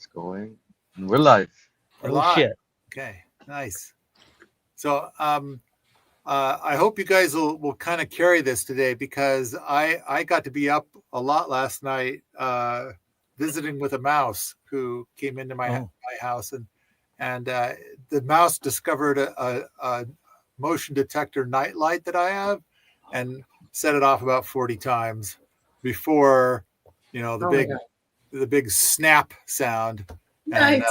It's going. And we're live. We're Oh live. shit. Okay, nice. So I hope you guys will kind of carry this today because I got to be up a lot last night visiting with a mouse who came into my house and the mouse discovered a motion detector nightlight that I have and set it off about 40 times before the big snap sound. Nice.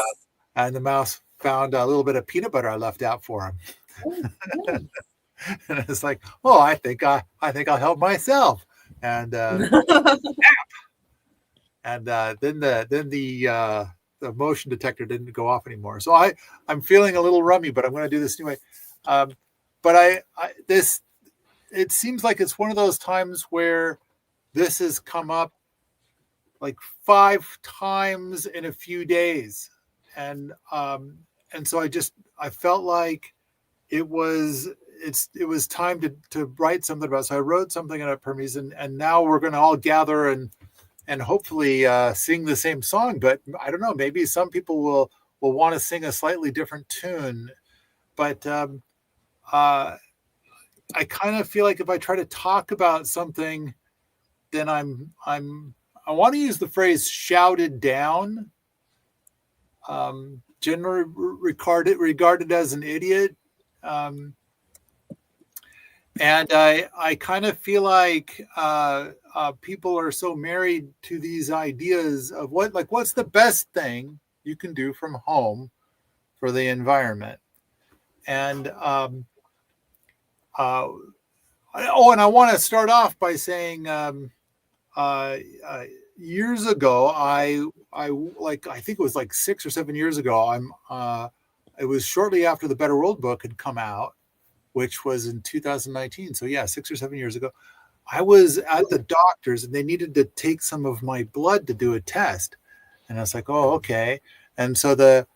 And the mouse found a little bit of peanut butter I left out for him. And it's like, oh, I think I'll help myself. And then the motion detector didn't go off anymore. So I'm feeling a little rummy, but I'm going to do this anyway. But it seems like it's one of those times where this has come up like 5 times in a few days. And so I felt like it was time to write something about it. So I wrote something about Hermes, and now we're going to all gather and hopefully sing the same song. But I don't know, maybe some people will want to sing a slightly different tune. But I kind of feel like if I try to talk about something, then I want to use the phrase shouted down. Generally regarded as an idiot. And I kind of feel like people are so married to these ideas of what's the best thing you can do from home for the environment. And and I want to start off by saying years ago, I think it was like 6 or 7 years ago. It was shortly after the Better World book had come out, which was in 2019. So yeah, 6 or 7 years ago, I was at the doctor's and they needed to take some of my blood to do a test. And I was like, oh, okay. And so the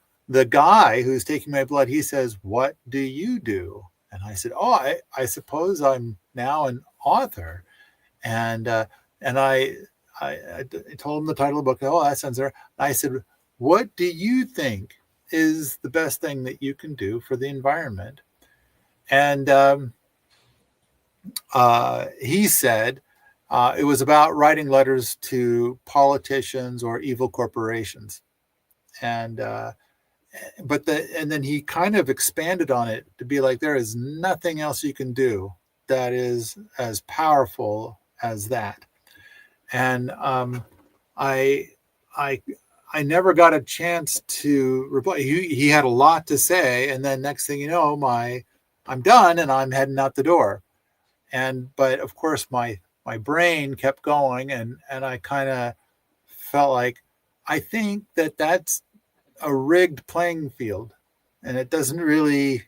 guy who's taking my blood, he says, "What do you do?" And I said, "Oh, I suppose I'm now an author." And I told him the title of the book. Oh, that sounds there. I said, "What do you think is the best thing that you can do for the environment?" And he said it was about writing letters to politicians or evil corporations. And then he kind of expanded on it to be like, there is nothing else you can do that is as powerful as that. And I never got a chance to reply. He had a lot to say, and then next thing you know, I'm done and I'm heading out the door. But of course my brain kept going, and I kind of felt like I think that's a rigged playing field, and it doesn't really.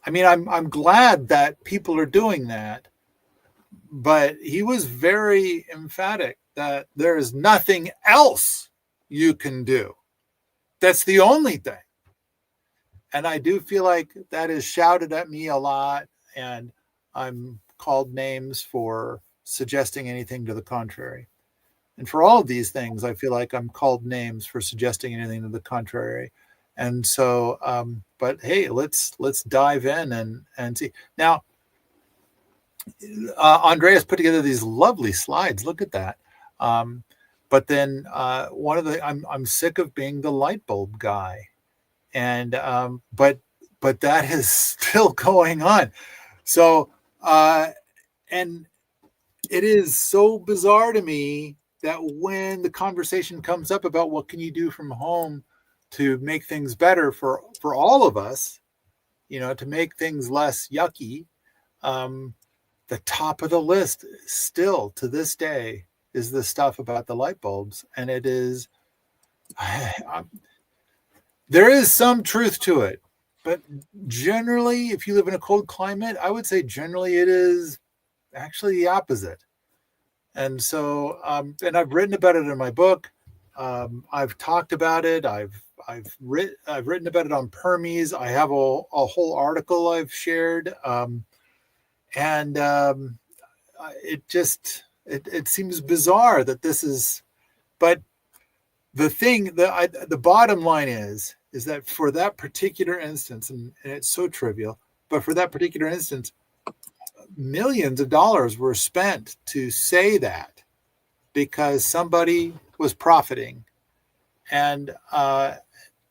I mean, I'm glad that people are doing that, but he was very emphatic that there is nothing else you can do. That's the only thing. And I do feel like that is shouted at me a lot, and I'm called names for suggesting anything to the contrary. And for all of these things, I feel like I'm called names for suggesting anything to the contrary. And so, but hey, let's dive in and see. Now, Andreas put together these lovely slides. Look at that. But then I'm sick of being the light bulb guy, and but that is still going on. So and it is so bizarre to me that when the conversation comes up about what can you do from home to make things better for all of us, to make things less yucky, the top of the list still to this day is the stuff about the light bulbs. And it is, there is some truth to it, but generally, if you live in a cold climate, I would say generally it is actually the opposite. And so, and I've written about it in my book. I've talked about it. I've written about it on Hermes. I have a whole article I've shared. It seems bizarre that this is, but the bottom line is that for that particular instance, and it's so trivial, but for that particular instance, millions of dollars were spent to say that because somebody was profiting. And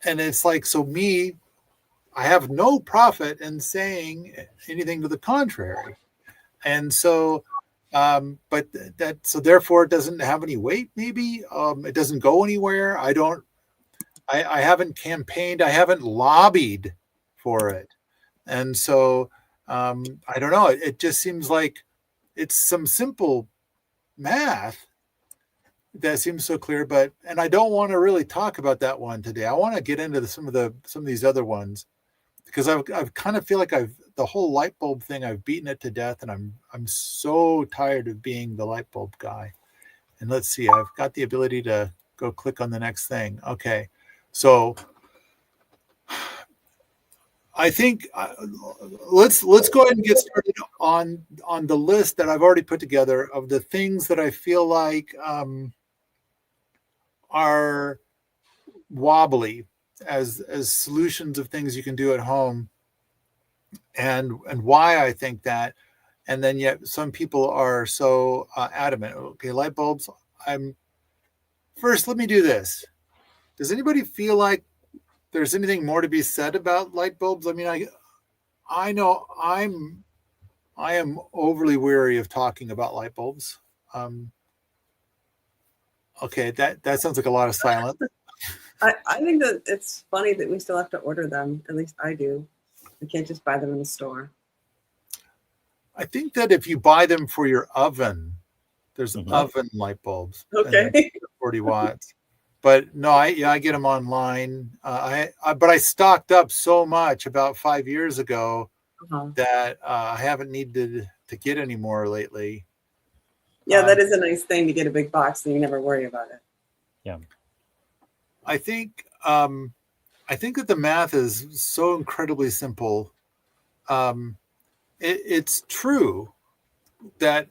it's like, so me, I have no profit in saying anything to the contrary. And so, but so therefore it doesn't have any weight, maybe. It doesn't go anywhere. I haven't campaigned. I haven't lobbied for it. And so, I don't know. It just seems like it's some simple math that seems so clear, and I don't want to really talk about that one today. I want to get into some of these other ones, because I've kind of feel like the whole light bulb thing, I've beaten it to death, and I'm so tired of being the light bulb guy. And let's see, I've got the ability to go click on the next thing. Okay, so I think let's go ahead and get started on the list that I've already put together of the things that I feel like are wobbly as solutions of things you can do at home, and why I think that. And then yet some people are so adamant. Okay, light bulbs. First, let me do this. Does anybody feel like there's anything more to be said about light bulbs? I mean, I know I am overly weary of talking about light bulbs. Okay, that sounds like a lot of silence. I think that it's funny that we still have to order them. At least I do. We can't just buy them in the store. I think that if you buy them for your oven, there's oven light bulbs. Okay. 40 watts. But no, I get them online. But I stocked up so much about 5 years ago that I haven't needed to get any more lately. Yeah, that is a nice thing to get a big box and you never worry about it. Yeah. I think that the math is so incredibly simple. It's true that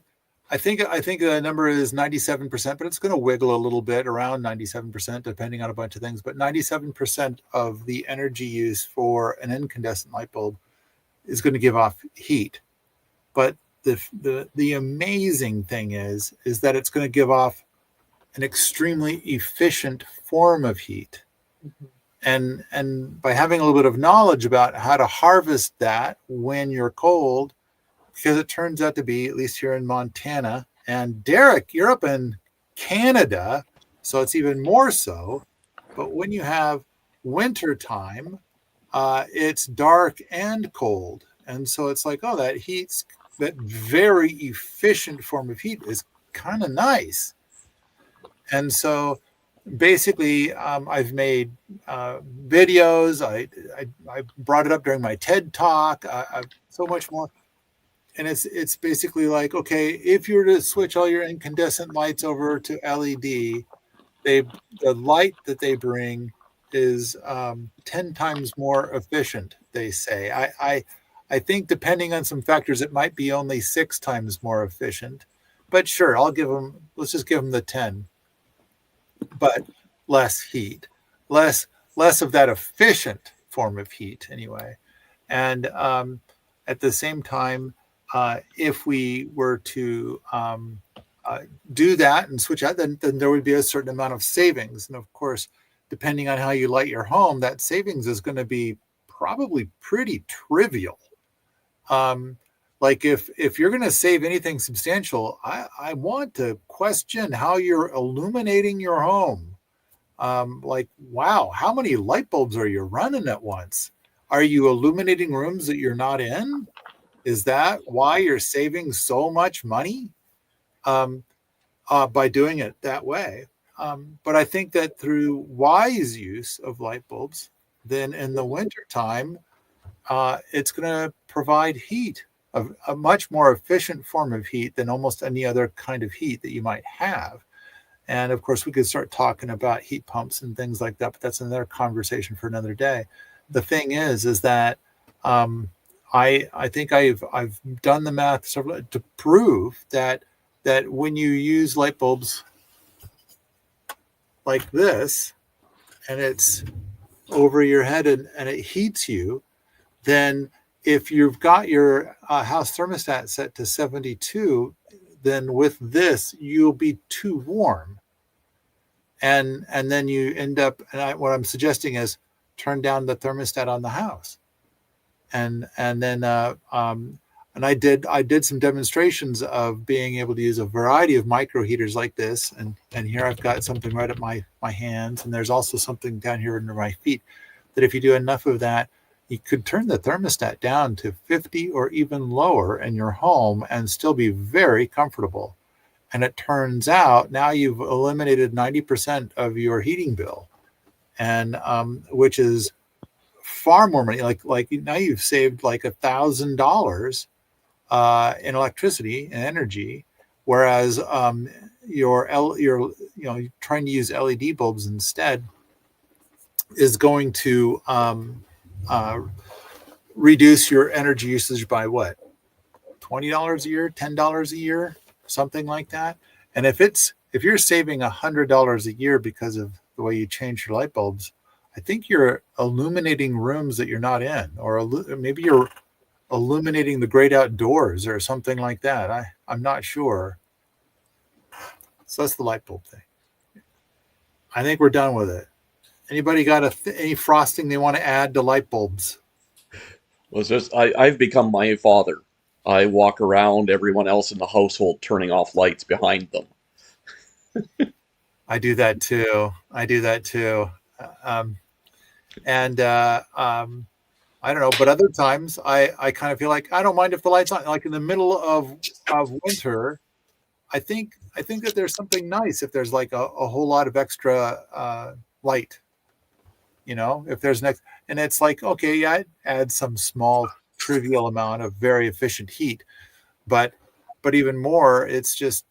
I think the number is 97%, but it's going to wiggle a little bit around 97%, depending on a bunch of things. But 97% of the energy use for an incandescent light bulb is going to give off heat. But the amazing thing is that it's going to give off an extremely efficient form of heat. Mm-hmm. And by having a little bit of knowledge about how to harvest that when you're cold, because it turns out to be, at least here in Montana, and Derek, you're up in Canada, so it's even more so. But when you have winter time, it's dark and cold. And so it's like, that very efficient form of heat is kind of nice. And so basically, I've made videos. I brought it up during my TED talk. So much more. And it's basically like, okay, if you were to switch all your incandescent lights over to LED, the light that they bring is 10 times more efficient, they say. I think depending on some factors, it might be only 6 times more efficient. But sure, let's just give them the 10. But less heat, less of that efficient form of heat anyway. And at the same time, if we were to do that and switch out, then there would be a certain amount of savings. And of course, depending on how you light your home, that savings is going to be probably pretty trivial. Like if you're going to save anything substantial, I want to question how you're illuminating your home. Like, wow, how many light bulbs are you running at once? Are you illuminating rooms that you're not in? Is that why you're saving so much money by doing it that way? But I think that through wise use of light bulbs, then in the wintertime, it's going to provide heat, a much more efficient form of heat than almost any other kind of heat that you might have. And of course, we could start talking about heat pumps and things like that, but that's another conversation for another day. The thing is that I think I've done the math to prove that when you use light bulbs like this, and it's over your head and it heats you, then if you've got your house thermostat set to 72, then with this you'll be too warm, and then you end up. And what I'm suggesting is turn down the thermostat on the house, and then and I did some demonstrations of being able to use a variety of micro heaters like this, and here I've got something right at my hands, and there's also something down here under my feet. That if you do enough of that, you could turn the thermostat down to 50 or even lower in your home and still be very comfortable. And it turns out now you've eliminated 90% of your heating bill, and which is far more money. Like now you've saved like $1,000 in electricity and energy, whereas you're trying to use LED bulbs instead is going to reduce your energy usage by what, $20 a year, $10 a year, something like that. And if you're saving $100 a year because of the way you change your light bulbs, I think you're illuminating rooms that you're not in, or maybe you're illuminating the great outdoors or something like that. I'm not sure. So that's the light bulb thing. I think we're done with it. Anybody got any frosting they want to add to light bulbs? Well, it's just I've become my father. I walk around everyone else in the household turning off lights behind them. I do that too. I don't know, but other times I kind of feel like I don't mind if the light's on. Like in the middle of winter, I think that there's something nice if there's like a whole lot of extra light. If there's and it's like, okay, yeah, I'd add some small trivial amount of very efficient heat, but even more, it's just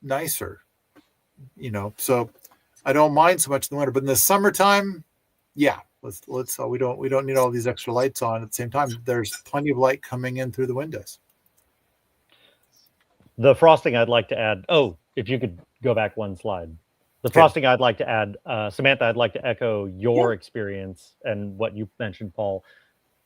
nicer, so I don't mind so much in the winter, but in the summertime, yeah, let's we don't need all these extra lights on at the same time. There's plenty of light coming in through the windows. The frosting I'd like to add, if you could go back one slide. The frosting I'd like to add, Samantha, I'd like to echo your experience and what you mentioned, Paul.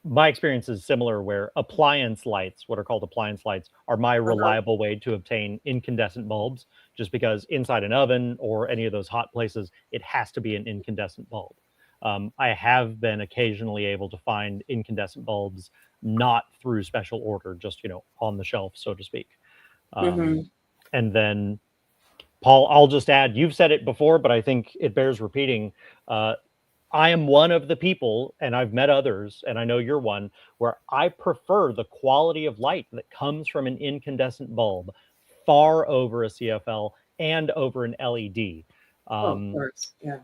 My experience is similar, where appliance lights, what are called appliance lights, are my reliable way to obtain incandescent bulbs, just because inside an oven or any of those hot places, it has to be an incandescent bulb. I have been occasionally able to find incandescent bulbs, not through special order, just, on the shelf, so to speak. And then, Paul, I'll just add, you've said it before, but I think it bears repeating. I am one of the people, and I've met others, and I know you're one, where I prefer the quality of light that comes from an incandescent bulb far over a CFL and over an LED. Of course, yeah.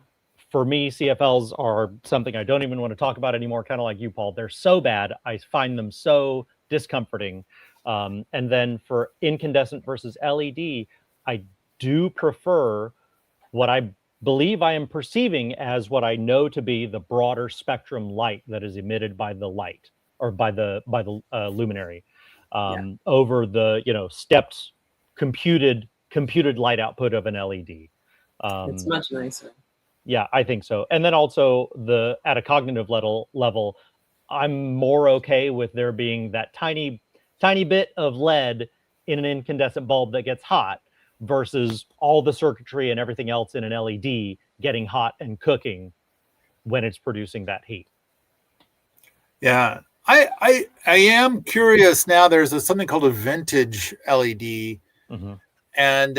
For me, CFLs are something I don't even want to talk about anymore, kind of like you, Paul. They're so bad. I find them so discomforting. And then for incandescent versus LED, I do prefer what I believe I am perceiving as what I know to be the broader spectrum light that is emitted by the light, or by the luminary, over the stepped computed light output of an LED. It's much nicer. Yeah, I think so. And then also at a cognitive level, I'm more okay with there being that tiny bit of lead in an incandescent bulb that gets hot, versus all the circuitry and everything else in an LED getting hot and cooking when it's producing that heat. Yeah, I am curious now. There's something called a vintage LED, and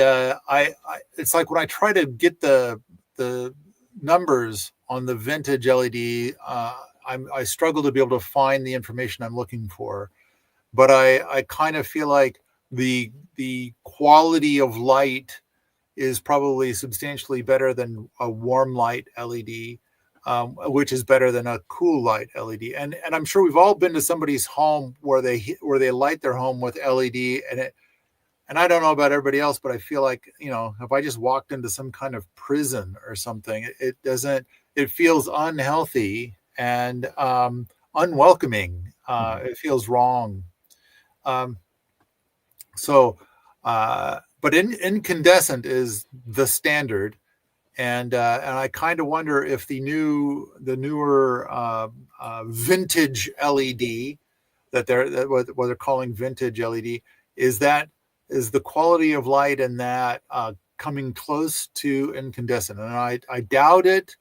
it's like when I try to get the numbers on the vintage LED, I struggle to be able to find the information I'm looking for. But I kind of feel like the quality of light is probably substantially better than a warm light LED, which is better than a cool light LED. And I'm sure we've all been to somebody's home where they light their home with LED, and I don't know about everybody else, but I feel like, if I just walked into some kind of prison or something, it feels unhealthy and unwelcoming. It feels wrong. But incandescent is the standard, and I kind of wonder if the newer vintage LED what they're calling vintage LED is the quality of light in that coming close to incandescent, and I doubt it,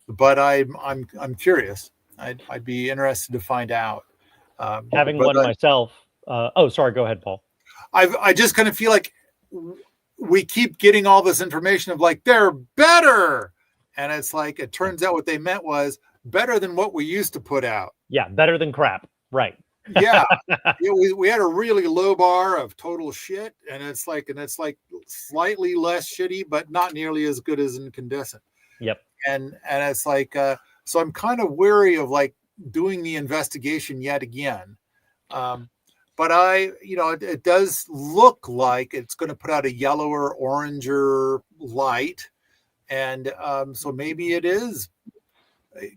but I'm curious. I'd be interested to find out. Having but one myself. Oh, sorry. Go ahead, Paul. I just kind of feel like we keep getting all this information of like they're better, and it's like it turns out what they meant was better than what we used to put out. Yeah, better than crap. Right. Yeah, we had a really low bar of total shit, and it's like slightly less shitty, but not nearly as good as incandescent. Yep. And it's like so I'm kind of wary of like doing the investigation yet again. But it does look like it's going to put out a yellower, oranger light, and so maybe it is.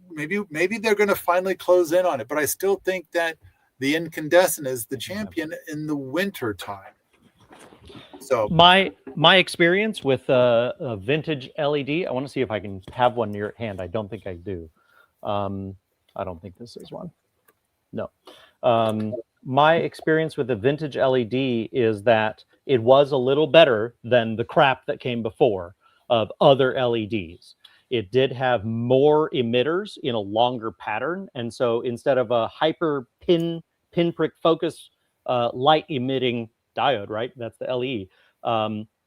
Maybe they're going to finally close in on it. But I still think that the incandescent is the champion in the winter time. So my experience with a vintage LED, I want to see if I can have one near at hand. I don't think I do. I don't think this is one. No. My experience with the vintage LED is that it was a little better than the crap that came before of other LEDs. It did have more emitters in a longer pattern. And so instead of a hyper pinprick focus light emitting diode, right? That's the LE.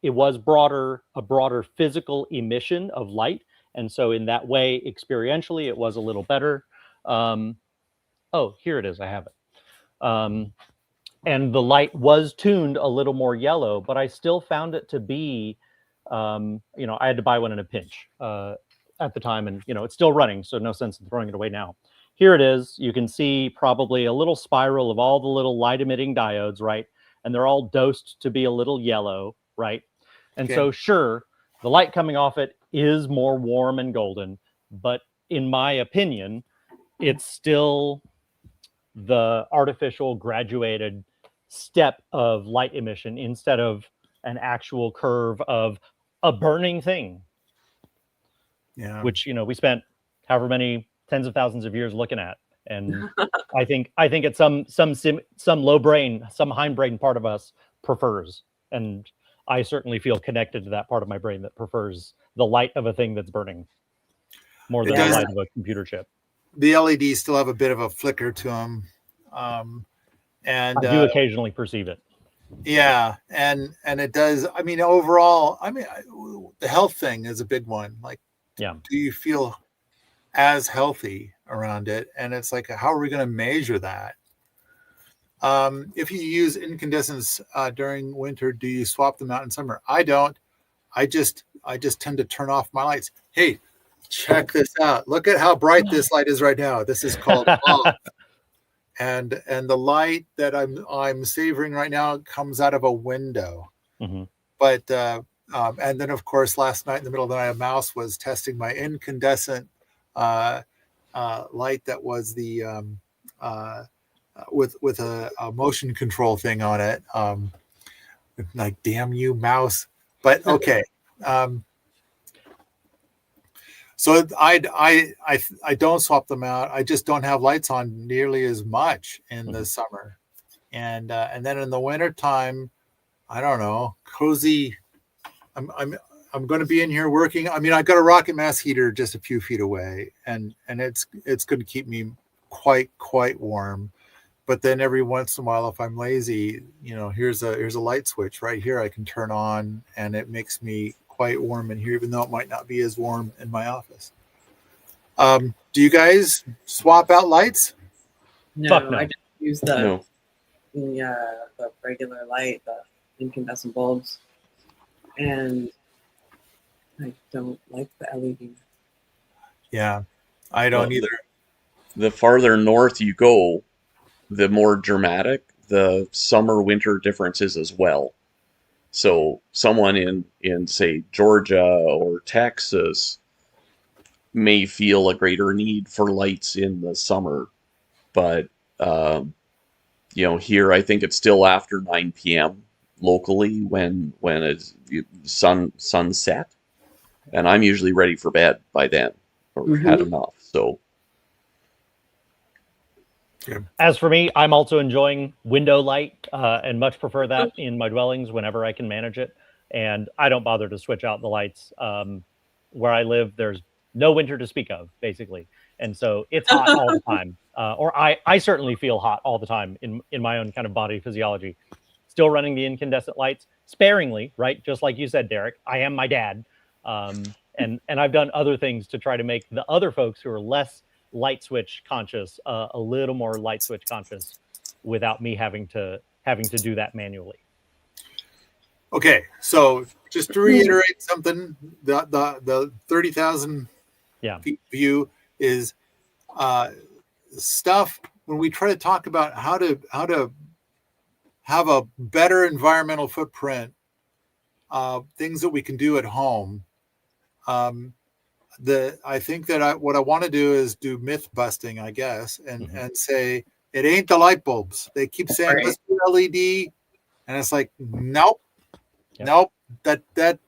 It was a broader physical emission of light. And so in that way, experientially, it was a little better. Oh, here it is. I have it. And the light was tuned a little more yellow, but I still found it to be, I had to buy one in a pinch at the time, and it's still running, so no sense in throwing it away now. Here it is. You can see probably a little spiral of all the little light emitting diodes, right? And they're all dosed to be a little yellow, right? And so sure, the light coming off it is more warm and golden, but in my opinion, it's still the artificial graduated step of light emission instead of an actual curve of a burning thing. Yeah. Which we spent however many tens of thousands of years looking at, and I think it's some low brain, some hindbrain part of us prefers, and I certainly feel connected to that part of my brain that prefers the light of a thing that's burning more than the light of a computer chip. The LEDs still have a bit of a flicker to them, and I do occasionally perceive it. Yeah, and it does. I mean, overall, the health thing is a big one. Like, yeah, do you feel as healthy around it? And it's like, how are we going to measure that? If you use incandescents during winter, do you swap them out in summer? I don't. I just tend to turn off my lights. Hey, check this out. Look at how bright this light is right now. This is called off. And the light that I'm savoring right now comes out of a window. Mm-hmm. But and then of course last night in the middle of the night, a mouse was testing my incandescent light that was the with a motion control thing on it. Like, damn you, mouse. But okay. So I don't swap them out. I just don't have lights on nearly as much in the summer, and then in the winter time, I don't know, cozy. I'm going to be in here working. I mean, I got a rocket mass heater just a few feet away, and it's going to keep me quite warm. But then every once in a while, if I'm lazy, here's a light switch right here I can turn on, and it makes me quite warm in here, even though it might not be as warm in my office. Do you guys swap out lights? No, Fuck no. I just use the regular light, the incandescent bulbs, and I don't like the LED. Yeah, I don't either. The farther north you go, the more dramatic the summer-winter difference is as well. So someone in say Georgia or Texas may feel a greater need for lights in the summer, but here I think it's still after 9 p.m. locally when it's sunset, and I'm usually ready for bed by then, or had enough. So As for me, I'm also enjoying window light and much prefer that in my dwellings whenever I can manage it. And I don't bother to switch out the lights. Where I live, there's no winter to speak of, basically. And so it's hot all the time. Or I certainly feel hot all the time in my own kind of body physiology. Still running the incandescent lights sparingly, right? Just like you said, Derek, I am my dad. And I've done other things to try to make the other folks who are less light switch conscious, a little more light switch conscious, without me having to do that manually. Okay, so just to reiterate something, the 30,000 feet view is stuff when we try to talk about how to have a better environmental footprint, things that we can do at home. I think that what I want to do is do myth busting, I guess, and say it ain't the light bulbs. They keep saying let's do LED, and it's like nope. That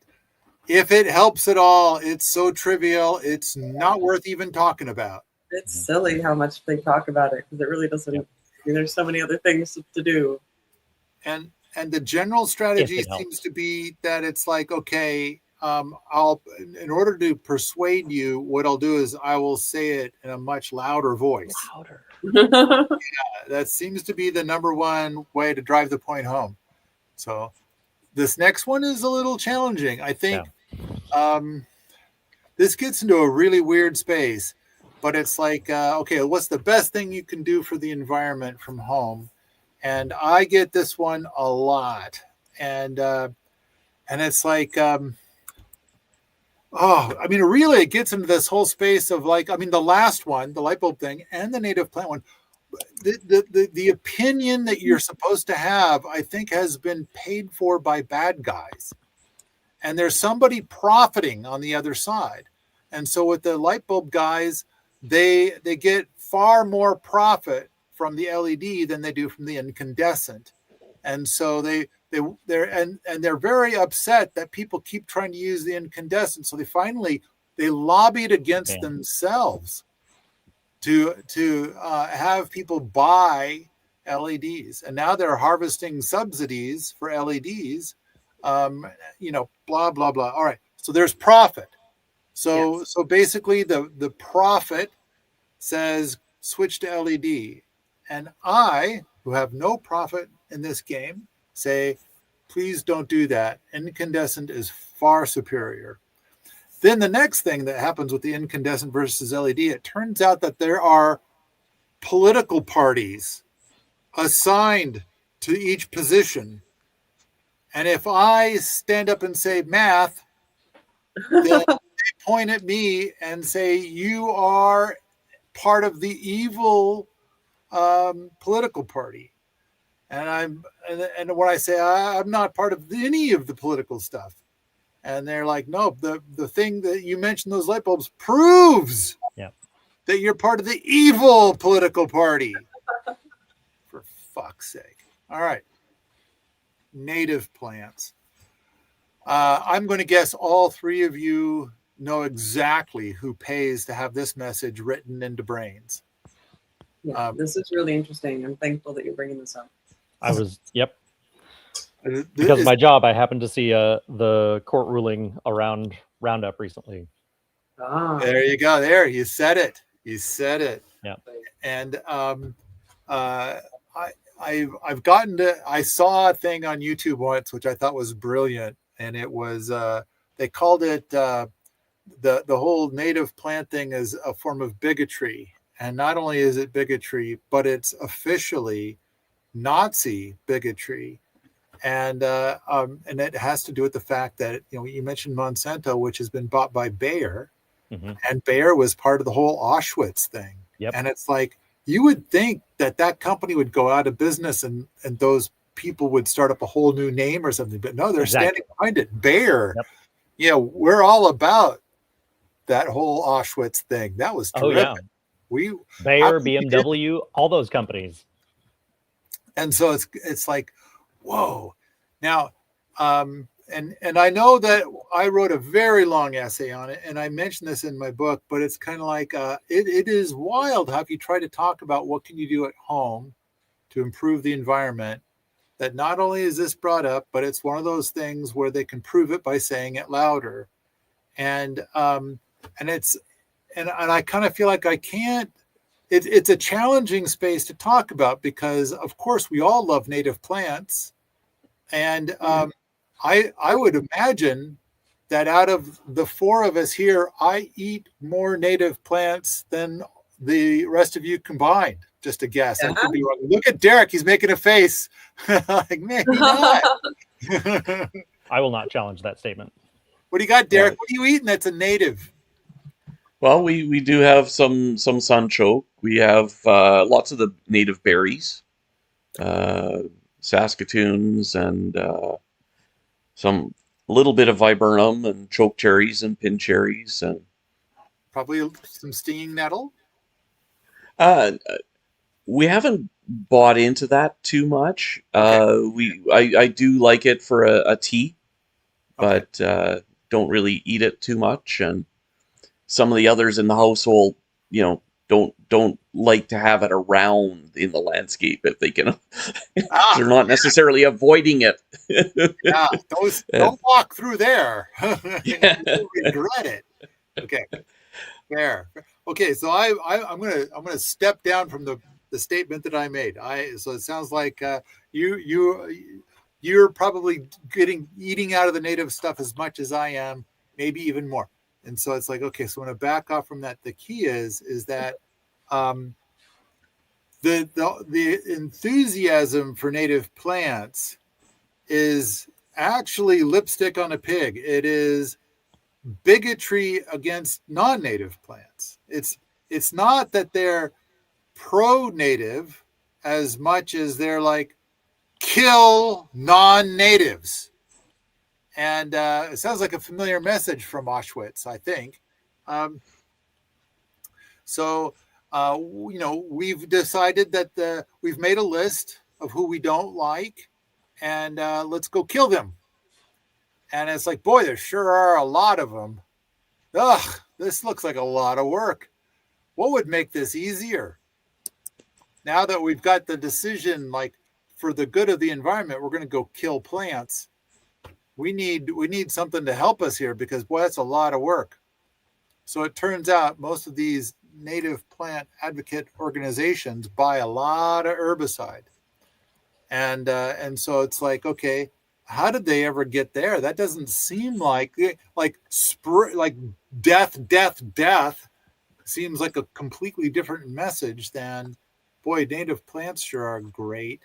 if it helps at all, it's so trivial, it's not worth even talking about. It's silly how much they talk about it because it really doesn't. I mean, there's so many other things to do. And the general strategy seems to be that it's like, okay, I'll, in order to persuade you, what I'll do is I will say it in a much louder voice. Yeah, that seems to be the number one way to drive the point home. So this next one is a little challenging. I think this gets into a really weird space, but it's like, okay, what's the best thing you can do for the environment from home? And I get this one a lot. And it's like, really, it gets into this whole space of like, the last one, the light bulb thing, and the native plant one, the opinion that you're supposed to have, I think, has been paid for by bad guys. And there's somebody profiting on the other side. And so with the light bulb guys, they get far more profit from the LED than they do from the incandescent. And so they're very upset that people keep trying to use the incandescent. So they lobbied against themselves to have people buy LEDs, and now they're harvesting subsidies for LEDs. Blah blah blah. All right, so there's profit. So basically, the profit says switch to LED, and I, who have no profit in this game, say, please don't do that. Incandescent is far superior. Then the next thing that happens with the incandescent versus LED, it turns out that there are political parties assigned to each position. And if I stand up and say math, then they point at me and say, you are part of the evil political party. And when I say I'm not part of any of the political stuff, and they're like, no, the thing that you mentioned, those light bulbs, proves that you're part of the evil political party. For fuck's sake. All right. Native plants. I'm going to guess all three of you know exactly who pays to have this message written into brains. Yeah, this is really interesting. I'm thankful that you're bringing this up. Because of my job, I happened to see the court ruling around Roundup recently. There you go. There, you said it. Yeah. And I've gotten to. I saw a thing on YouTube once, which I thought was brilliant, and it was they called it the whole native plant thing is a form of bigotry, and not only is it bigotry, but it's officially Nazi bigotry. And it has to do with the fact that, you mentioned Monsanto, which has been bought by Bayer, and Bayer was part of the whole Auschwitz thing. And it's like, you would think that company would go out of business and those people would start up a whole new name or something, but no, they're standing behind it. Bayer, we're all about that whole Auschwitz thing. That was terrific. Bayer, BMW, all those companies. And so it's like, whoa. Now, and I know that I wrote a very long essay on it, and I mentioned this in my book, but it's kind of like it is wild how if you try to talk about what can you do at home to improve the environment, that not only is this brought up, but it's one of those things where they can prove it by saying it louder, and it's and I kind of feel like I can't. It's a challenging space to talk about because, of course, we all love native plants, and I would imagine that out of the four of us here, I eat more native plants than the rest of you combined. Just a guess. I could be wrong. Look at Derek; he's making a face. Like maybe not. I will not challenge that statement. What do you got, Derek? Yeah. What are you eating that's a native? Well, we do have some sunchoke. We have lots of the native berries, Saskatoons, and some a little bit of viburnum and choke cherries and pin cherries, and Probably some stinging nettle. we haven't bought into that too much. Okay. I do like it for a tea, but don't really eat it too much. And some of the others in the household, don't like to have it around in the landscape if they can. They're not necessarily avoiding it. Yeah, those don't walk through there. Yeah. You'll regret it. Okay, fair. Okay, so I'm gonna step down from the statement that I made. So it sounds like you're probably eating out of the native stuff as much as I am, maybe even more. And so it's like, okay, so I'm gonna back off from that. The key is that the enthusiasm for native plants is actually lipstick on a pig. It is bigotry against non-native plants. It's not that they're pro-native as much as they're like kill non-natives. And it sounds like a familiar message from Auschwitz, I think. We've decided that we've made a list of who we don't like, and let's go kill them. And it's like, boy, there sure are a lot of them. Ugh, this looks like a lot of work. What would make this easier? Now that we've got the decision, like for the good of the environment, we're going to go kill plants. We need something to help us here because, boy, that's a lot of work. So it turns out most of these native plant advocate organizations buy a lot of herbicide. And so it's like, okay, how did they ever get there? That doesn't seem like death seems like a completely different message than, boy, native plants sure are great.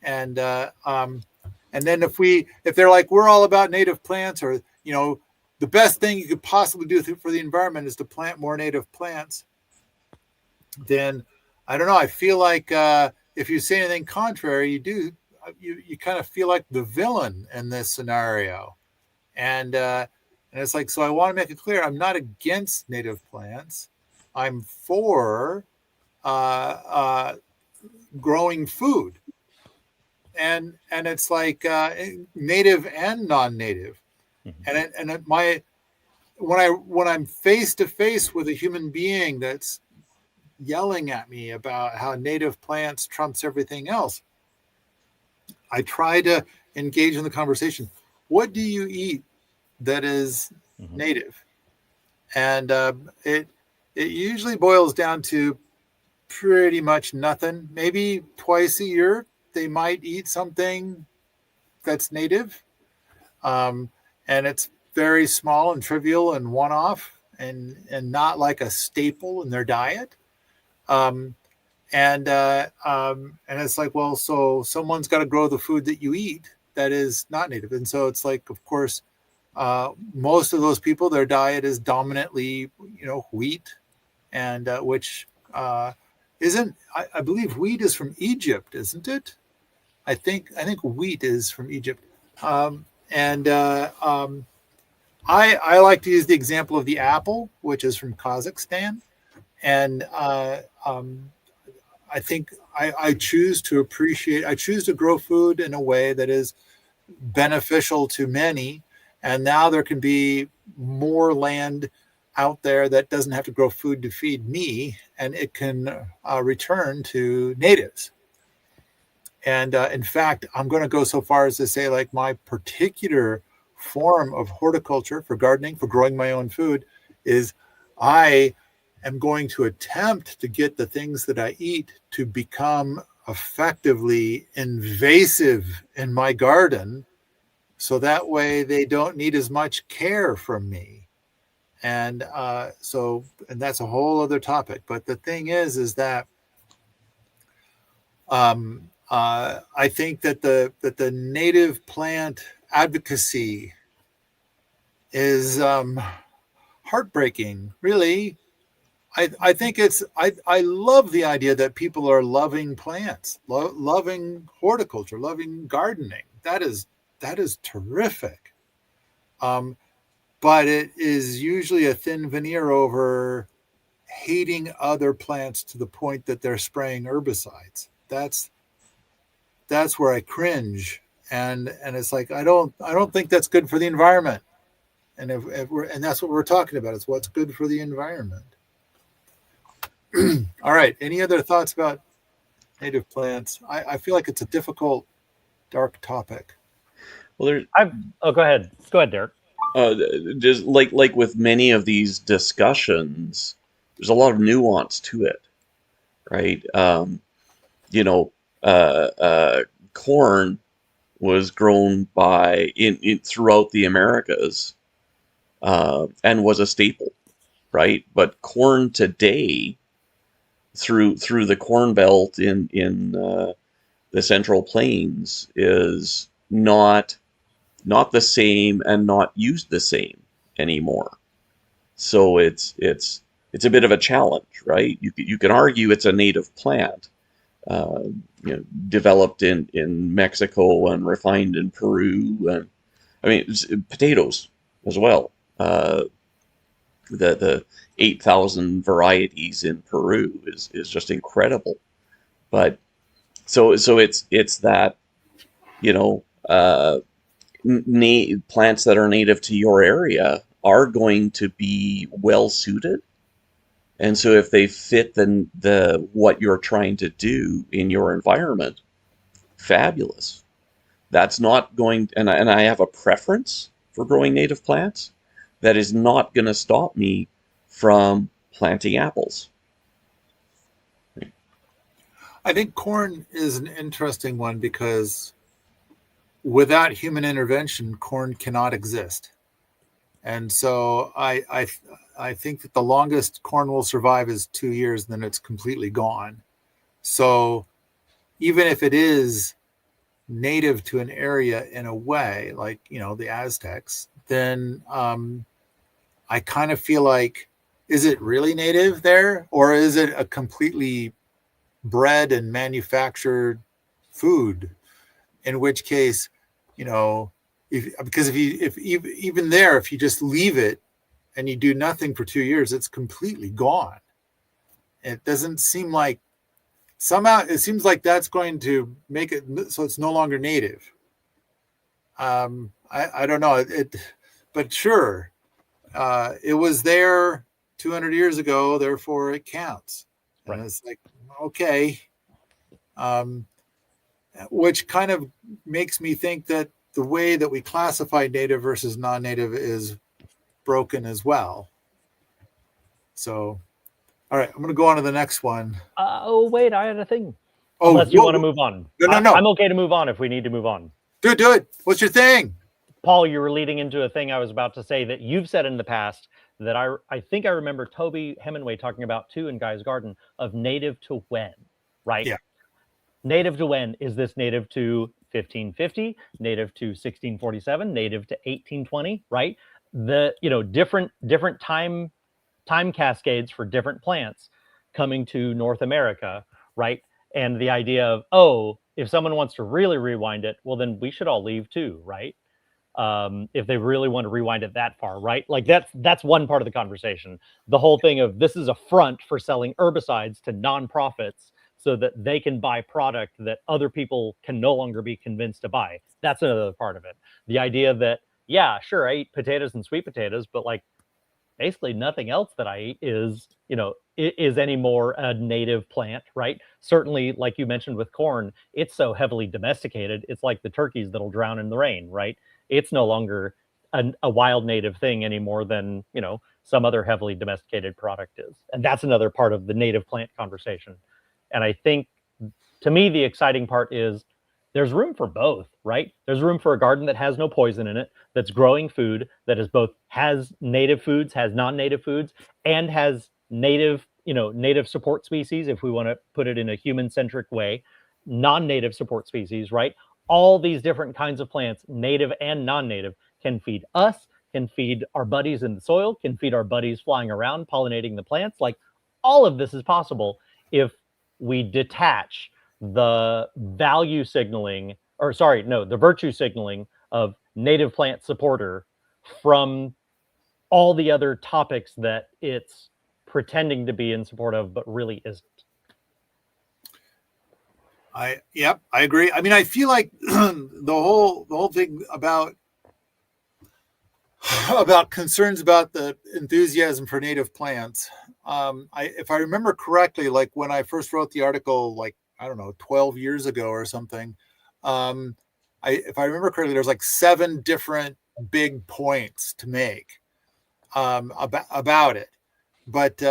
And then if they're like, we're all about native plants, or the best thing you could possibly do for the environment is to plant more native plants, then I don't know. I feel like if you say anything contrary, you kind of feel like the villain in this scenario. And it's like, so I want to make it clear, I'm not against native plants. I'm for growing food. And it's like native and non-native. When I'm face to face with a human being that's yelling at me about how native plants trumps everything else, I try to engage in the conversation. What do you eat that is native? And it usually boils down to pretty much nothing. Maybe twice a year they might eat something that's native, and it's very small and trivial and one-off, and not like a staple in their diet. And it's like, well, so someone's got to grow the food that you eat that is not native. And so it's like, of course, most of those people, their diet is dominantly, wheat, and which isn't. I believe wheat is from Egypt, isn't it? I think wheat is from Egypt. I like to use the example of the apple, which is from Kazakhstan, and I think I choose to grow food in a way that is beneficial to many. And now there can be more land out there that doesn't have to grow food to feed me, and it can return to natives. And in fact, I'm going to go so far as to say, like, my particular form of horticulture for gardening, for growing my own food, is I am going to attempt to get the things that I eat to become effectively invasive in my garden, so that way they don't need as much care from me. And and that's a whole other topic. But the thing is that I think that the native plant advocacy is heartbreaking, really. I think I love the idea that people are loving plants, loving horticulture, loving gardening. That is terrific. But it is usually a thin veneer over hating other plants to the point that they're spraying herbicides. That's where I cringe, and it's like I don't think that's good for the environment. And and that's what we're talking about. It's what's good for the environment. All right. Any other thoughts about native plants? I feel like it's a difficult, dark topic. Well, Go ahead. Go ahead, Derek. just like with many of these discussions, there's a lot of nuance to it, right? Corn was grown in throughout the Americas, and was a staple, right? But corn today, through the Corn Belt in the Central Plains, is not the same and not used the same anymore. So it's a bit of a challenge, right? You can argue it's a native plant, developed in Mexico and refined in Peru, and I mean potatoes as well. The 8,000 varieties in Peru is just incredible. But so it's that, plants that are native to your area are going to be well suited. And so if they fit the what you're trying to do in your environment, fabulous. That's not going, and I have a preference for growing native plants. That is not going to stop me from planting apples. I think corn is an interesting one because without human intervention, corn cannot exist. And so I think that the longest corn will survive is 2 years, and then it's completely gone. So even if it is native to an area in a way, like, the Aztecs, then I kind of feel like, is it really native there, or is it a completely bred and manufactured food? In which case, if you just leave it and you do nothing for 2 years, it's completely gone. It doesn't seem like, somehow it seems like that's going to make it so it's no longer native. I don't know but sure, it was there 200 years ago, therefore it counts. Right. And it's like, okay, which kind of makes me think that the way that we classify native versus non-native is broken as well. So, all right, I'm going to go on to the next one. Wait, I had a thing. Oh, unless you want to move on. No. I'm okay to move on if we need to move on. Do it. What's your thing? Paul, you were leading into a thing I was about to say that you've said in the past that I think I remember Toby Hemingway talking about too in Guy's Garden, of native to when, right? Yeah. Native to when? Is this native to 1550, native to 1647, native to 1820, right? The, different time cascades for different plants coming to North America, right? And the idea of, if someone wants to really rewind it, well, then we should all leave too, right? If they really want to rewind it that far, right? Like that's one part of the conversation. The whole thing of this is a front for selling herbicides to nonprofits so that they can buy product that other people can no longer be convinced to buy. That's another part of it. The idea that, yeah, sure, I eat potatoes and sweet potatoes, but like basically nothing else that I eat is, is any more a native plant, right? Certainly, like you mentioned with corn, it's so heavily domesticated. It's like the turkeys that'll drown in the rain, right? It's no longer a wild native thing any more than, some other heavily domesticated product is. And that's another part of the native plant conversation. And I think, to me, the exciting part is there's room for both, right? There's room for a garden that has no poison in it, that's growing food, that is both has native foods, has non-native foods, and has native support species, if we want to put it in a human-centric way, non-native support species, right? All these different kinds of plants, native and non-native, can feed us, can feed our buddies in the soil, can feed our buddies flying around, pollinating the plants. Like, all of this is possible if we detach the value signaling, the virtue signaling of native plant supporter from all the other topics that it's pretending to be in support of, but really isn't. I agree. I mean, I feel like the whole thing about concerns about the enthusiasm for native plants. If I remember correctly, like when I first wrote the article, like, I don't know, 12 years ago or something, if I remember correctly, there's like 7 different big points to make about it. But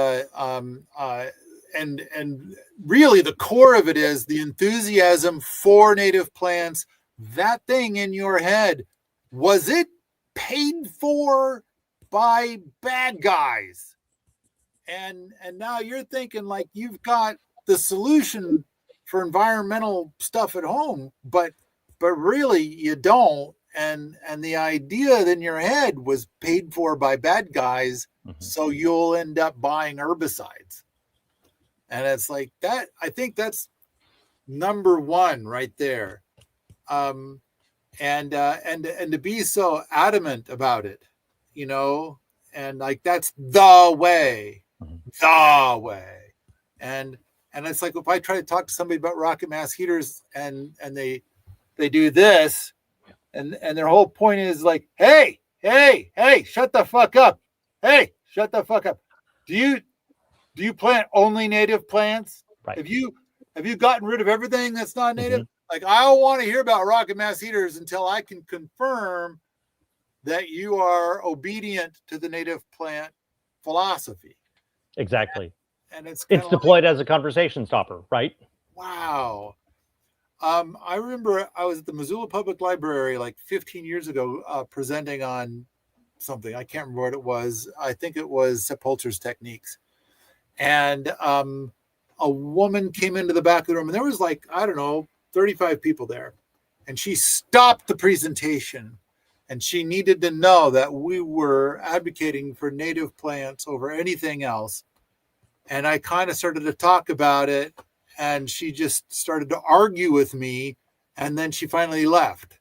and really the core of it is the enthusiasm for native plants. That thing in your head, was it paid for by bad guys? And now you're thinking like you've got the solution for environmental stuff at home, but really you don't. And the idea in your head was paid for by bad guys, so you'll end up buying herbicides. And it's like that. I think that's number one right there. And to be so adamant about it, and like that's the way. And it's like if I try to talk to somebody about rocket mass heaters and they do this, and their whole point is like, hey, shut the fuck up. Hey, shut the fuck up. Do you plant only native plants? Right. Have you gotten rid of everything that's not native? Like, I don't want to hear about rocket mass heaters until I can confirm that you are obedient to the native plant philosophy. Exactly. And it's deployed as a conversation stopper, right? Wow. I remember I was at the Missoula Public Library like 15 years ago presenting on something. I can't remember what it was. I think it was Sepulture's Techniques. And a woman came into the back of the room, and there was like, I don't know, 35 people there. And she stopped the presentation, and she needed to know that we were advocating for native plants over anything else. And I kind of started to talk about it, and she just started to argue with me, and then she finally left.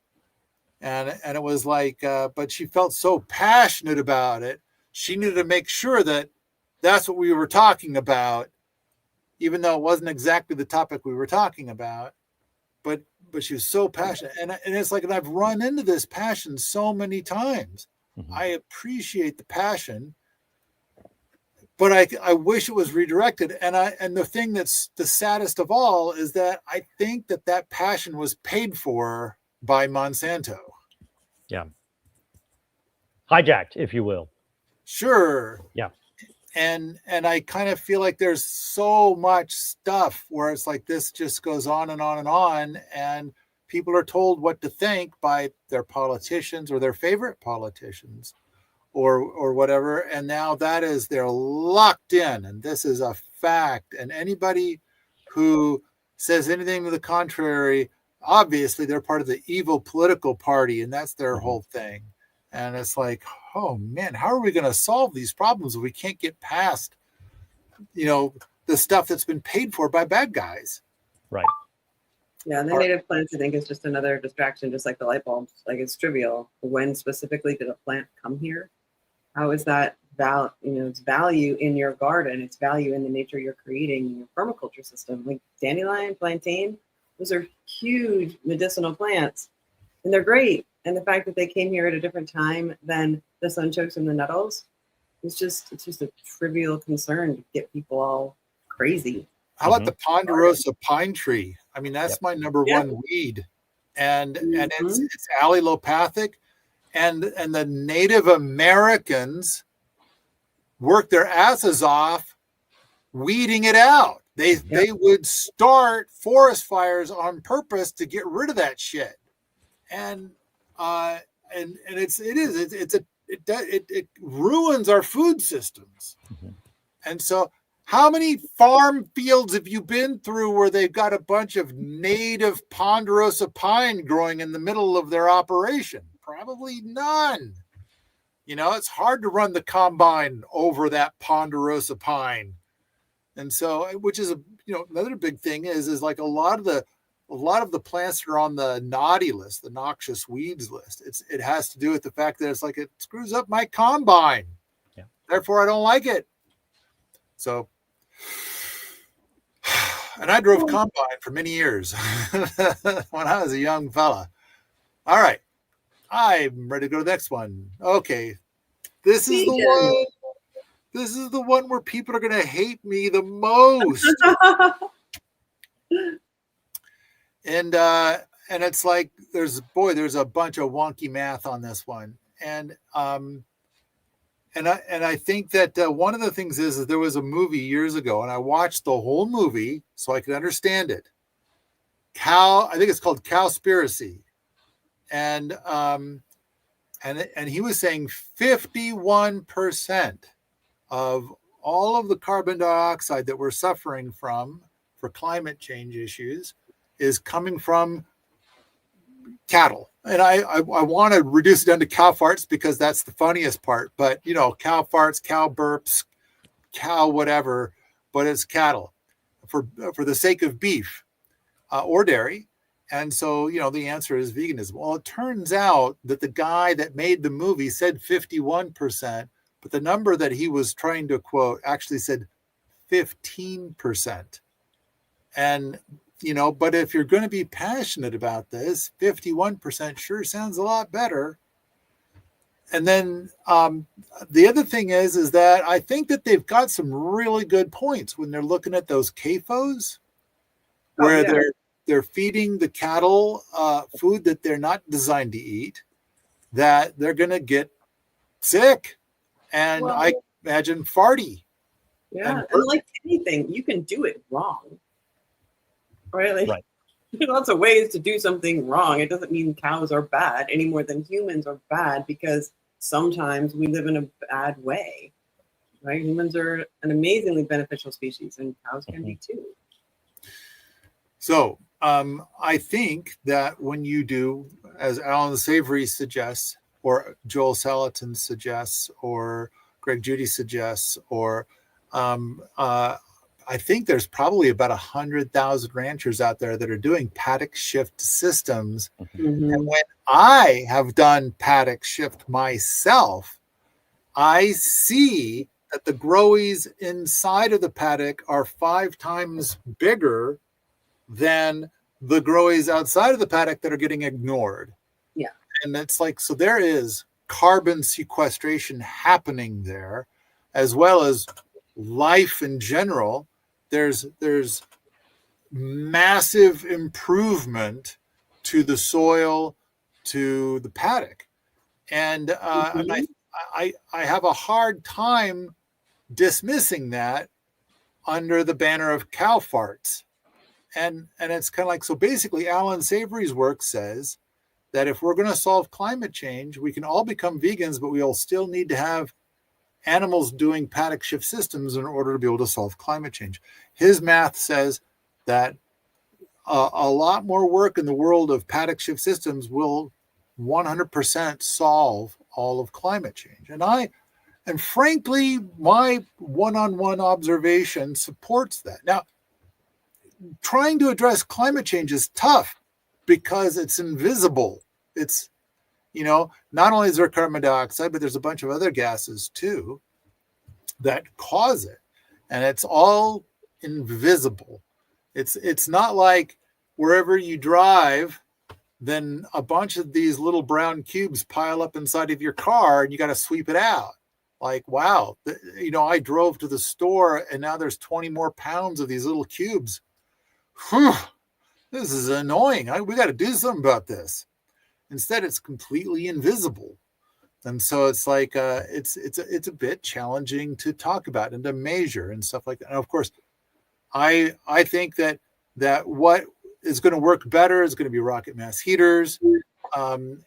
And it was like, but she felt so passionate about it. She needed to make sure that that's what we were talking about, even though it wasn't exactly the topic we were talking about. But she was so passionate. And it's like, and I've run into this passion so many times. I appreciate the passion, but I wish it was redirected. And the thing that's the saddest of all is that I think that passion was paid for by Monsanto. Yeah. Hijacked, if you will. Sure. Yeah. And I kind of feel like there's so much stuff where it's like this just goes on and on and on, and people are told what to think by their politicians or their favorite politicians or whatever. And now they're locked in, and this is a fact. And anybody who says anything to the contrary, obviously they're part of the evil political party, and that's their whole thing. And it's like, oh man, how are we going to solve these problems if we can't get past, the stuff that's been paid for by bad guys? Right. Yeah, and the native plants, I think, is just another distraction, just like the light bulbs. Like, it's trivial. When specifically did a plant come here? How is that it's value in your garden, it's value in the nature you're creating in your permaculture system. Like dandelion, plantain, those are huge medicinal plants, and they're great. And the fact that they came here at a different time than the sunchokes and the nettles, it's just a trivial concern to get people all crazy. How about the ponderosa pine tree? I mean, that's my number one weed, and it's allelopathic, and the Native Americans worked their asses off weeding it out. They would start forest fires on purpose to get rid of that shit, and it ruins our food systems. And so, how many farm fields have you been through where they've got a bunch of native ponderosa pine growing in the middle of their operation? Probably none. It's hard to run the combine over that ponderosa pine. And so, which is another big thing is like a lot of the plants that are on the naughty list, the noxious weeds list. It has to do with the fact that it's like it screws up my combine. Yeah. Therefore, I don't like it. So, and I drove combine for many years when I was a young fella. All right, I'm ready to go to the next one. Okay, this is the one. This is the one where people are going to hate me the most. And it's like there's a bunch of wonky math on this one, and I think that one of the things is there was a movie years ago, and I watched the whole movie so I could understand it. I think it's called Cowspiracy, and he was saying 51% of all of the carbon dioxide that we're suffering from for climate change issues is coming from cattle. And I want to reduce it down to cow farts because that's the funniest part. But, cow farts, cow burps, cow whatever, but it's cattle for the sake of beef or dairy. And so, the answer is veganism. Well, it turns out that the guy that made the movie said 51%, but the number that he was trying to quote actually said 15%. And but if you're going to be passionate about this, 51% sure sounds a lot better. And then the other thing is that I think that they've got some really good points when they're looking at those CAFOs, where they're feeding the cattle food that they're not designed to eat, that they're going to get sick. And I imagine farty. Yeah, and like anything, you can do it wrong. Right? Like, There's lots of ways to do something wrong. It doesn't mean cows are bad any more than humans are bad, because sometimes we live in a bad way. Right? Humans are an amazingly beneficial species, and cows can be too. So I think that when you do, as Alan Savory suggests, or Joel Salatin suggests, or Greg Judy suggests, or I think there's probably about 100,000 ranchers out there that are doing paddock shift systems. Mm-hmm. And when I have done paddock shift myself, I see that the growies inside of the paddock are 5 times bigger than the growies outside of the paddock that are getting ignored. Yeah. And it's like, so there is carbon sequestration happening there, as well as life in general. There's massive improvement to the soil, to the paddock. And, and I have a hard time dismissing that under the banner of cow farts. And it's kind of like, so basically Alan Savory's work says that if we're going to solve climate change, we can all become vegans, but we'll still need to have animals doing paddock shift systems in order to be able to solve climate change. His math says that a lot more work in the world of paddock shift systems will 100% solve all of climate change. And frankly, my one-on-one observation supports that. Now, trying to address climate change is tough because it's invisible. It's not only is there carbon dioxide, but there's a bunch of other gases too that cause it. And it's all invisible. It's not like wherever you drive, then a bunch of these little brown cubes pile up inside of your car and you got to sweep it out. Like, wow, I drove to the store and now there's 20 more pounds of these little cubes. Whew, this is annoying. We got to do something about this. Instead, it's completely invisible. And so it's like, it's a bit challenging to talk about and to measure and stuff like that. And of course, I think that what is going to work better is going to be rocket mass heaters. And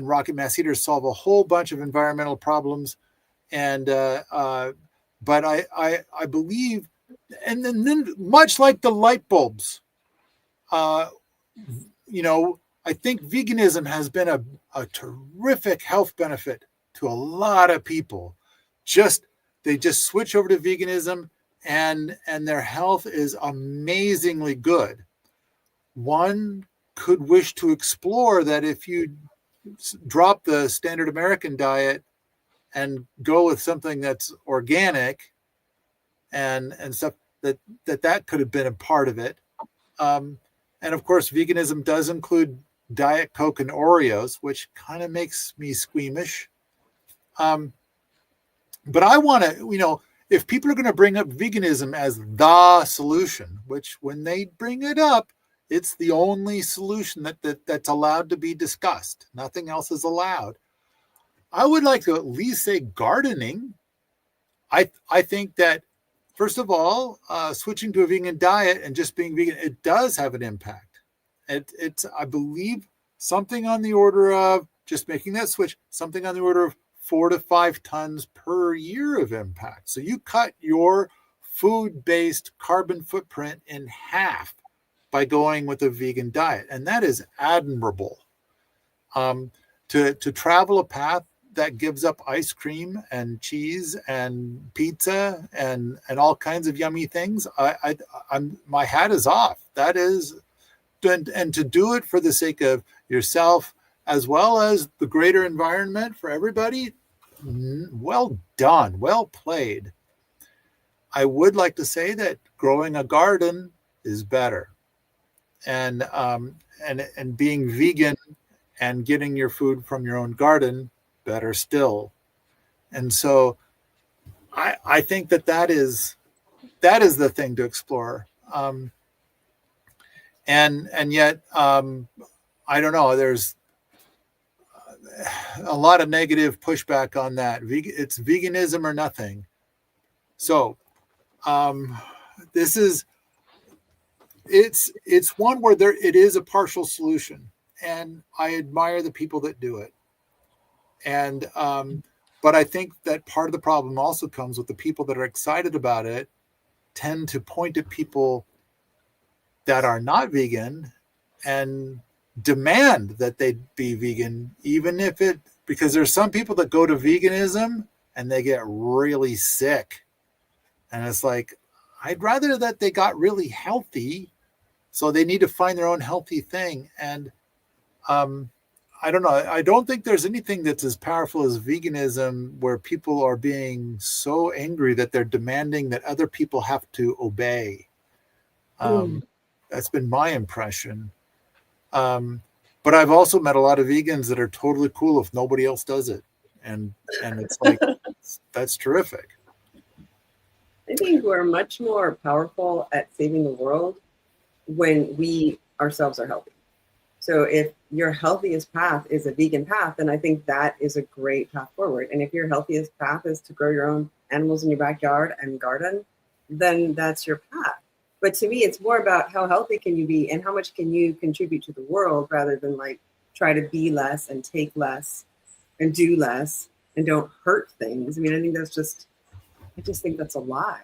rocket mass heaters solve a whole bunch of environmental problems, but I believe, and then much like the light bulbs, I think veganism has been a terrific health benefit to a lot of people. They just switch over to veganism, and their health is amazingly good. One could wish to explore that if you drop the standard American diet and go with something that's organic and stuff, that could have been a part of it. And of course, veganism does include Diet Coke and Oreos, which kind of makes me squeamish. But I want to, if people are going to bring up veganism as the solution, which when they bring it up, it's the only solution that's allowed to be discussed. Nothing else is allowed. I would like to at least say gardening. I think that, first of all, switching to a vegan diet and just being vegan, it does have an impact. It's I believe, something on the order of, just making that switch, something on the order of 4 to 5 tons per year of impact. So you cut your food-based carbon footprint in half by going with a vegan diet. And that is admirable. To travel a path that gives up ice cream and cheese and pizza and all kinds of yummy things, I'm my hat is off. That is, and to do it for the sake of yourself as well as the greater environment for everybody, well done, well played. I would like to say that growing a garden is better. And being vegan and getting your food from your own garden, better still. And so I think that is the thing to explore. And yet, I don't know, there's a lot of negative pushback on that. It's veganism or nothing. So this is, it's one where it is a partial solution, and I admire the people that do it. And but I think that part of the problem also comes with the people that are excited about it tend to point at people that are not vegan and demand that they be vegan, even if because there's some people that go to veganism and they get really sick, and it's like, I'd rather that they got really healthy. So they need to find their own healthy thing. And I don't know. I don't think there's anything that's as powerful as veganism, where people are being so angry that they're demanding that other people have to obey. That's been my impression. But I've also met a lot of vegans that are totally cool if nobody else does it. And it's like, that's terrific. I think we're much more powerful at saving the world when we ourselves are healthy. So if your healthiest path is a vegan path, then I think that is a great path forward. And if your healthiest path is to grow your own animals in your backyard and garden, then that's your path. But to me, it's more about how healthy can you be and how much can you contribute to the world, rather than like try to be less and take less and do less and don't hurt things. I mean, I just think that's a lie.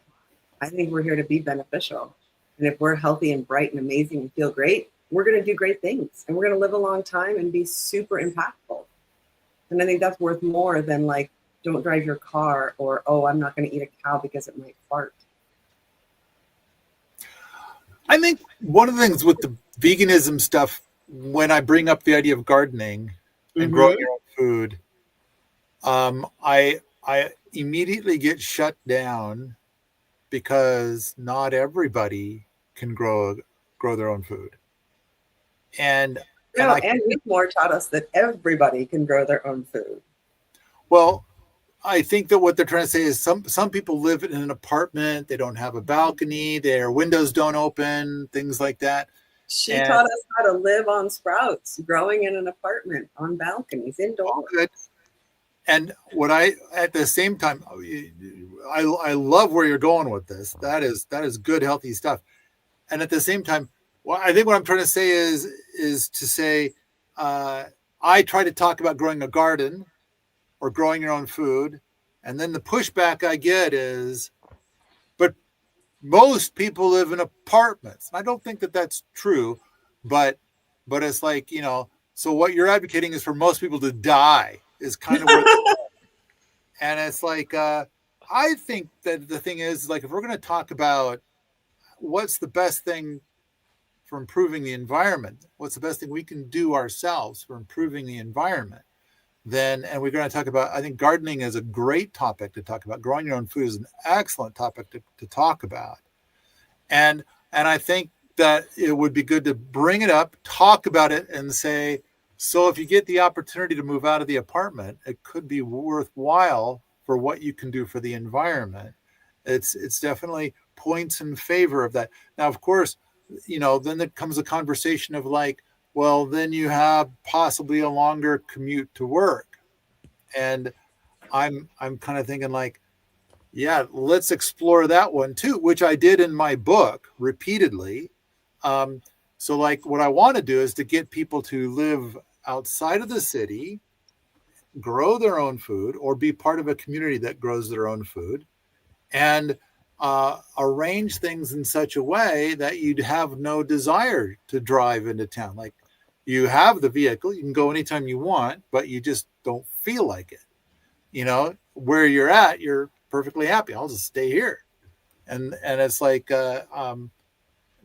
I think we're here to be beneficial. And if we're healthy and bright and amazing and feel great, we're going to do great things, and we're going to live a long time and be super impactful. And I think that's worth more than like, don't drive your car, or, oh, I'm not going to eat a cow because it might fart. I think one of the things with the veganism stuff, when I bring up the idea of gardening, and growing your own food, I immediately get shut down because not everybody can grow their own food. And No, and Whitmore taught us that everybody can grow their own food. well, I think that what they're trying to say is some people live in an apartment, they don't have a balcony, their windows don't open, things like that. She taught us how to live on sprouts, growing in an apartment, on balconies, indoors. Good. And what at the same time, I love where you're going with this. That is good, healthy stuff. And at the same time, I think what I'm trying to say is to say, I try to talk about growing a garden or growing your own food. And then the pushback I get is, but most people live in apartments. I don't think that that's true, but it's like, so what you're advocating is for most people to die is kind of where and it's like, I think that the thing is, like, if we're going to talk about what's the best thing for improving the environment, what's the best thing we can do ourselves for improving the environment, then, and we're going to talk about, I think gardening is a great topic to talk about. Growing your own food is an excellent topic to talk about. And I think that it would be good to bring it up, talk about it, and say, so if you get the opportunity to move out of the apartment, it could be worthwhile for what you can do for the environment. It's definitely points in favor of that. Now, of course, then there comes a conversation of like, well, then you have possibly a longer commute to work. And I'm kind of thinking like, yeah, let's explore that one too, which I did in my book repeatedly. So like what I want to do is to get people to live outside of the city, grow their own food, or be part of a community that grows their own food, and arrange things in such a way that you'd have no desire to drive into town. Like, you have the vehicle, you can go anytime you want, but you just don't feel like it. Where you're at, you're perfectly happy. I'll just stay here. And it's like,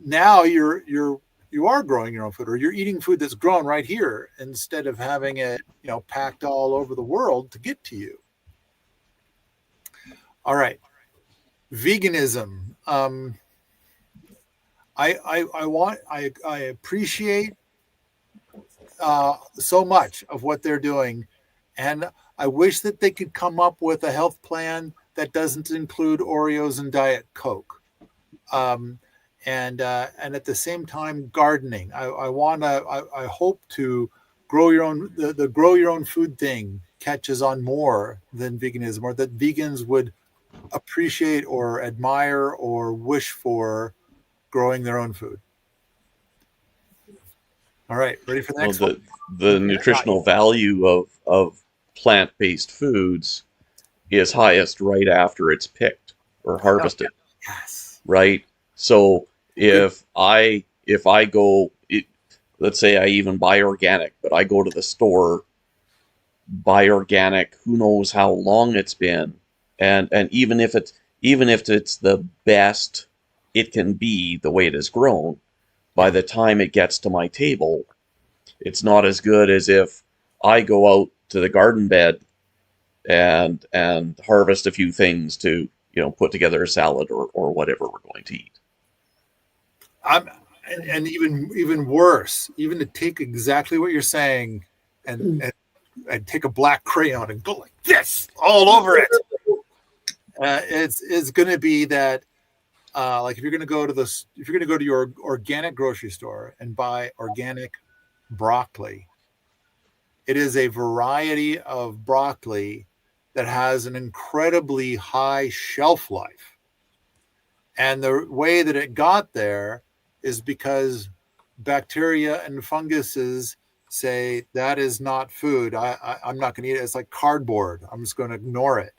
now you are growing your own food, or you're eating food that's grown right here instead of having it, packed all over the world to get to you. All right. Veganism. I appreciate so much of what they're doing, and I wish that they could come up with a health plan that doesn't include Oreos and Diet Coke. And at the same time, gardening. I hope to grow your own. The grow your own food thing catches on more than veganism, or that vegans would appreciate or admire or wish for growing their own food. All right, ready for the next one? The nutritional value of plant-based foods is highest right after it's picked or harvested. Yes. Right. So if I go, let's say I even buy organic, but I go to the store, buy organic, who knows how long it's been, and even if it's the best it can be, the way it is grown, by the time it gets to my table, it's not as good as if I go out to the garden bed and harvest a few things to put together a salad or whatever we're going to eat. And even worse, even to take exactly what you're saying and take a black crayon and go like this all over it. It's going to be that, like if you're going to go to your organic grocery store and buy organic broccoli, it is a variety of broccoli that has an incredibly high shelf life. And the way that it got there is because bacteria and funguses say that is not food. I'm not going to eat it. It's like cardboard. I'm just going to ignore it.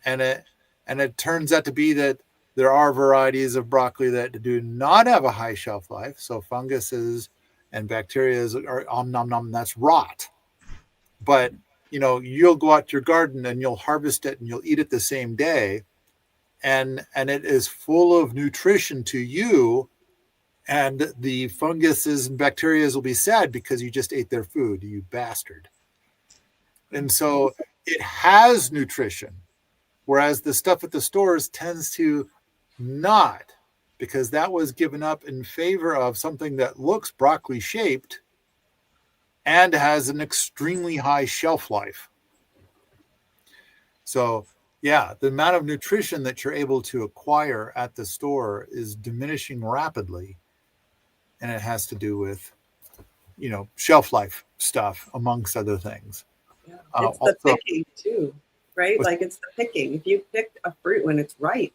And it turns out to be that there are varieties of broccoli that do not have a high shelf life. So funguses and bacteria are nom nom, that's rot. But you'll go out to your garden and you'll harvest it and you'll eat it the same day, and it is full of nutrition to you. And the funguses and bacteria will be sad because you just ate their food, you bastard. And so it has nutrition, whereas the stuff at the stores tends to not, because that was given up in favor of something that looks broccoli shaped and has an extremely high shelf life. So yeah, the amount of nutrition that you're able to acquire at the store is diminishing rapidly. And it has to do with, shelf life stuff, amongst other things. Yeah. It's the Also, picking too, right? What's- Like it's the picking. If you pick a fruit when it's ripe,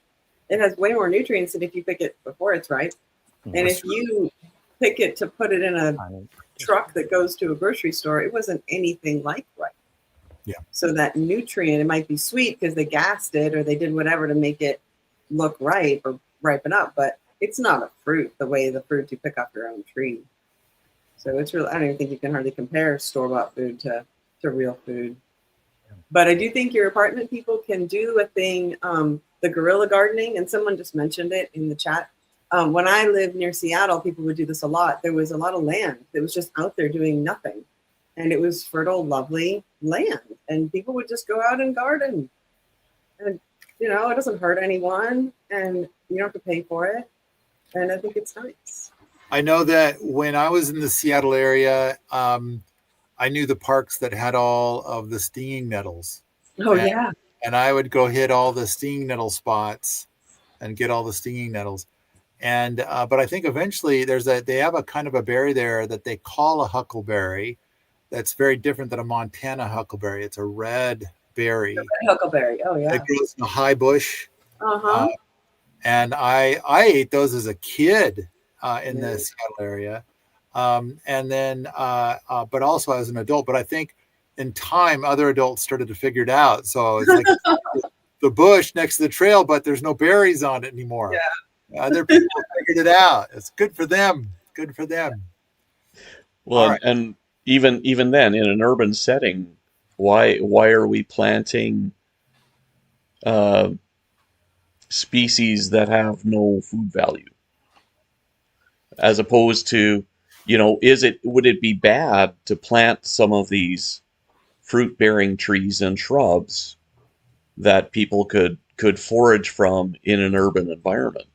it has way more nutrients than if you pick it before it's ripe. And if you pick it to put it in a truck that goes to a grocery store, it wasn't anything like ripe. Yeah. So that nutrient, it might be sweet because they gassed it or they did whatever to make it look ripe or ripen up, but it's not a fruit the way the fruit you pick off your own tree. So it's really, I don't even think you can hardly compare store-bought food to real food. But I do think your apartment people can do a thing, the guerrilla gardening, and someone just mentioned it in the chat. When I lived near Seattle, people would do this a lot. There was a lot of land that was just out there doing nothing. And it was fertile, lovely land. And people would just go out and garden. And, it doesn't hurt anyone. And you don't have to pay for it. And I think it's nice. I know that when I was in the Seattle area, I knew the parks that had all of the stinging nettles. Oh, yeah. And I would go hit all the stinging nettle spots and get all the stinging nettles. And but I think eventually they have a kind of a berry there that they call a huckleberry. That's very different than a Montana huckleberry. It's a red berry. Huckleberry. Oh, yeah. It grows in a high bush. Uh-huh. And I ate those as a kid in the Seattle area. And then, but also as an adult. But I think in time, other adults started to figure it out. So it's like the bush next to the trail, but there's no berries on it anymore. Yeah. Other people figured it out. It's good for them. Good for them. Well, right. and even then, in an urban setting, why are we planting species that have no food value? As opposed to, would it be bad to plant some of these fruit-bearing trees and shrubs that people could forage from in an urban environment?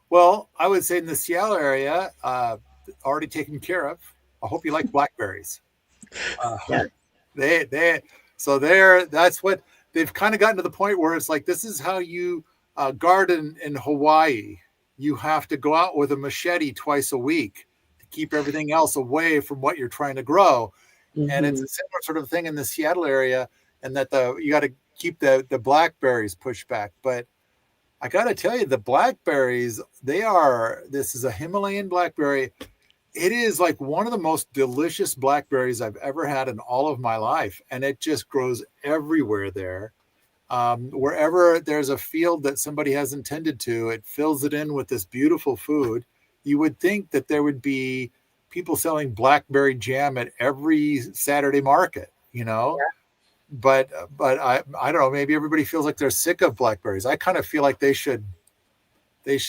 Well, I would say in the Seattle area, already taken care of. I hope you like blackberries. Yeah. That's what they've kind of gotten to the point where it's like, this is how you garden in Hawaii. You have to go out with a machete twice a week to keep everything else away from what you're trying to grow. Mm-hmm. And it's a similar sort of thing in the Seattle area, and that you got to keep the blackberries pushed back. But I got to tell you, the blackberries, this is a Himalayan blackberry. It is like one of the most delicious blackberries I've ever had in all of my life. And it just grows everywhere there. Wherever there's a field that somebody has intended to, it fills it in with this beautiful food. You would think that there would be people selling blackberry jam at every Saturday market, Yeah. But I don't know, maybe everybody feels like they're sick of blackberries. I kind of feel like they should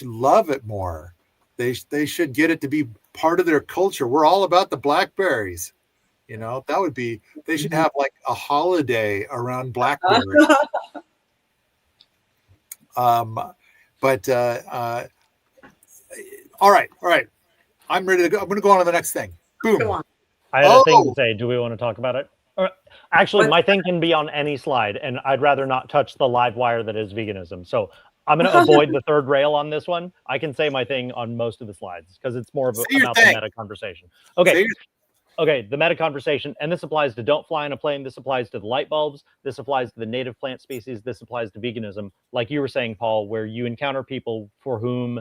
love it more. They should get it to be part of their culture. We're all about the blackberries. That would be, they should have like a holiday around blackberries. All right. I'm ready to go. I'm going to go on to the next thing. Boom. Go on. I had a thing to say. Do we want to talk about it? Actually, my thing can be on any slide, and I'd rather not touch the live wire that is veganism. So I'm going to avoid the third rail on this one. I can say my thing on most of the slides because it's more about the meta conversation. Okay. Okay, the meta conversation, and this applies to don't fly on a plane. This applies to the light bulbs. This applies to the native plant species. This applies to veganism. Like you were saying, Paul, where you encounter people for whom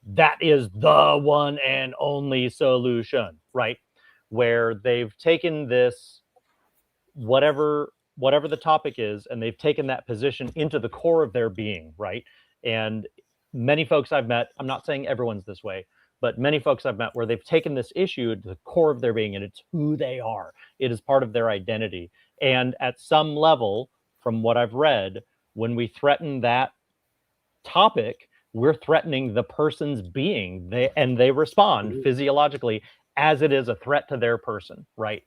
that is the one and only solution, right? Where they've taken this, whatever the topic is, and they've taken that position into the core of their being, right? And many folks I've met, I'm not saying everyone's this way, but many folks I've met where they've taken this issue to the core of their being, and it's who they are. It is part of their identity. And at some level, from what I've read, when we threaten that topic, we're threatening the person's being. They respond physiologically as it is a threat to their person, right?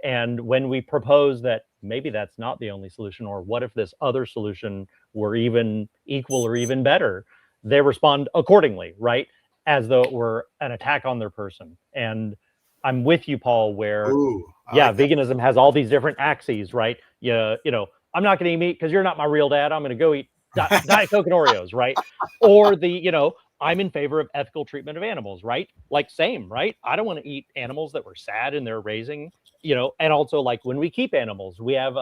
And when we propose that maybe that's not the only solution, or what if this other solution were even equal or even better, they respond accordingly, right? As though it were an attack on their person. And I'm with you, Paul, where Ooh, I yeah, like that. veganism has all these different axes, right? You know, I'm not going to eat meat because you're not my real dad. I'm going to go eat Diet Coke and Oreos, right? Or the, you know, I'm in favor of ethical treatment of animals, right? Like same, right? I don't want to eat animals that were sad in their raising, you know, and also like when we keep animals, we have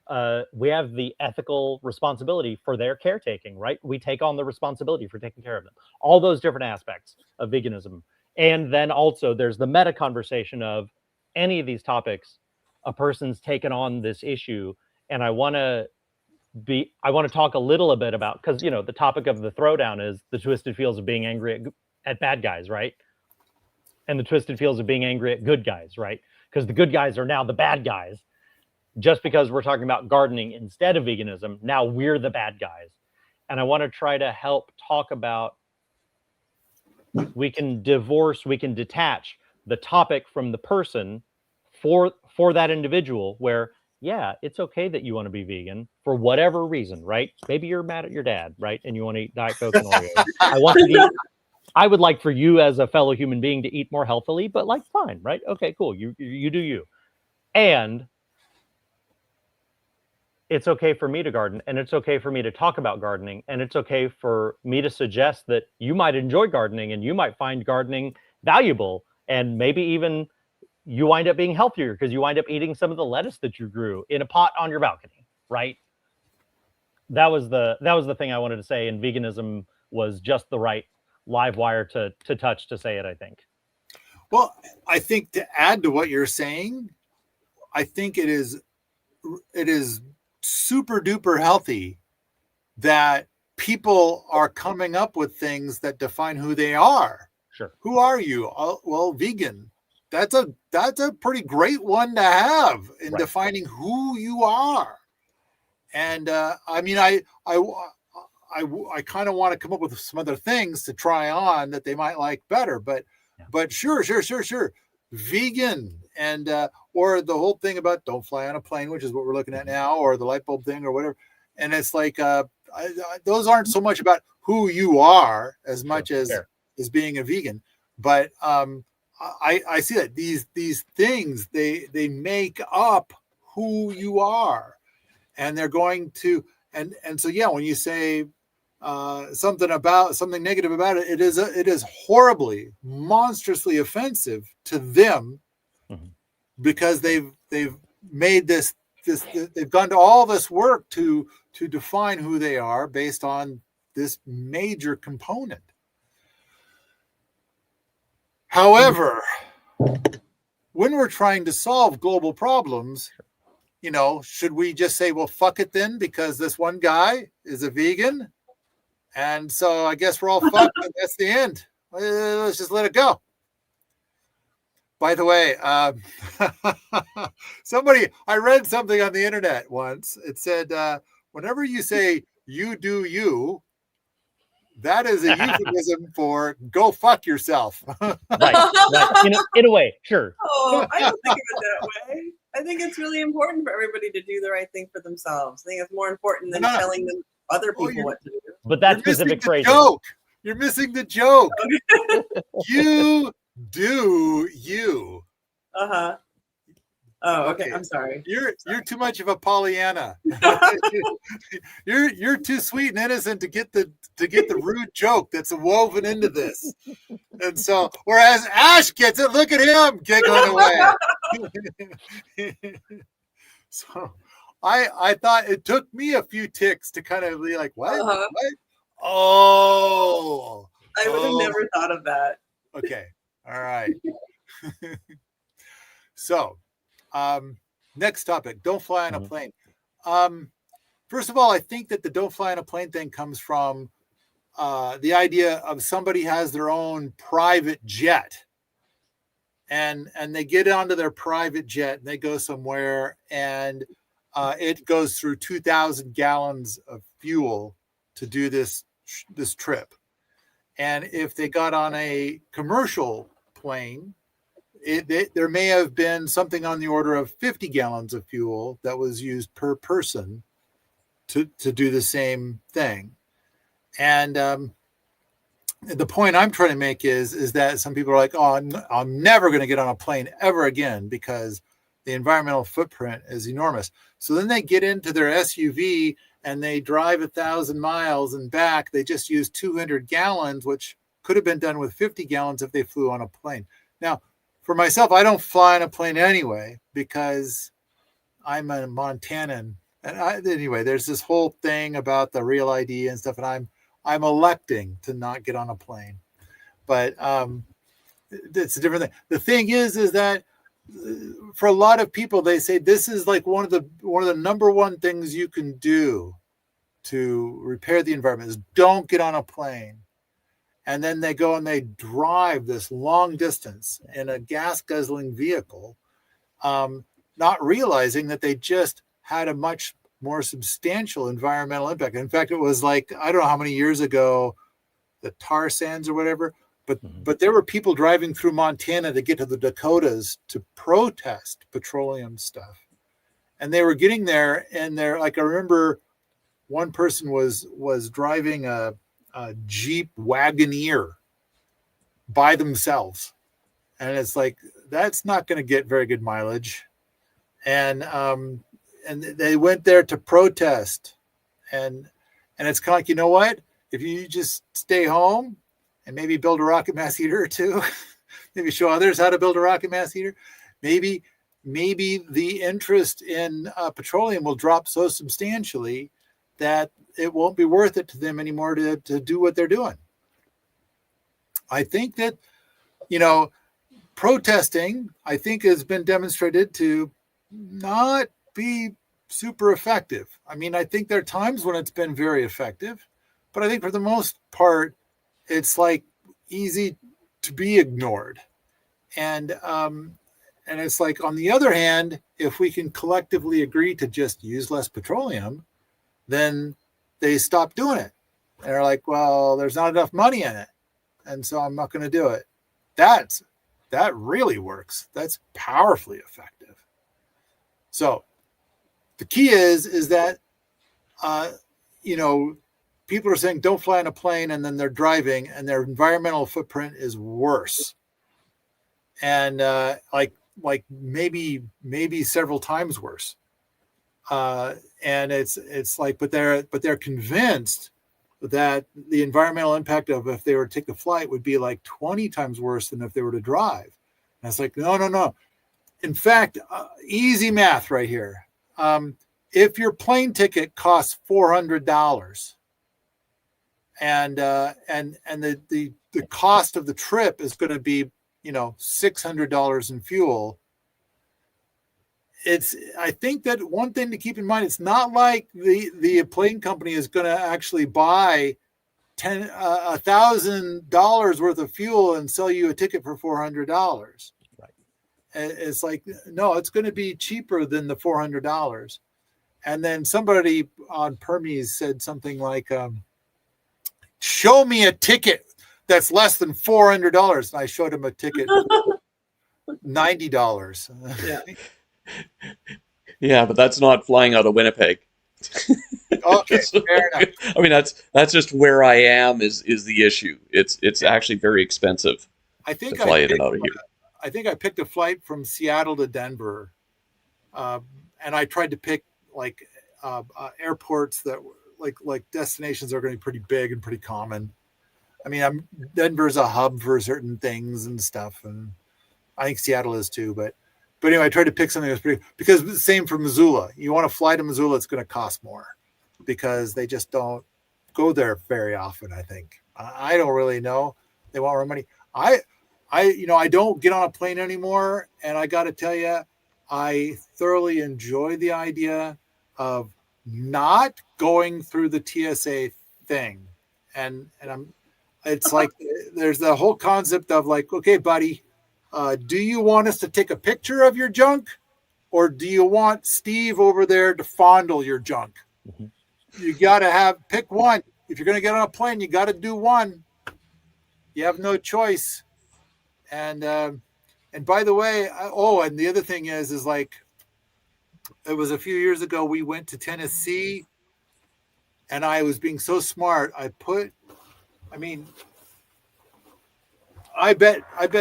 the ethical responsibility for their caretaking, right? We take on the responsibility for taking care of them. All those different aspects of veganism. And then also there's the meta conversation of any of these topics, a person's taken on this issue. And I want to talk a little bit about, because, you know, the topic of the throwdown is the twisted feels of being angry at bad guys, right? And the twisted feels of being angry at good guys, right? Because the good guys are now the bad guys. Just because we're talking about gardening instead of veganism, now we're the bad guys. And I want to try to help talk about, we can detach the topic from the person for that individual, where, yeah, it's okay that you want to be vegan for whatever reason, right? Maybe you're mad at your dad, right? And you want to eat Diet Coke and Oreos. I would like for you as a fellow human being to eat more healthily, but like, fine, right? Okay, cool. You do you. And it's okay for me to garden, and it's okay for me to talk about gardening, and it's okay for me to suggest that you might enjoy gardening and you might find gardening valuable, and maybe even you wind up being healthier because you wind up eating some of the lettuce that you grew in a pot on your balcony, right? That was the thing I wanted to say, and veganism was just the right live wire to touch to say it, I think. Well, I think to add to what you're saying, I think it is super duper healthy that people are coming up with things that define who they are. Sure. Who are you? Well, vegan. That's a pretty great one to have in Right. defining who you are. And I mean, I kind of want to come up with some other things to try on that they might like better, but sure. Vegan, and or the whole thing about don't fly on a plane, which is what we're looking at now, or the light bulb thing or whatever. And it's like those aren't so much about who you are as much as being a vegan. But I see that these things, they make up who you are, and they're going to, and so yeah, when you say something negative about it, it is horribly, monstrously offensive to them, because they've made this they've gone to all this work to define who they are based on this major component. However, when we're trying to solve global problems, you know, should we just say, well, fuck it then, because this one guy is a vegan, and so I guess we're all fucked, and that's the end. Let's just let it go. By the way, I read something on the internet once. It said, whenever you say you do you, that is a euphemism for go fuck yourself. Right. In a way, sure. Oh, I don't think of it that way. I think it's really important for everybody to do the right thing for themselves. I think it's more important than telling them other people what to do. But that specific phrase. You're missing the joke. You do you. Uh-huh. Oh, okay. I'm sorry. You're too much of a Pollyanna. You're too sweet and innocent to get the rude joke that's woven into this. And so, whereas Ash gets it, look at him giggling away. So I thought it took me a few ticks to kind of be like, what? Uh-huh. What? Oh. I would have never thought of that. Okay. All right. So, next topic, don't fly on a plane. First of all, I think that the don't fly on a plane thing comes from the idea of somebody has their own private jet, and they get onto their private jet and they go somewhere, and it goes through 2,000 gallons of fuel to do this trip. And if they got on a commercial plane, there may have been something on the order of 50 gallons of fuel that was used per person to do the same thing. And the point I'm trying to make is that some people are like, oh, I'm never going to get on a plane ever again because the environmental footprint is enormous. So then they get into their SUV and they drive 1,000 miles and back. They just use 200 gallons, which could have been done with 50 gallons if they flew on a plane. Now, for myself, I don't fly on a plane anyway because I'm a Montanan. And anyway, there's this whole thing about the real ID and stuff, and I'm electing to not get on a plane. But it's a different thing. The thing is that for a lot of people, they say this is like one of the number one things you can do to repair the environment is don't get on a plane. And then they go and they drive this long distance in a gas guzzling vehicle, not realizing that they just had a much more substantial environmental impact. In fact, it was like, I don't know how many years ago, the tar sands or whatever, but there were people driving through Montana to get to the Dakotas to protest petroleum stuff. And they were getting there and they're like, I remember one person was driving a Jeep Wagoneer by themselves. And it's like, that's not going to get very good mileage. And they went there to protest. And it's kind of like, you know what? If you just stay home and maybe build a rocket mass heater or two, maybe show others how to build a rocket mass heater, maybe the interest in petroleum will drop so substantially that it won't be worth it to them anymore to do what they're doing. I think that, protesting, I think, has been demonstrated to not be super effective. I mean, I think there are times when it's been very effective, but I think for the most part, it's like easy to be ignored. And it's like, on the other hand, if we can collectively agree to just use less petroleum, then they stop doing it. They're like, well, there's not enough money in it, and so I'm not going to do it. That really works. That's powerfully effective. So the key is that, people are saying don't fly on a plane, and then they're driving and their environmental footprint is worse. And like maybe several times worse. And it's like, but they're convinced that the environmental impact of if they were to take the flight would be like 20 times worse than if they were to drive. And it's like, no. In fact, easy math right here. If your plane ticket costs $400 and the cost of the trip is going to be, $600 in fuel, I think that one thing to keep in mind, it's not like the plane company is going to actually buy $1,000 worth of fuel and sell you a ticket for $400. Right. It's like, no, it's going to be cheaper than the $400. And then somebody on Permies said something like, show me a ticket that's less than $400. And I showed him a ticket, $90. Yeah. Yeah, but that's not flying out of Winnipeg. Okay, fair enough. I mean, that's just where I am is the issue. It's actually very expensive I think to fly in and out of here. I think I picked a flight from Seattle to Denver, and I tried to pick like airports that were like destinations that are going to be pretty big and pretty common. I mean, Denver's a hub for certain things and stuff, and I think Seattle is too. But anyway, I tried to pick something that's pretty, because the same for Missoula. You want to fly to Missoula, it's going to cost more because they just don't go there very often. I think I don't really know. They want more money. I don't get on a plane anymore, and I got to tell you, I thoroughly enjoy the idea of not going through the TSA thing, and it's like there's the whole concept of like, okay, buddy, do you want us to take a picture of your junk, or do you want Steve over there to fondle your junk? Mm-hmm. You got to pick one. If you're going to get on a plane, you got to do one. You have no choice. And And by the way, and the other thing is like, it was a few years ago, we went to Tennessee and I was being so smart. I bet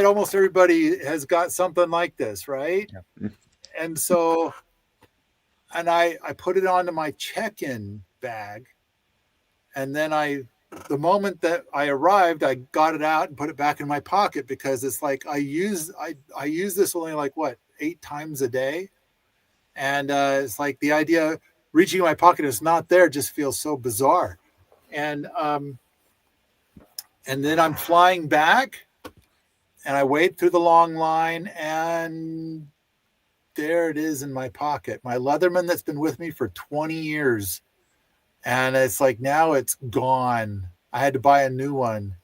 almost everybody has got something like this, right? Yeah. And so, and I put it onto my check-in bag. And then the moment that I arrived, I got it out and put it back in my pocket, because it's like, I use this only like 8 times a day. And it's like the idea of reaching in my pocket is not there, just feels so bizarre. And then I'm flying back and I wait through the long line, and there it is in my pocket. My Leatherman that's been with me for 20 years. And it's like, now it's gone. I had to buy a new one.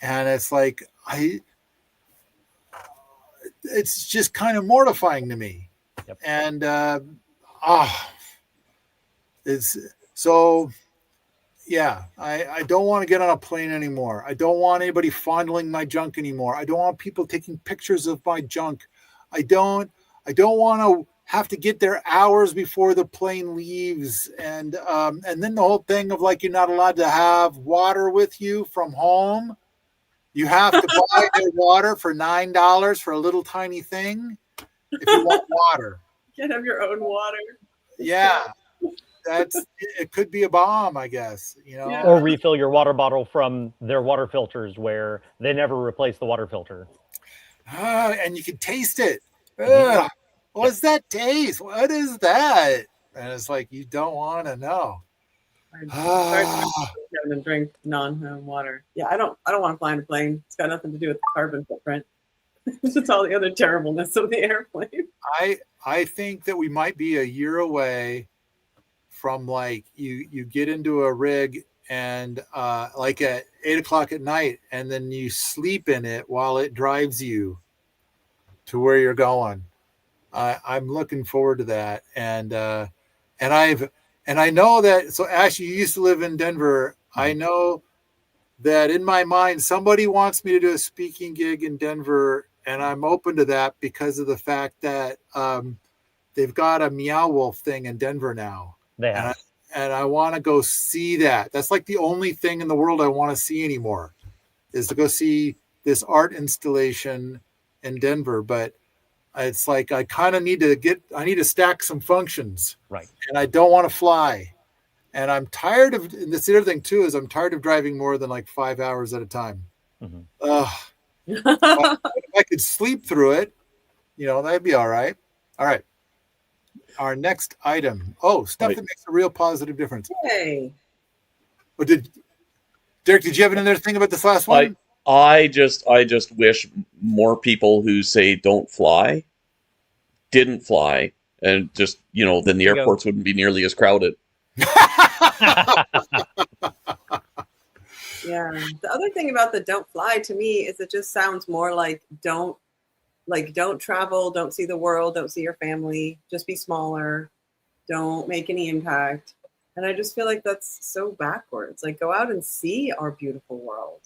And it's like, it's just kind of mortifying to me. Yep. And, it's so, yeah, I don't want to get on a plane anymore. I don't want anybody fondling my junk anymore. I don't want people taking pictures of my junk. I don't want to have to get there hours before the plane leaves. And then the whole thing of like, you're not allowed to have water with you from home. You have to buy your water for $9 for a little tiny thing if you want water. You can't have your own water. Yeah. It could be a bomb, I guess, Yeah. Or refill your water bottle from their water filters where they never replace the water filter. And you can taste it. Ugh, what's that taste? What is that? And it's like, you don't want to know. And drink non-home water. Yeah, I don't want to fly in a plane. It's got nothing to do with the carbon footprint. It's all the other terribleness of the airplane. I think that we might be a year away from like you get into a rig and like at 8 o'clock at night, and then you sleep in it while it drives you to where you're going. I'm looking forward to that. And I know that. So Ash, you used to live in Denver. I know that in my mind, somebody wants me to do a speaking gig in Denver, and I'm open to that because of the fact that they've got a Meow Wolf thing in Denver now. Yeah. And I want to go see that. That's like the only thing in the world I want to see anymore, is to go see this art installation in Denver. But it's like, I kind of need to stack some functions. Right. And I don't want to fly. And I'm tired of, and that's the other thing too, is I'm tired of driving more than like 5 hours at a time. Mm-hmm. If I could sleep through it, that'd be all right. All right. Our next item. Stuff that makes a real positive difference. Hey. Derek, did you have another thing about this last one? I just wish more people who say don't fly didn't fly, and just then the airports wouldn't be nearly as crowded. Yeah. The other thing about the don't fly to me is it just sounds more like don't travel, don't see the world, don't see your family, just be smaller, don't make any impact. And I just feel like that's so backwards. Like, go out and see our beautiful world.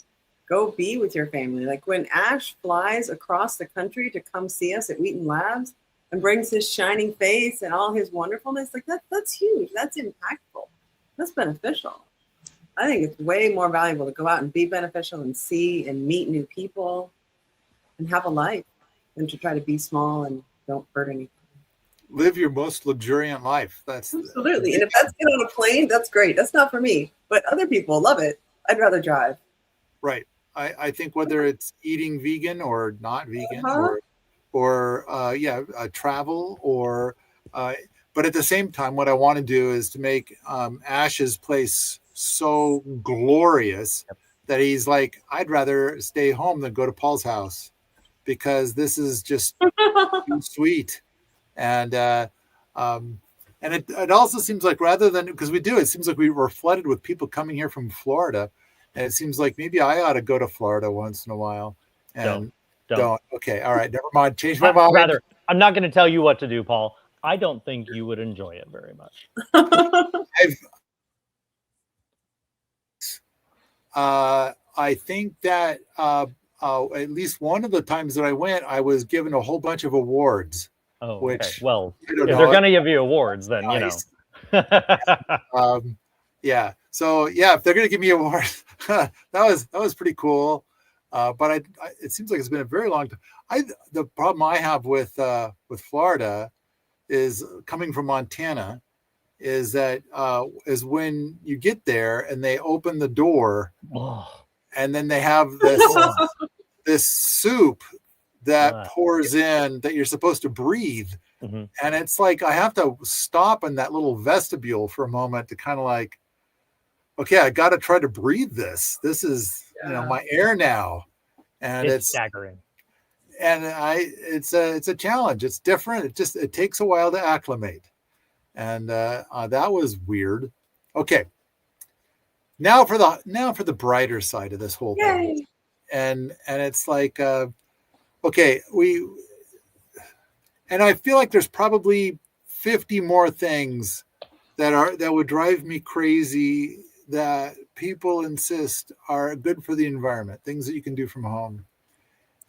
Go be with your family. Like when Ash flies across the country to come see us at Wheaton Labs and brings his shining face and all his wonderfulness, like that's huge. That's impactful. That's beneficial. I think it's way more valuable to go out and be beneficial and see and meet new people and have a life than to try to be small and don't hurt anything. Live your most luxuriant life. That's absolutely. And if that's get on a plane, that's great. That's not for me, but other people love it. I'd rather drive. Right. I think whether it's eating vegan or not vegan, or travel, or but at the same time, what I want to do is to make Ash's place so glorious that he's like, I'd rather stay home than go to Paul's house, because this is just too sweet. And it also seems like, rather than, because it seems like we were flooded with people coming here from Florida. And it seems like maybe I ought to go to Florida once in a while. And don't. Okay. All right. Never mind. Change my mind. Rather, I'm not going to tell you what to do, Paul. I don't think you would enjoy it very much. I think that at least one of the times that I went, I was given a whole bunch of awards. Oh, Which, okay. Well, I don't if know, they're going to give you awards, then, nice. you know. Yeah. So yeah, if they're going to give me awards, that was pretty cool. But it seems like it's been a very long time. The problem I have with Florida is coming from Montana is that is when you get there and they open the door Oh, and then they have this soup that pours in that you're supposed to breathe. mm-hmm. And it's like I have to stop in that little vestibule for a moment to kind of like, okay, I got to try to breathe this. This is my air now, and It's staggering. And it's a challenge. It's different. It takes a while to acclimate, and that was weird. Okay, now for the brighter side of this whole thing, and it's like, okay, and I feel like there's probably 50 more things that would drive me crazy that people insist are good for the environment, things that you can do from home.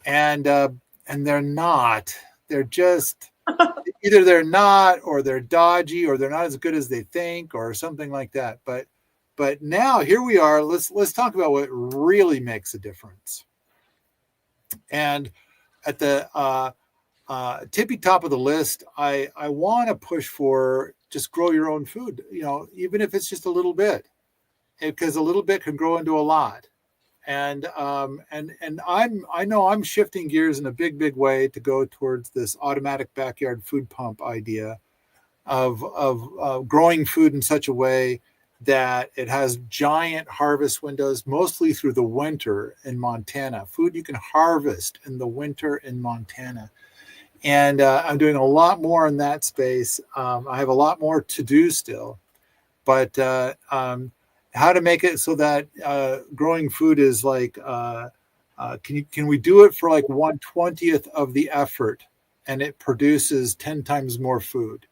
And they're not. They're just either they're not, or they're dodgy, or they're not as good as they think, or something like that. But now here we are. Let's talk about what really makes a difference. And at the tippy top of the list, I want to push for just grow your own food, even if it's just a little bit, because a little bit can grow into a lot. And I know I'm shifting gears in a big way to go towards this automatic backyard food pump idea of growing food in such a way that it has giant harvest windows, mostly through the winter in Montana. Food you can harvest in the winter in Montana. And I'm doing a lot more in that space. I have a lot more to do still, but how to make it so that growing food is like, can we do it for like 1/20th of the effort, and it produces 10 times more food?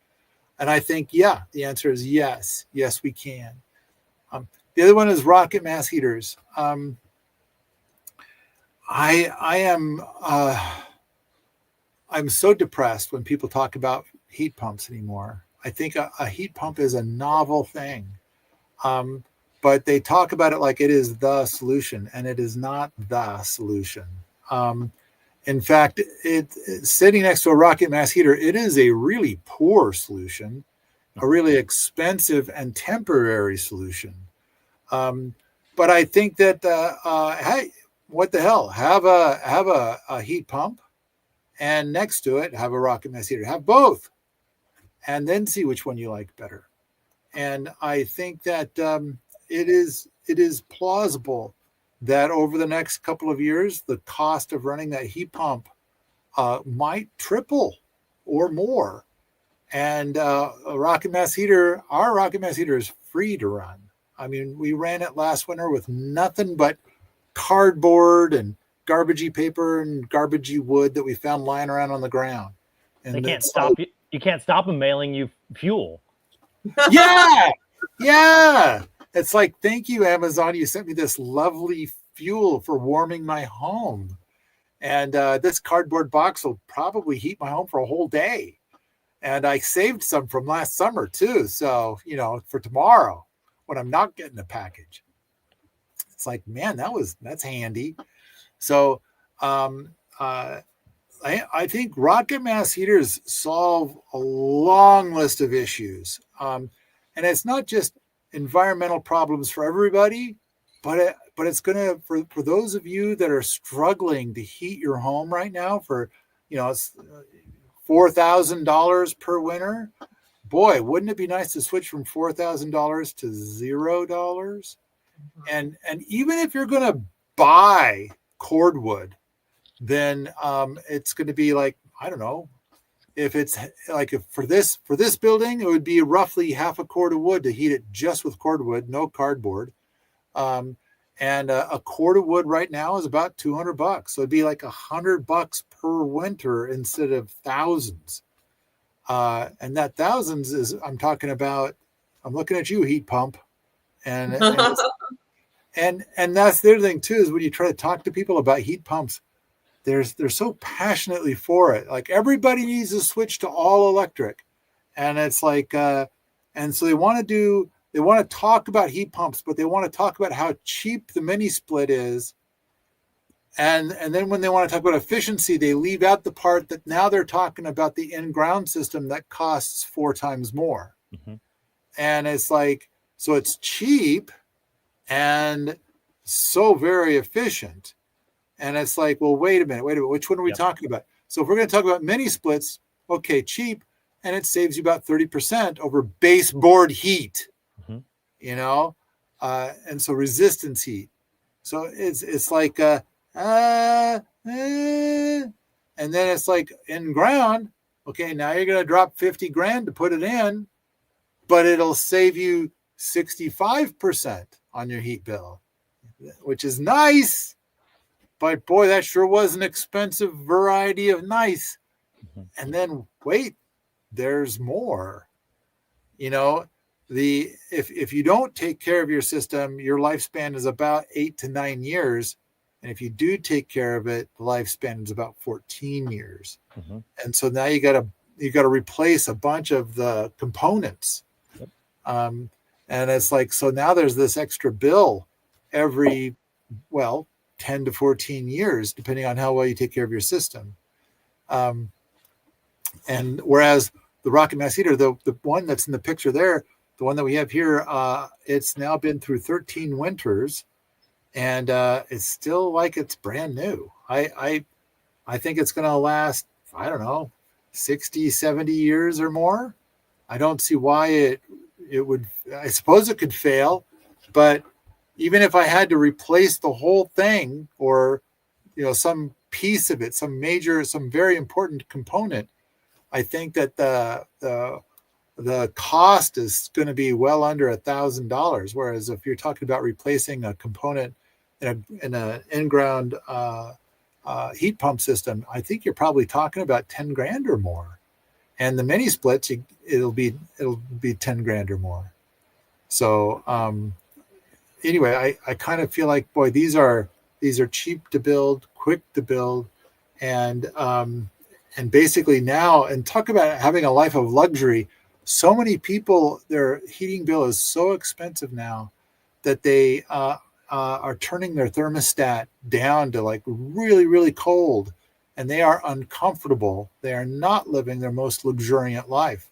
And I think, the answer is yes. Yes, we can. The other one is rocket mass heaters. I'm so depressed when people talk about heat pumps anymore. I think a heat pump is a novel thing. But they talk about it like it is the solution, and it is not the solution. In fact, it's sitting next to a rocket mass heater. It is a really poor solution, a really expensive and temporary solution. But I think that hey, what the hell? Have a heat pump, and next to it have a rocket mass heater. Have both, and then see which one you like better. And I think that it is plausible that over the next couple of years, the cost of running that heat pump might triple or more. And our rocket mass heater is free to run. I mean, we ran it last winter with nothing but cardboard and garbagey paper and garbagey wood that we found lying around on the ground. And they can't stop you. You can't stop them mailing you fuel. Yeah. It's like, thank you, Amazon. You sent me this lovely fuel for warming my home. And this cardboard box will probably heat my home for a whole day. And I saved some from last summer too. So, for tomorrow when I'm not getting a package. It's like, man, that's handy. So I think rocket mass heaters solve a long list of issues. And it's not just environmental problems for everybody, but it's gonna for those of you that are struggling to heat your home right now for it's $4,000 per winter. Boy, wouldn't it be nice to switch from $4,000 to $0? And even if you're gonna buy cordwood, then it's going to be like, I don't know, if it's like for this building, it would be roughly half a cord of wood to heat it just with cordwood, no cardboard. And a cord of wood right now is about $200. So it'd be like $100 per winter instead of thousands. And that thousands is, I'm looking at you, heat pump. And And that's the other thing too, is when you try to talk to people about heat pumps, they're so passionately for it. Like everybody needs to switch to all electric. And it's like, and so they want to talk about heat pumps, but they want to talk about how cheap the mini split is. And then when they want to talk about efficiency, they leave out the part that now they're talking about the in-ground system that costs 4 times more. Mm-hmm. And it's like, so it's cheap and so very efficient. And it's like, well, wait a minute, which one are we talking about? So if we're going to talk about mini splits, okay, cheap, and it saves you about 30% over baseboard heat, Mm-hmm. you know? And so resistance heat. So it's like, and then it's like in ground, okay, now you're going to drop 50 grand to put it in, but it'll save you 65% on your heat bill, which is nice. But boy, that sure was an expensive variety of nice. Mm-hmm. And then wait, there's more. You know, if you don't take care of your system, your lifespan is about 8 to 9 years. And if you do take care of it, the lifespan is about 14 years. Mm-hmm. And so now you got to replace a bunch of the components. Yep. And it's like, so now there's this extra bill every, 10 to 14 years, depending on how well you take care of your system. And whereas the rocket mass heater, the one that's in the picture there, the one that we have here, it's now been through 13 winters, and it's still like it's brand new. I think it's going to last, I don't know, 60, 70 years or more. I don't see why it would. I suppose it could fail, but even if I had to replace the whole thing, or some piece of it, some very important component, I think that the cost is going to be well under $1,000. Whereas if you're talking about replacing a component in an in-ground heat pump system, I think you're probably talking about 10 grand or more. And the mini splits, it'll be 10 grand or more. So anyway, I kind of feel like, boy, these are cheap to build, quick to build, and basically now, and talk about having a life of luxury. So many people, their heating bill is so expensive now that they are turning their thermostat down to like really, really cold, and they are uncomfortable. They are not living their most luxuriant life.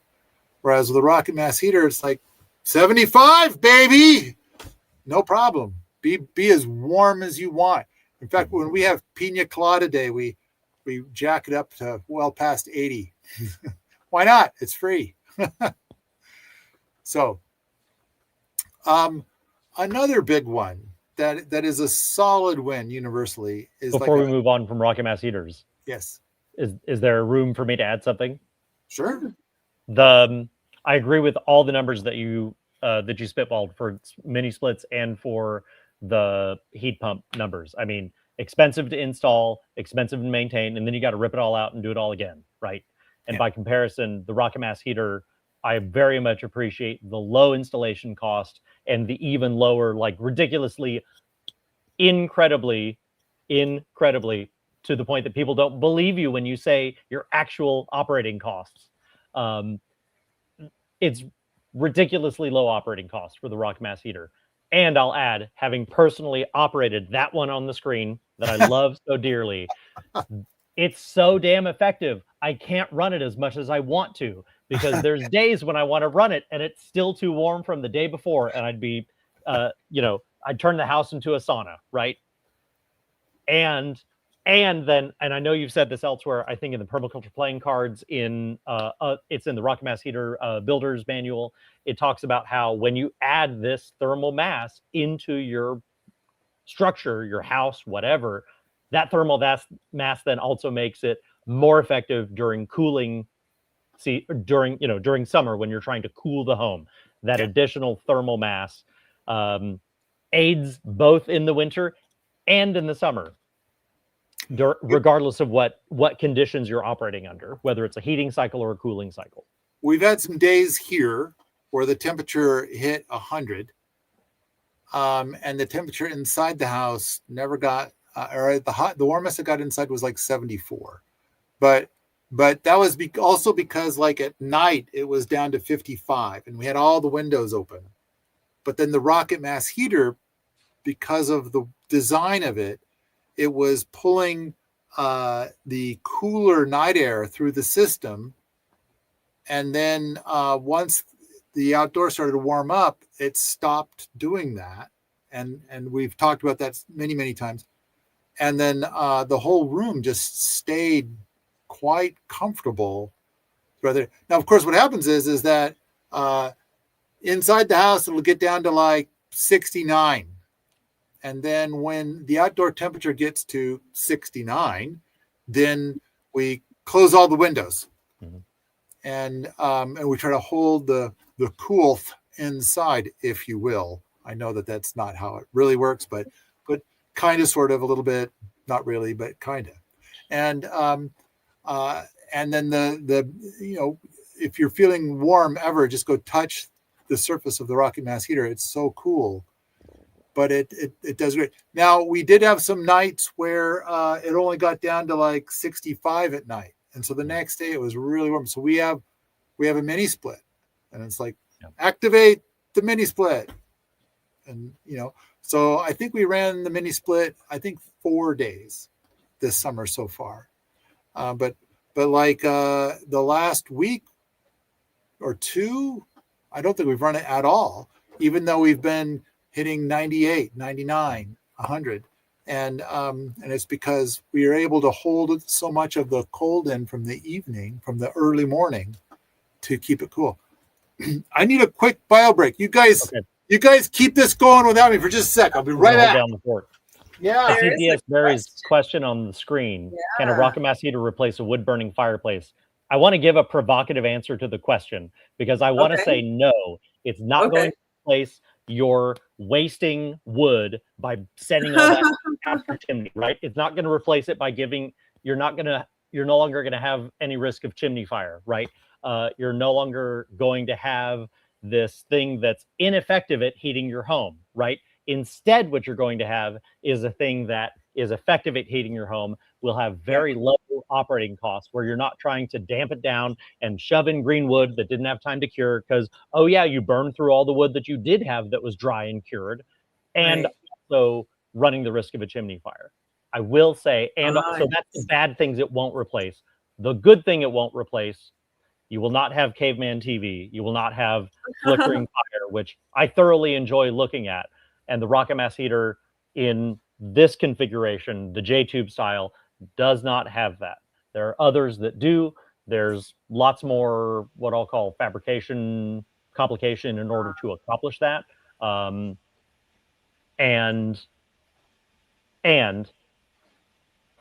Whereas with a rocket mass heater, it's like 75, baby. No problem. Be as warm as you want. In fact, when we have Pina Colada Day, we jack it up to well past 80. Why not? It's free. So, another big one that is a solid win universally is before we move on from rocket mass heaters. Yes. Is there room for me to add something? Sure. I agree with all the numbers that you spitballed for mini splits and for the heat pump numbers. I mean, expensive to install, expensive to maintain, and then you got to rip it all out and do it all again, right? And by comparison, the rocket mass heater, I very much appreciate the low installation cost and the even lower, like ridiculously, incredibly to the point that people don't believe you when you say your actual operating costs. It's ridiculously low operating cost for the rocket mass heater. And I'll add, having personally operated that one on the screen that I love so dearly, it's so damn effective. I can't run it as much as I want to, because there's days when I want to run it and it's still too warm from the day before, and I'd be, I'd turn the house into a sauna, right? And I know you've said this elsewhere, I think in the permaculture playing cards, it's in the rocket mass heater builder's manual. It talks about how when you add this thermal mass into your structure, your house, whatever, that thermal mass then also makes it more effective during cooling, during summer when you're trying to cool the home. That additional thermal mass aids both in the winter and in the summer, regardless of what conditions you're operating under, whether it's a heating cycle or a cooling cycle. We've had some days here where the temperature hit 100. and the temperature inside the house never got, or the warmest it got inside was like 74. But that was also because like at night it was down to 55 and we had all the windows open. But then the rocket mass heater, because of the design of it, it was pulling the cooler night air through the system. And then once the outdoor started to warm up, it stopped doing that. And we've talked about that many, many times. And then the whole room just stayed quite comfortable. Now, of course, what happens is that inside the house, it'll get down to like 69. And then when the outdoor temperature gets to 69, then we close all the windows. Mm-hmm. And we try to hold the coolth inside, if you will. I know that that's not how it really works, but kind of, sort of, a little bit, not really, but kind of. And then the if you're feeling warm ever, just go touch the surface of the rocket mass heater. It's so cool, but it does great. Now, we did have some nights where it only got down to like 65 at night, and so the next day it was really warm. So we have a mini split, and it's like, activate the mini split, and so I think we ran the mini split 4 days this summer so far, but like the last week or two, I don't think we've run it at all, even though we've been hitting 98, 99, 100. And it's because we are able to hold so much of the cold in from the evening, from the early morning, to keep it cool. I need a quick bio break. You guys keep this going without me for just a sec. I'll be right back. Down the fort. Yeah. I see DS Barry's question on the screen. Yeah. Can a rocket mass heater replace a wood-burning fireplace? I want to give a provocative answer to the question because I want to say no. It's not going to replace your wasting wood by setting all that after chimney, right? It's not going to replace it by giving. You're no longer going to have any risk of chimney fire, right? You're no longer going to have this thing that's ineffective at heating your home, right? Instead, what you're going to have is a thing that is effective at heating your home, will have very low operating costs where you're not trying to damp it down and shove in green wood that didn't have time to cure because, you burned through all the wood that you did have that was dry and cured, and also running the risk of a chimney fire. I will say, and so that's the bad things it won't replace. The good thing it won't replace, you will not have caveman TV. You will not have flickering fire, which I thoroughly enjoy looking at. And the rocket mass heater in this configuration, the J-tube style, does not have that. There are others that do. There's lots more what I'll call fabrication complication in order to accomplish that. And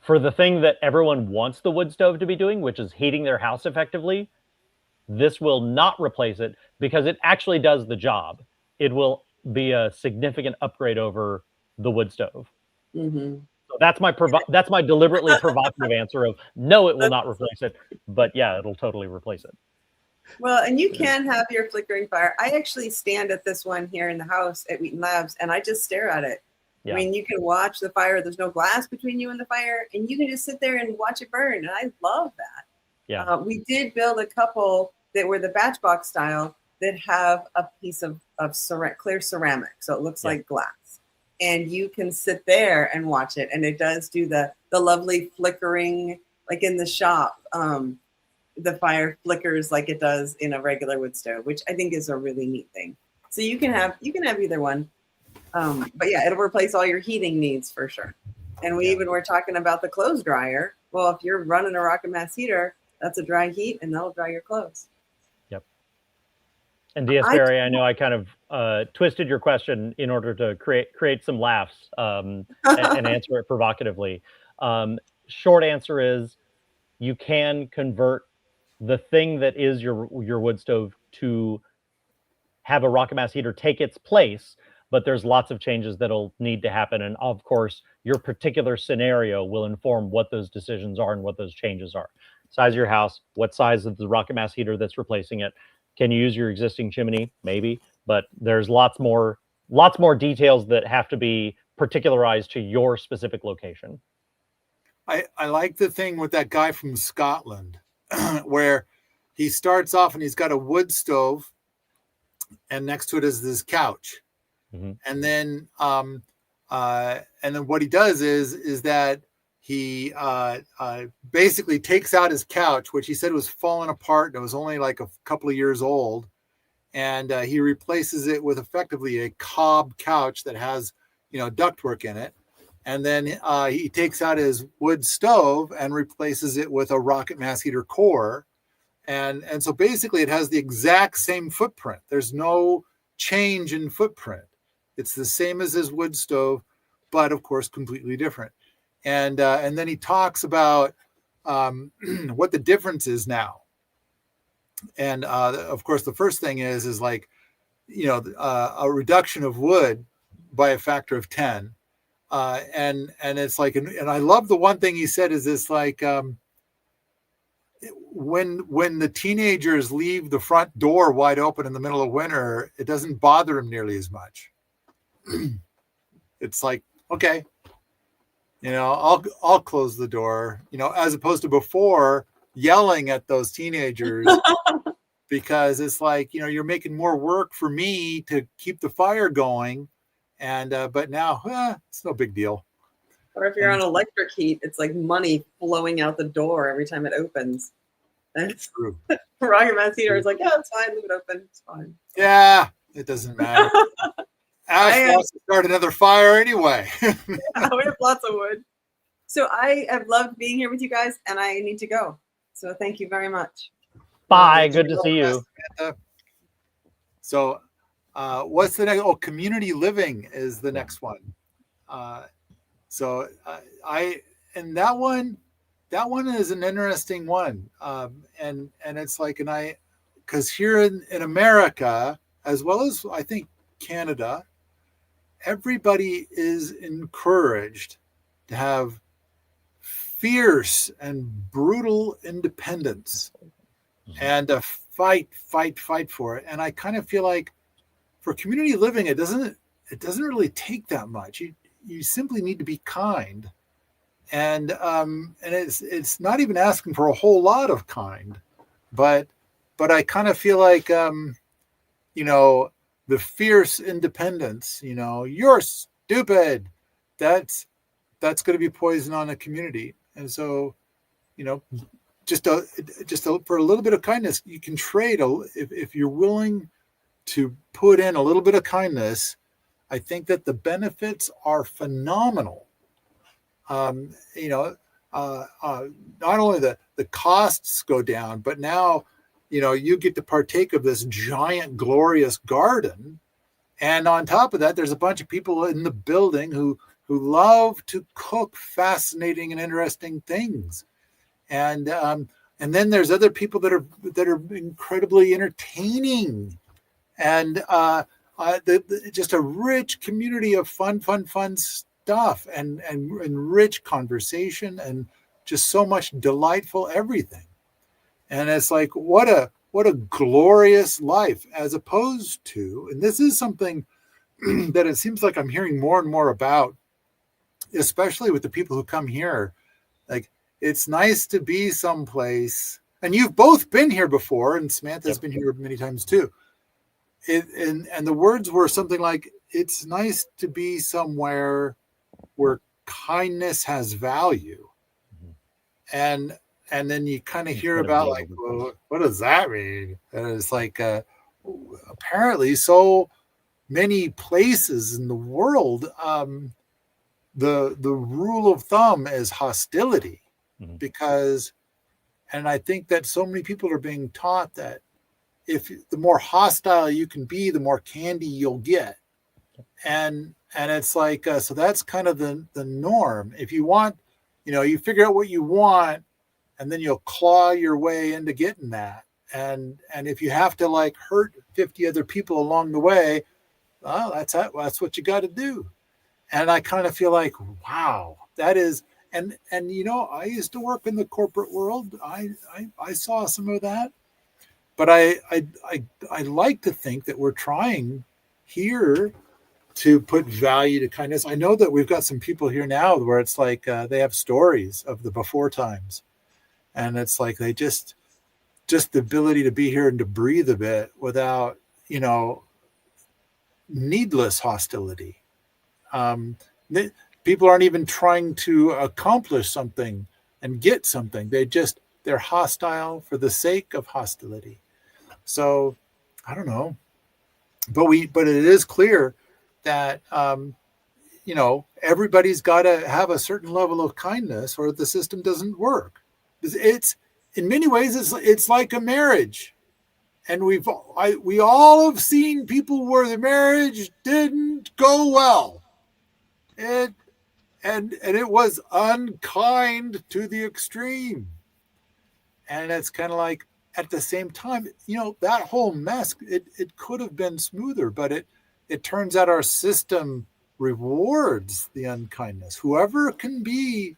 for the thing that everyone wants the wood stove to be doing, which is heating their house effectively, this will not replace it because it actually does the job. It will be a significant upgrade over the wood stove. Mm-hmm. So that's my deliberately provocative answer of no, it will not replace it, but yeah, it'll totally replace it. Well, and you can have your flickering fire. I actually stand at this one here in the house at Wheaton Labs, and I just stare at it. Yeah. I mean, you can watch the fire. There's no glass between you and the fire, and you can just sit there and watch it burn. And I love that. Yeah. We did build a couple that were the batch box style that have a piece of clear ceramic, so it looks like glass. And you can sit there and watch it, and it does do the lovely flickering, like in the shop. The fire flickers like it does in a regular wood stove, which I think is a really neat thing. So you can have either one, but yeah, it'll replace all your heating needs for sure. And we even were talking about the clothes dryer. Well, if you're running a rocket mass heater, that's a dry heat, and that'll dry your clothes. Yep. And DS Barry, I know I kind of twisted your question in order to create some laughs and answer it provocatively. Short answer is you can convert the thing that is your wood stove to have a rocket mass heater take its place, but there's lots of changes that'll need to happen. And of course, your particular scenario will inform what those decisions are and what those changes are. Size of your house, what size of the rocket mass heater that's replacing it. Can you use your existing chimney? Maybe, but there's lots more lots more details that have to be particularized to your specific location. I like the thing with that guy from Scotland where he starts off and he's got a wood stove and next to it is this couch. Mhm. And then what he does is that he basically takes out his couch, which he said was falling apart and it was only like a couple of years old, and he replaces it with effectively a cob couch that has, you know, ductwork in it. And then he takes out his wood stove and replaces it with a rocket mass heater core. And so basically it has the exact same footprint. There's no change in footprint. It's the same as his wood stove, but of course, completely different. And then he talks about what the difference is now. And of course, the first thing is like, you know, a reduction of wood by a factor of 10. And it's like, and I love the one thing he said is this, like, when the teenagers leave the front door wide open in the middle of winter, it doesn't bother them nearly as much. It's like, okay, you know, I'll close the door, you know, as opposed to before yelling at those teenagers because it's like, you know, you're making more work for me to keep the fire going. And but now it's no big deal. Or if you're on electric heat, it's like money flowing out the door every time it opens. That's True. rocket mass heater is like, yeah, it's fine, leave it open, it's fine. Yeah, it doesn't matter. Ash wants to start another fire anyway. Yeah, we have lots of wood. So I have loved being here with you guys, and I need to go. So thank you very much. Bye. Good to see you. So what's the next? Oh, community living is the next one. So and that one is an interesting one. And it's like, because here in America, as well as I think Canada, everybody is encouraged to have fierce and brutal independence and to fight for it. And I kind of feel like for community living, it doesn't really take that much. You simply need to be kind. And it's not even asking for a whole lot of kind, but I kind of feel like, you know, the fierce independence, you know, you're stupid. That's going to be poison on a community. And so, you know, just for a little bit of kindness, you can trade if you're willing to put in a little bit of kindness. I think that the benefits are phenomenal. You know, not only the costs go down, but now, you know, you get to partake of this giant, glorious garden. And on top of that, there's a bunch of people in the building who love to cook fascinating and interesting things. And then there's other people that are incredibly entertaining, and just a rich community of fun stuff and rich conversation and just so much delightful everything. And it's like, what a glorious life, as opposed to, and this is something that it seems like I'm hearing more and more about, especially with the people who come here. Like, it's nice to be someplace, and you've both been here before, and Samantha's been here many times too. And the words were something like, it's nice to be somewhere where kindness has value. And then you kind of hear about, like, well, what does that mean? And it's like, apparently so many places in the world, the rule of thumb is hostility, because, and I think that so many people are being taught that if the more hostile you can be, the more candy you'll get. And it's like, so that's kind of the norm. If you want, you know, you figure out what you want, and then you'll claw your way into getting that. And if you have to, like, hurt 50 other people along the way, well, that's what you got to do. And I kind of feel like, wow, that is, and you know, I used to work in the corporate world. I saw some of that, but I like to think that we're trying here to put value to kindness. I know that we've got some people here now where it's like they have stories of the before times, and it's like they just the ability to be here and to breathe a bit without, needless hostility. People aren't even trying to accomplish something and get something. They're hostile for the sake of hostility. So I don't know, but it is clear that, everybody's got to have a certain level of kindness or the system doesn't work. It's in many ways, it's like a marriage. And we all have seen people where the marriage didn't go well. And it was unkind to the extreme. And it's kind of like, at the same time, that whole mess, it could have been smoother, but it turns out our system rewards the unkindness. Whoever can be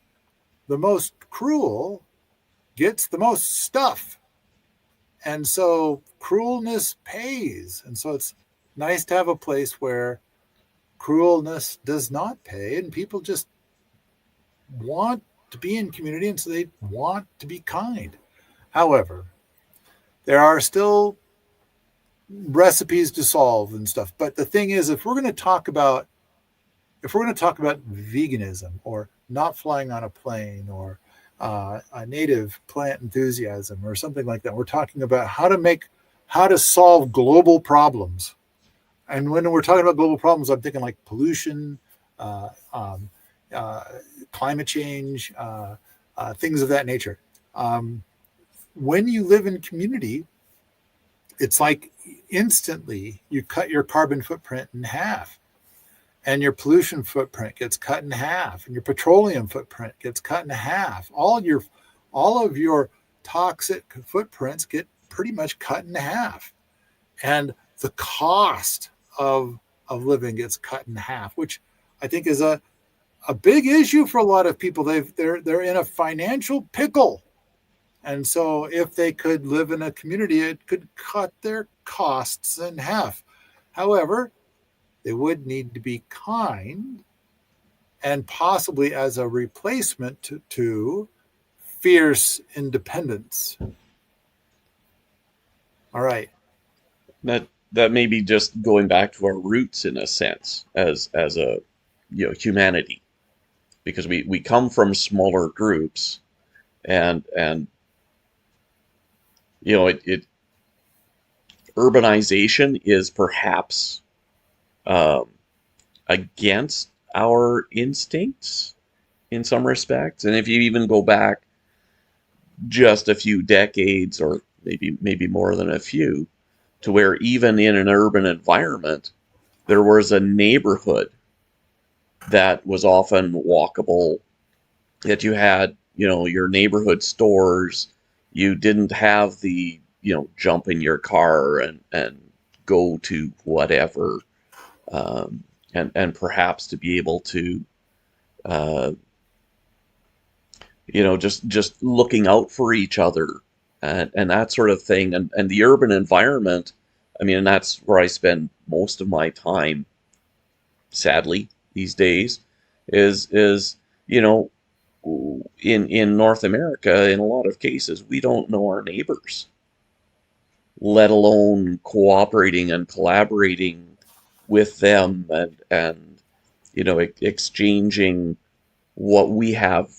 the most cruel gets the most stuff. And so cruelness pays. And so it's nice to have a place where cruelness does not pay and people just want to be in community, and so they want to be kind. However, there are still recipes to solve and stuff. But the thing is, if we're going to talk about veganism or not flying on a plane or a native plant enthusiasm or something like that, we're talking about how to solve global problems. And when we're talking about global problems, I'm thinking like pollution, climate change, things of that nature. When you live in community, it's like instantly you cut your carbon footprint in half, and your pollution footprint gets cut in half, and your petroleum footprint gets cut in half. All of your toxic footprints get pretty much cut in half, and the cost of living gets cut in half, which I think is a big issue for a lot of people. They're in a financial pickle. And so if they could live in a community, it could cut their costs in half. However, they would need to be kind, and possibly as a replacement to fierce independence. All right. That may be just going back to our roots in a sense as a humanity, because we come from smaller groups, and urbanization is perhaps against our instincts in some respects. And if you even go back just a few decades, or maybe more than a few, to where even in an urban environment, there was a neighborhood that was often walkable, that you had, your neighborhood stores. You didn't have the, jump in your car and go to whatever, and perhaps to be able to, just looking out for each other and that sort of thing. And the urban environment, and that's where I spend most of my time, sadly, these days, is in North America, in a lot of cases, we don't know our neighbors, let alone cooperating and collaborating with them and exchanging what we have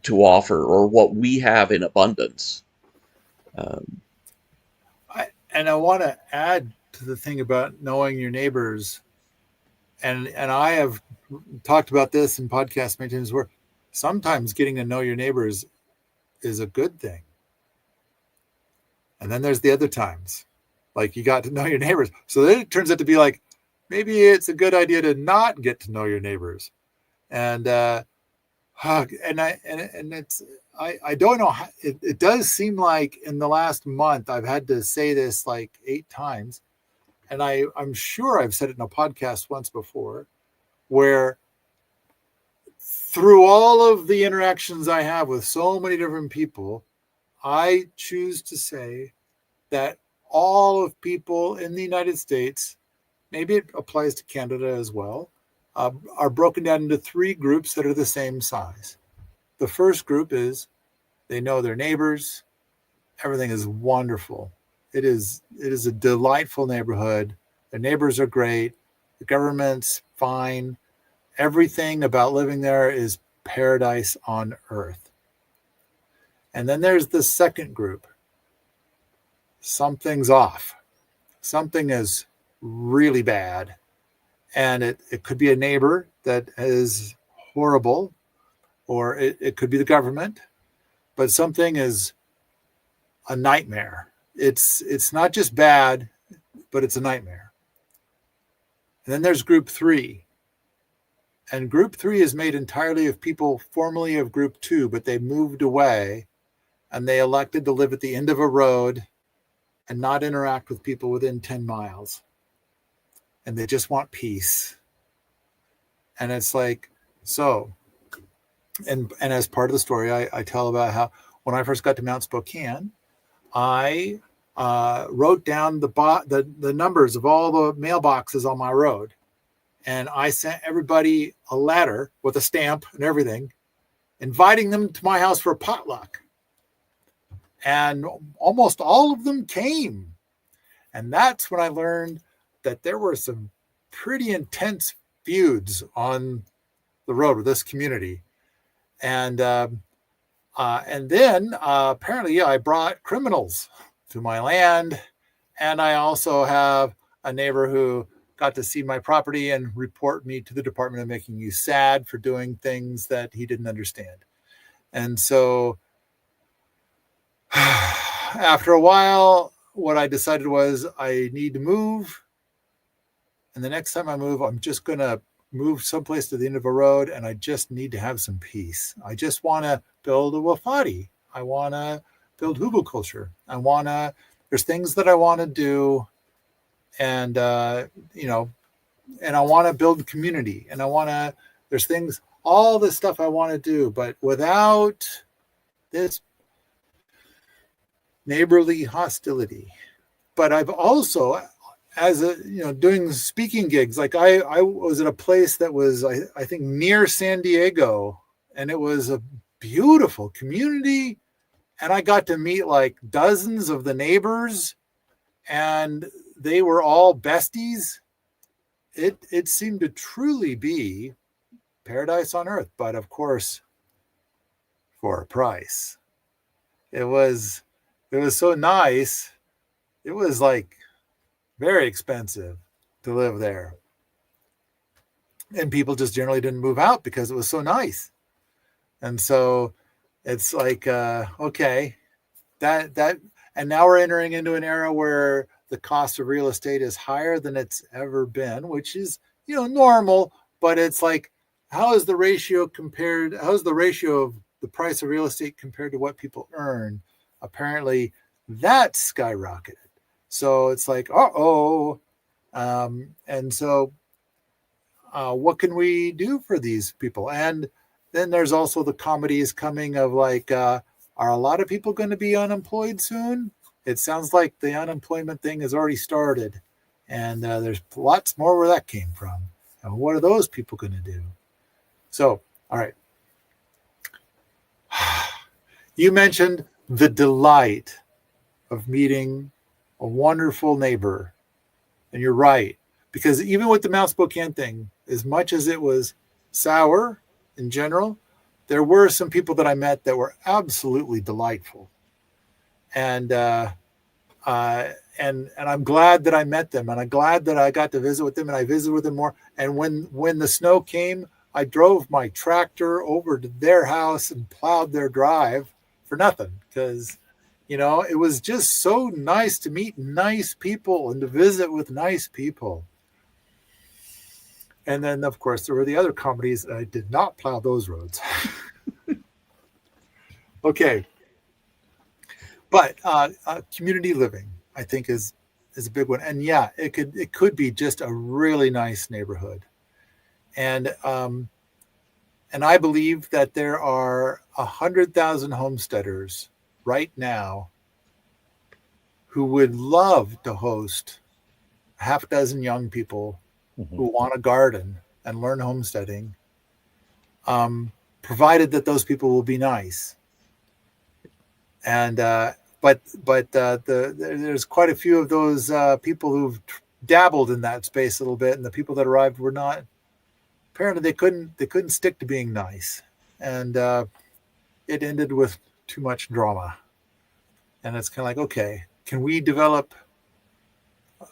to offer or what we have in abundance. I want to add to the thing about knowing your neighbors, and I have talked about this in podcasts many times, where sometimes getting to know your neighbors is a good thing. And then there's the other times, like you got to know your neighbors. So then it turns out to be like, maybe it's a good idea to not get to know your neighbors. And I don't know how, it does seem like in the last month I've had to say this like 8 times, and I'm sure I've said it in a podcast once before, where through all of the interactions I have with so many different people, I choose to say that all of people in the United States maybe it applies to Canada as well, are broken down into 3 groups that are the same size. The first group is they know their neighbors. Everything is wonderful. It is a delightful neighborhood. The neighbors are great. The government's fine. Everything about living there is paradise on earth. And then there's the second group. Something's off. Something is really bad. And it could be a neighbor that is horrible, or it could be the government, but something is a nightmare. It's not just bad, but it's a nightmare. And then there's group 3. And group 3 is made entirely of people formerly of group 2, but they moved away and they elected to live at the end of a road and not interact with people within 10 miles. And they just want peace. And it's like, so, and as part of the story, I tell about how when I first got to Mount Spokane, I wrote down the numbers of all the mailboxes on my road. And I sent everybody a letter with a stamp and everything, inviting them to my house for a potluck. And almost all of them came. And that's when I learned that there were some pretty intense feuds on the road with this community. And then apparently, I brought criminals to my land. And I also have a neighbor who got to see my property and report me to the Department of Making Use SAD for doing things that he didn't understand. And so after a while, what I decided was I need to move. And the next time I move, I'm just going to move someplace to the end of a road, and I just need to have some peace. I just want to build a wafadi. I want to build hugelkultur. There's things that I want to do. And, and I want to build community, and there's things, all this stuff I want to do, but without this neighborly hostility. But I've also, doing speaking gigs, like I was at a place that was, I think, near San Diego, and it was a beautiful community. And I got to meet like dozens of the neighbors, and they were all besties. It seemed to truly be paradise on earth, but of course, for a price. It was so nice. It was like very expensive to live there. And people just generally didn't move out because it was so nice. And so it's like, okay, that, and now we're entering into an era where the cost of real estate is higher than it's ever been, which is, normal, but it's like, how is the ratio of the price of real estate compared to what people earn? Apparently that's skyrocketed. So it's like, and so what can we do for these people? And then there's also the comedies coming of like, are a lot of people going to be unemployed soon? It sounds like the unemployment thing has already started, and there's lots more where that came from. And what are those people going to do? So, all right. You mentioned the delight of meeting a wonderful neighbor, and you're right, because even with the Mount Spokane thing, as much as it was sour in general, there were some people that I met that were absolutely delightful. And I'm glad that I met them, and I'm glad that I got to visit with them, and I visited with them more. And when the snow came, I drove my tractor over to their house and plowed their drive for nothing, because it was just so nice to meet nice people and to visit with nice people. And then, of course, there were the other comedies. I did not plow those roads. Okay. But community living, I think, is a big one. And yeah, it could be just a really nice neighborhood. And I believe that there are 100,000 homesteaders right now who would love to host half dozen young people Mhm. who want to garden and learn homesteading, provided that those people will be nice. And there's quite a few of those people who've dabbled in that space a little bit, and the people that arrived were not. Apparently, they couldn't stick to being nice, and it ended with too much drama. And it's kind of like, okay, can we develop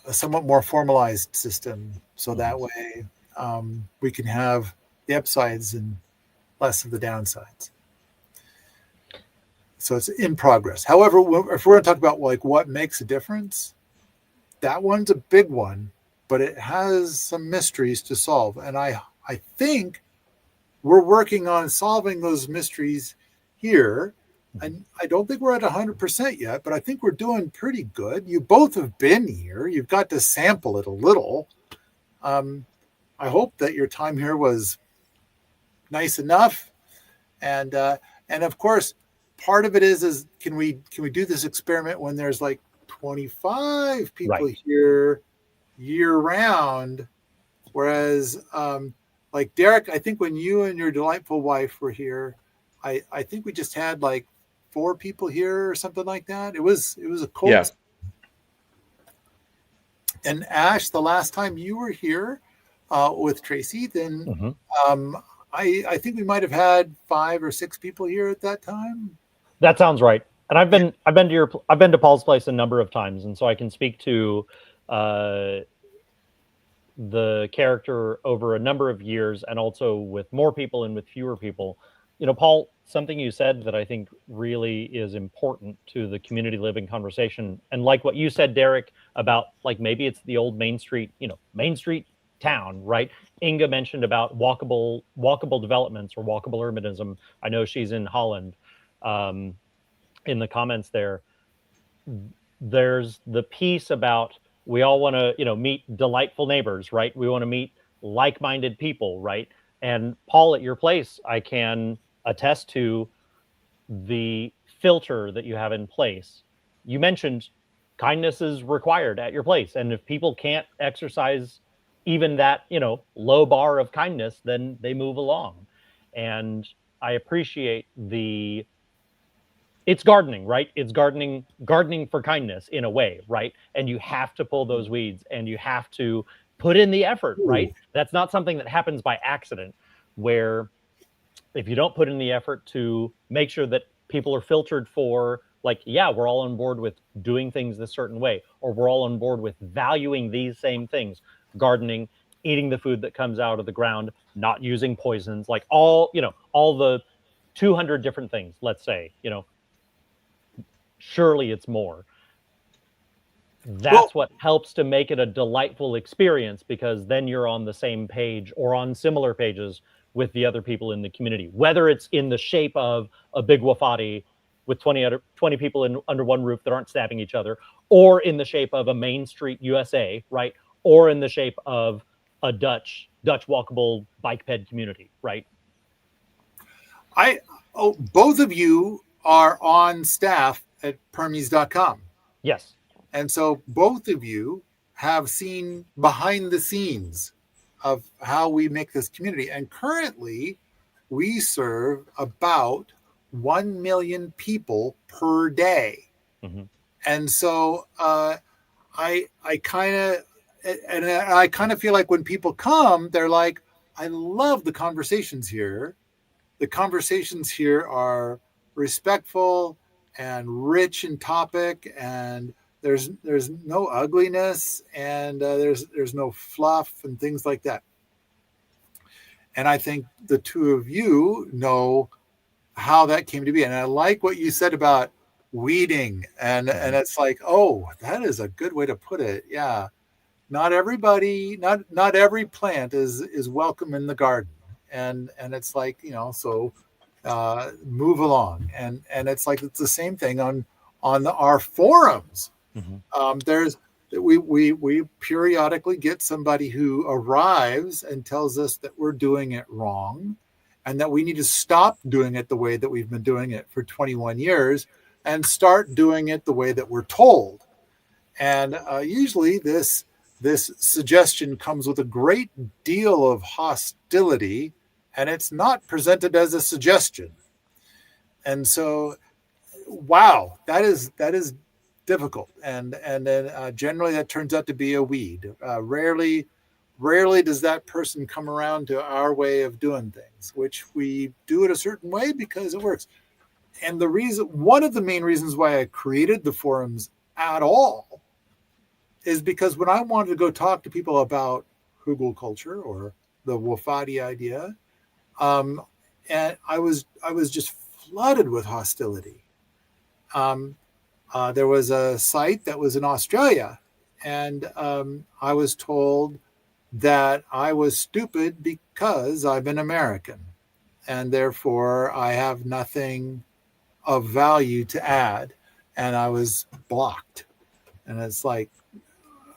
a somewhat more formalized system so that way we can have the upsides and less of the downsides? So it's in progress. However, if we're going to talk about like what makes a difference, that one's a big one, but it has some mysteries to solve. And I think we're working on solving those mysteries here. And I don't think we're at 100% yet, but I think we're doing pretty good. You both have been here. You've got to sample it a little. I hope that your time here was nice enough. And of course, part of it is can we do this experiment when there's like 25 people here year round, whereas like Derek, I think when you and your delightful wife were here, I think we just had like 4 people here or something like that. It was a cold. Yeah. And Ash, the last time you were here with Tracy, then I think we might have had 5 or 6 people here at that time. That sounds right. And I've been to Paul's place a number of times, and so I can speak to the character over a number of years, and also with more people and with fewer people. You know, Paul, something you said that I think really is important to the community living conversation, and like what you said, Derek, about like maybe it's the old Main Street, Main Street town, right? Inga mentioned about walkable developments or walkable urbanism. I know she's in Holland. In the comments there's the piece about we all want to meet delightful neighbors, right? We want to meet like-minded people, right? And Paul, at your place, I can attest to the filter that you have in place. You mentioned kindness is required at your place, and if people can't exercise even that low bar of kindness, then they move along. And I appreciate it's gardening, right? It's gardening for kindness in a way, right? And you have to pull those weeds, and you have to put in the effort, right? That's not something that happens by accident, where if you don't put in the effort to make sure that people are filtered for, like, yeah, we're all on board with doing things this certain way, or we're all on board with valuing these same things, gardening, eating the food that comes out of the ground, not using poisons, like all the 200 different things, let's say, surely it's more. That's what helps to make it a delightful experience, because then you're on the same page or on similar pages with the other people in the community, whether it's in the shape of a big wafati with 20 people under one roof that aren't stabbing each other, or in the shape of a Main Street USA, right? Or in the shape of a Dutch walkable bike ped community, right? Both of you are on staff at Permies.com. Yes. And so both of you have seen behind the scenes of how we make this community. And currently we serve about 1 million people per day. Mm-hmm. And so I kind of feel like when people come, they're like, I love the conversations here. The conversations here are respectful and rich in topic, and there's no ugliness, and there's no fluff and things like that. And I think the two of you know how that came to be. And I like what you said about weeding, and it's like, oh, that is a good way to put it. Yeah. Not everybody, not every plant is welcome in the garden. And it's like, so move along. And it's like, it's the same thing on our forums. Mm-hmm. We periodically get somebody who arrives and tells us that we're doing it wrong, and that we need to stop doing it the way that we've been doing it for 21 years and start doing it the way that we're told. And usually this this suggestion comes with a great deal of hostility, and it's not presented as a suggestion. And so, wow, that is difficult, and then generally that turns out to be a weed. Rarely does that person come around to our way of doing things, which we do it a certain way because it works. And one of the main reasons why I created the forums at all is because when I wanted to go talk to people about Hugel culture or the Wofati idea, and I was just flooded with hostility. There was a site that was in Australia, and I was told that I was stupid because I'm an American, and therefore I have nothing of value to add, and I was blocked. And it's like,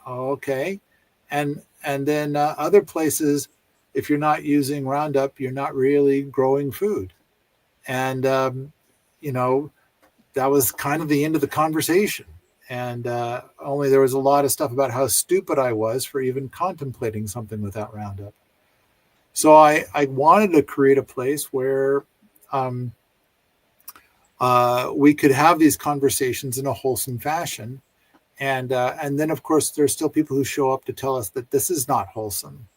okay. And then other places, if you're not using Roundup, you're not really growing food. And, that was kind of the end of the conversation. And only there was a lot of stuff about how stupid I was for even contemplating something without Roundup. So I wanted to create a place where we could have these conversations in a wholesome fashion. And then, of course, there's still people who show up to tell us that this is not wholesome.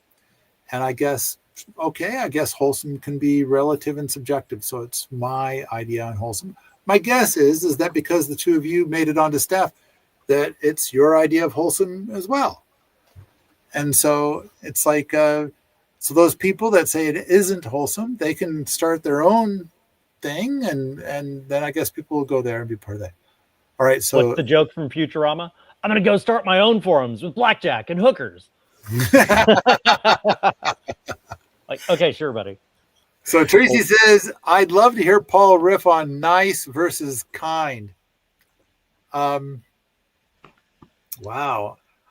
And I guess wholesome can be relative and subjective. So it's my idea on wholesome. My guess is that because the two of you made it onto staff, that it's your idea of wholesome as well. And so it's like, so those people that say it isn't wholesome, they can start their own thing. And then I guess people will go there and be part of that. All right. So what's the joke from Futurama? I'm going to go start my own forums with blackjack and hookers. Like, okay, sure, buddy. So Tracy says, I'd love to hear Paul riff on nice versus kind. Wow.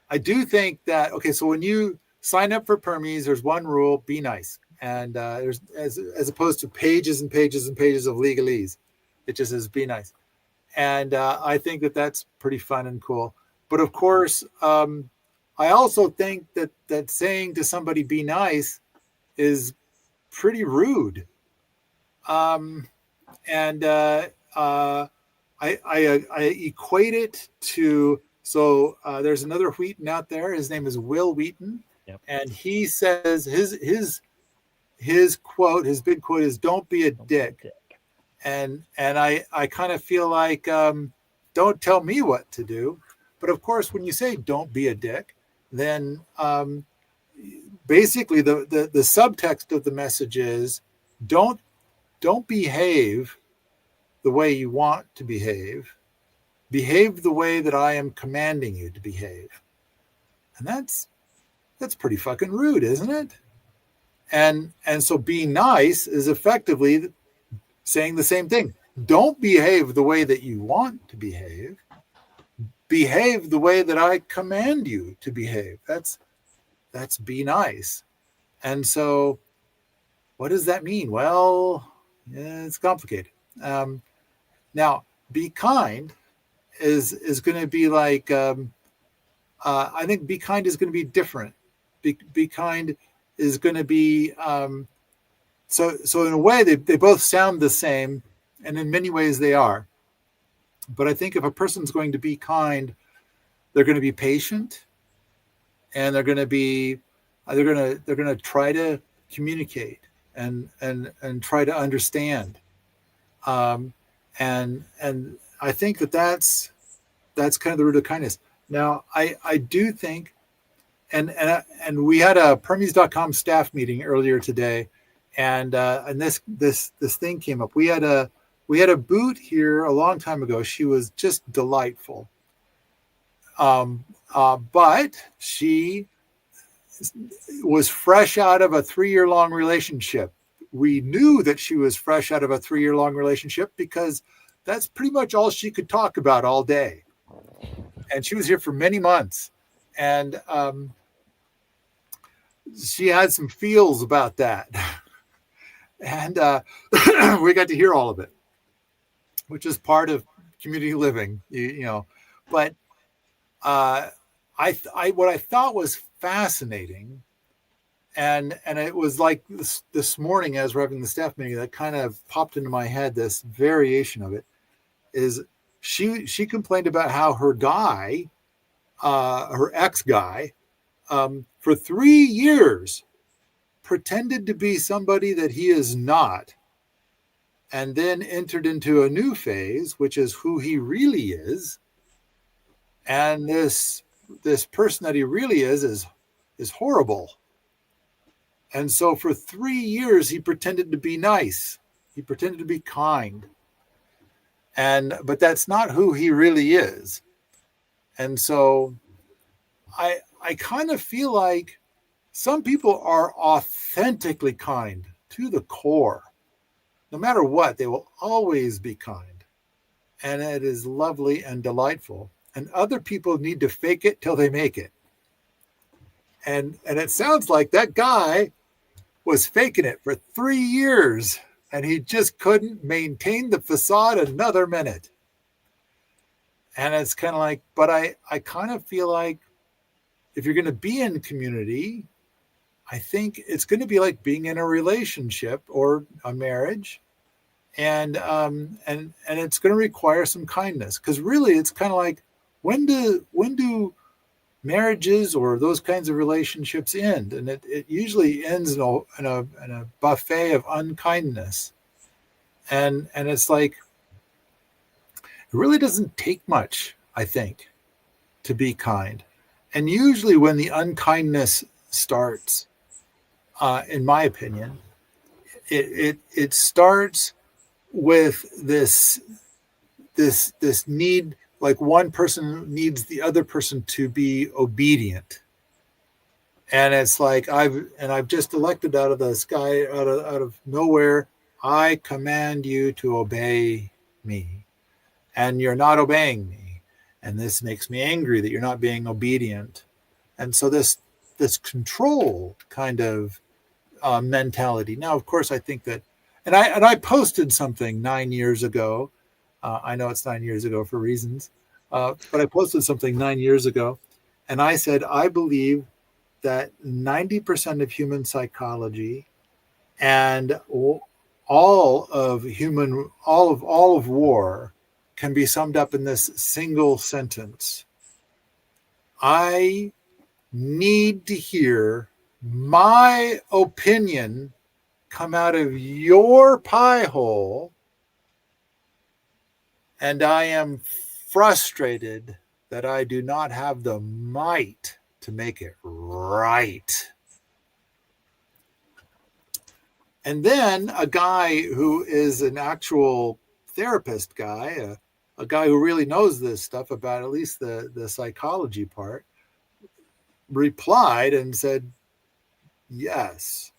I do think that, okay, so when you sign up for Permies, there's one rule, be nice. And there's as opposed to pages and pages and pages of legalese. It just says be nice. And I think that that's pretty fun and cool. But of course, I also think that saying to somebody be nice is pretty rude. I equate it to, so there's another Wheaton out there. His name is Will Wheaton. Yep. And he says his quote, his big quote is, "Don't be a dick." And I kind of feel like, don't tell me what to do. But of course, when you say don't be a dick, then basically the subtext of the message is don't behave the way you want to behave. Behave the way that I am commanding you to behave. And that's pretty fucking rude, isn't it? And so be nice is effectively saying the same thing. Don't behave the way that you want to behave. Behave the way that I command you to behave. That's be nice. And so what does that mean? Well, it's complicated. Now, be kind is going to be like, I think be kind is going to be different. Be kind is going to be, so in a way, they both sound the same, and in many ways they are. But I think if a person's going to be kind, they're going to be patient, and they're going to try to communicate and try to understand. And I think that's kind of the root of kindness. Now, I do think, and we had a Permies.com staff meeting earlier today, and this thing came up. We had a boot here a long time ago. She was just delightful. But she was fresh out of a 3-year-long relationship. We knew that she was fresh out of a 3-year-long relationship because that's pretty much all she could talk about all day. And she was here for many months. And she had some feels about that. And we got to hear all of it, which is part of community living, you know. But I what I thought was fascinating, and it was like this morning as we're having the staff meeting that kind of popped into my head. This variation of it is she complained about how her guy, her ex guy, for 3 years pretended to be somebody that he is not, and then entered into a new phase, which is who he really is. And this person that he really is horrible. And so for 3 years, he pretended to be nice. He pretended to be kind. But that's not who he really is. And so I kind of feel like some people are authentically kind to the core. No matter what, they will always be kind. And it is lovely and delightful. And other people need to fake it till they make it. And it sounds like that guy was faking it for 3 years, and he just couldn't maintain the facade another minute. And it's kind of like, but I kind of feel like if you're going to be in community, I think it's going to be like being in a relationship or a marriage, and it's going to require some kindness, because really it's kind of like, when do marriages or those kinds of relationships end? And it usually ends in a buffet of unkindness, and it's like, it really doesn't take much, I think, to be kind. And usually when the unkindness starts, in my opinion, it starts with this need, like one person needs the other person to be obedient. And it's like, I've just elected out of the sky, out of nowhere, I command you to obey me, and you're not obeying me. And this makes me angry that you're not being obedient. And so this control kind of mentality. Now, of course, I think that, and I posted something 9 years ago. I know it's 9 years ago for reasons, but I posted something 9 years ago, and I said, I believe that 90% of human psychology and all of war can be summed up in this single sentence. I need to hear my opinion come out of your pie hole, and I am frustrated that I do not have the might to make it right. And then a guy who is an actual therapist guy, a guy who really knows this stuff about at least the psychology part, replied and said yes,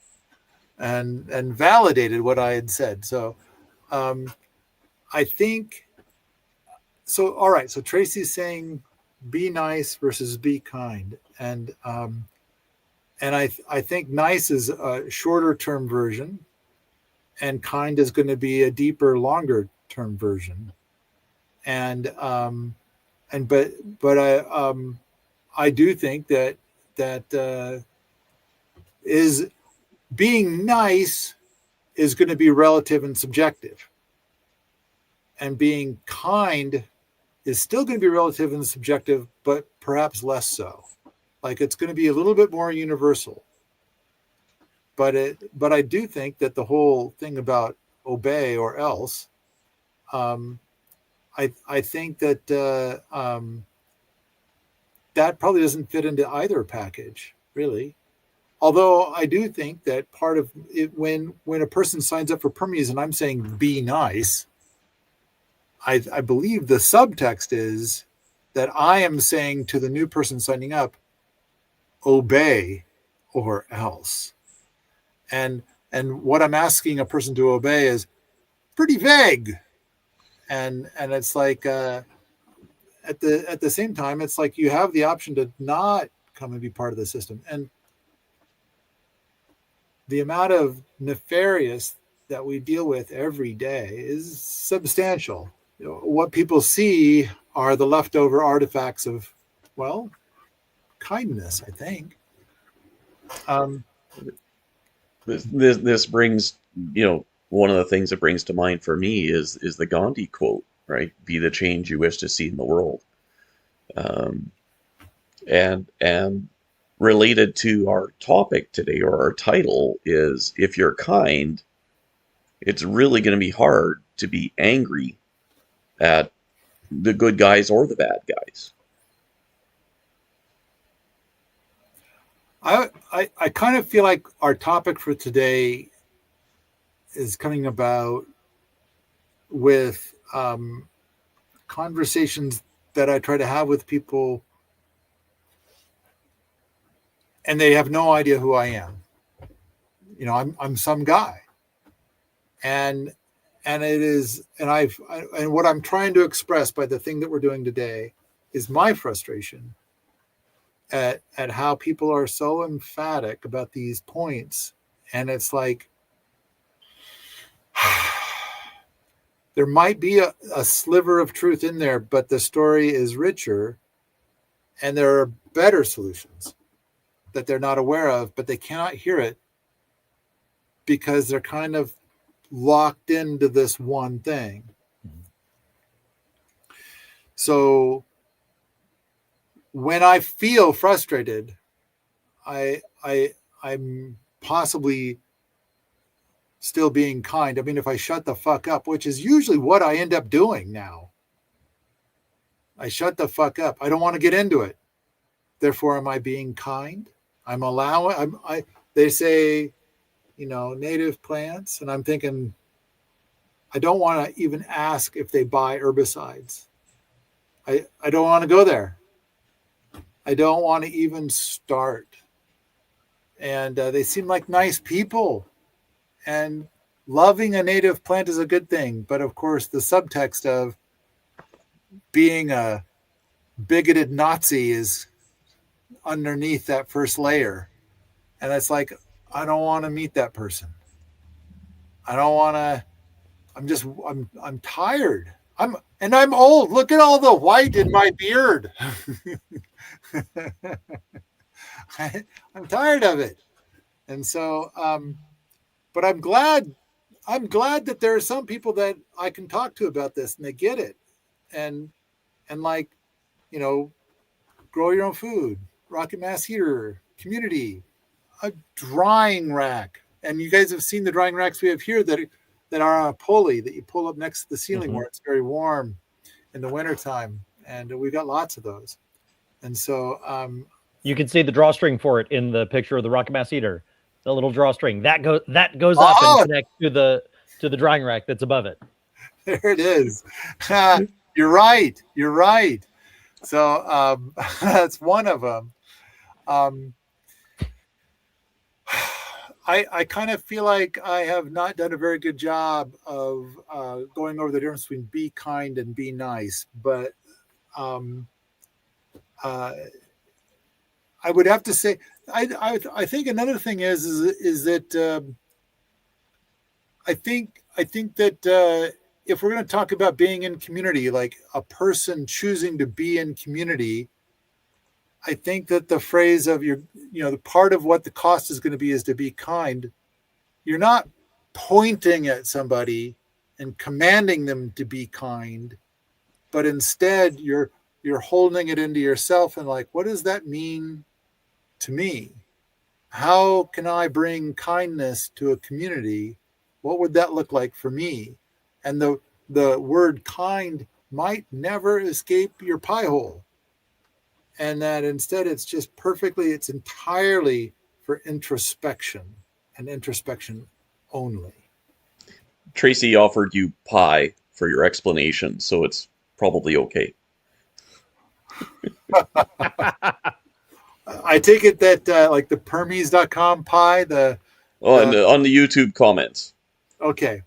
and validated what I had said. So I think, so all right, so Tracy's saying be nice versus be kind, and I think nice is a shorter term version, and kind is going to be a deeper, longer term version. And I do think that is being nice is going to be relative and subjective, and being kind is still going to be relative and subjective, but perhaps less so. Like, it's going to be a little bit more universal. But I do think that the whole thing about obey or else, I think that that probably doesn't fit into either package, really. Although I do think that part of it, when a person signs up for Permies and I'm saying be nice, I believe the subtext is that I am saying to the new person signing up, obey or else. And what I'm asking a person to obey is pretty vague. And it's like at the same time, it's like you have the option to not come and be part of the system. And the amount of nefarious that we deal with every day is substantial. You know, what people see are the leftover artifacts of, well, kindness, I think. This brings, one of the things that brings to mind for me is the Gandhi quote, right? Be the change you wish to see in the world. And related to our topic today, or our title, is if you're kind, it's really going to be hard to be angry at the good guys or the bad guys. I kind of feel like our topic for today is coming about with conversations that I try to have with people, and they have no idea who I am. I'm some guy, and it is, and what I'm trying to express by the thing that we're doing today is my frustration at how people are so emphatic about these points. And it's like, there might be a sliver of truth in there, but the story is richer, and there are better solutions that they're not aware of, but they cannot hear it because they're kind of locked into this one thing. So when I feel frustrated, I'm possibly still being kind. I mean, if I shut the fuck up, which is usually what I end up doing now, I shut the fuck up. I don't want to get into it. Therefore, am I being kind? I'm allowing. They say, native plants, and I'm thinking, I don't want to even ask if they buy herbicides. I don't want to go there. I don't want to even start. And they seem like nice people. And loving a native plant is a good thing. But of course, the subtext of being a bigoted Nazi is underneath that first layer. And it's like, I don't want to meet that person. I don't want to. I'm tired. I'm old. Look at all the white in my beard. I'm tired of it. And so, but I'm glad that there are some people that I can talk to about this and they get it. And like, grow your own food, rocket mass heater, community, a drying rack. And you guys have seen the drying racks we have here that are on a pulley that you pull up next to the ceiling where it's very warm in the wintertime. And we've got lots of those. And so you can see the drawstring for it in the picture of the rocket mass heater. The little drawstring that goes up and connects to the drying rack that's above it. There it is. You're right. So that's one of them. I kind of feel like I have not done a very good job of going over the difference between be kind and be nice. But I would have to say, I think another thing is that I think that if we're going to talk about being in community, like a person choosing to be in community, I think that the phrase of the part of what the cost is going to be is to be kind. You're not pointing at somebody and commanding them to be kind, but instead you're holding it into yourself and like, what does that mean to me? How can I bring kindness to a community? What would that look like for me? And the word kind might never escape your pie hole. And that instead it's entirely for introspection and introspection only. Tracy offered you pie for your explanation, so it's probably okay. I take it that like the Permies.com pie, and on the YouTube comments. Okay.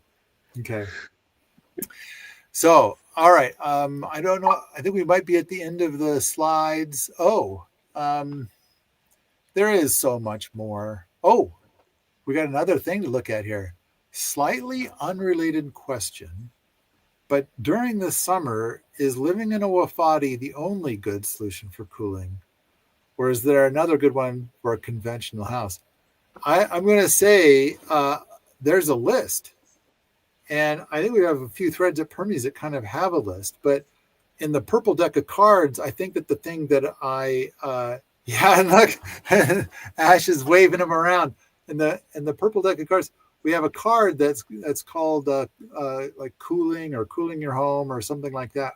So, all right. I don't know. I think we might be at the end of the slides. There is so much more. Oh, we got another thing to look at here. Slightly unrelated question. But during the summer, is living in a wafati the only good solution for cooling? or is there another good one for a conventional house? I'm going to say there's a list. And I think we have a few threads at Permies that kind of have a list. But in the purple deck of cards, I think that the thing that yeah, and look, Ash is waving them around. In the purple deck of cards, we have a card that's called like cooling your home or something like that.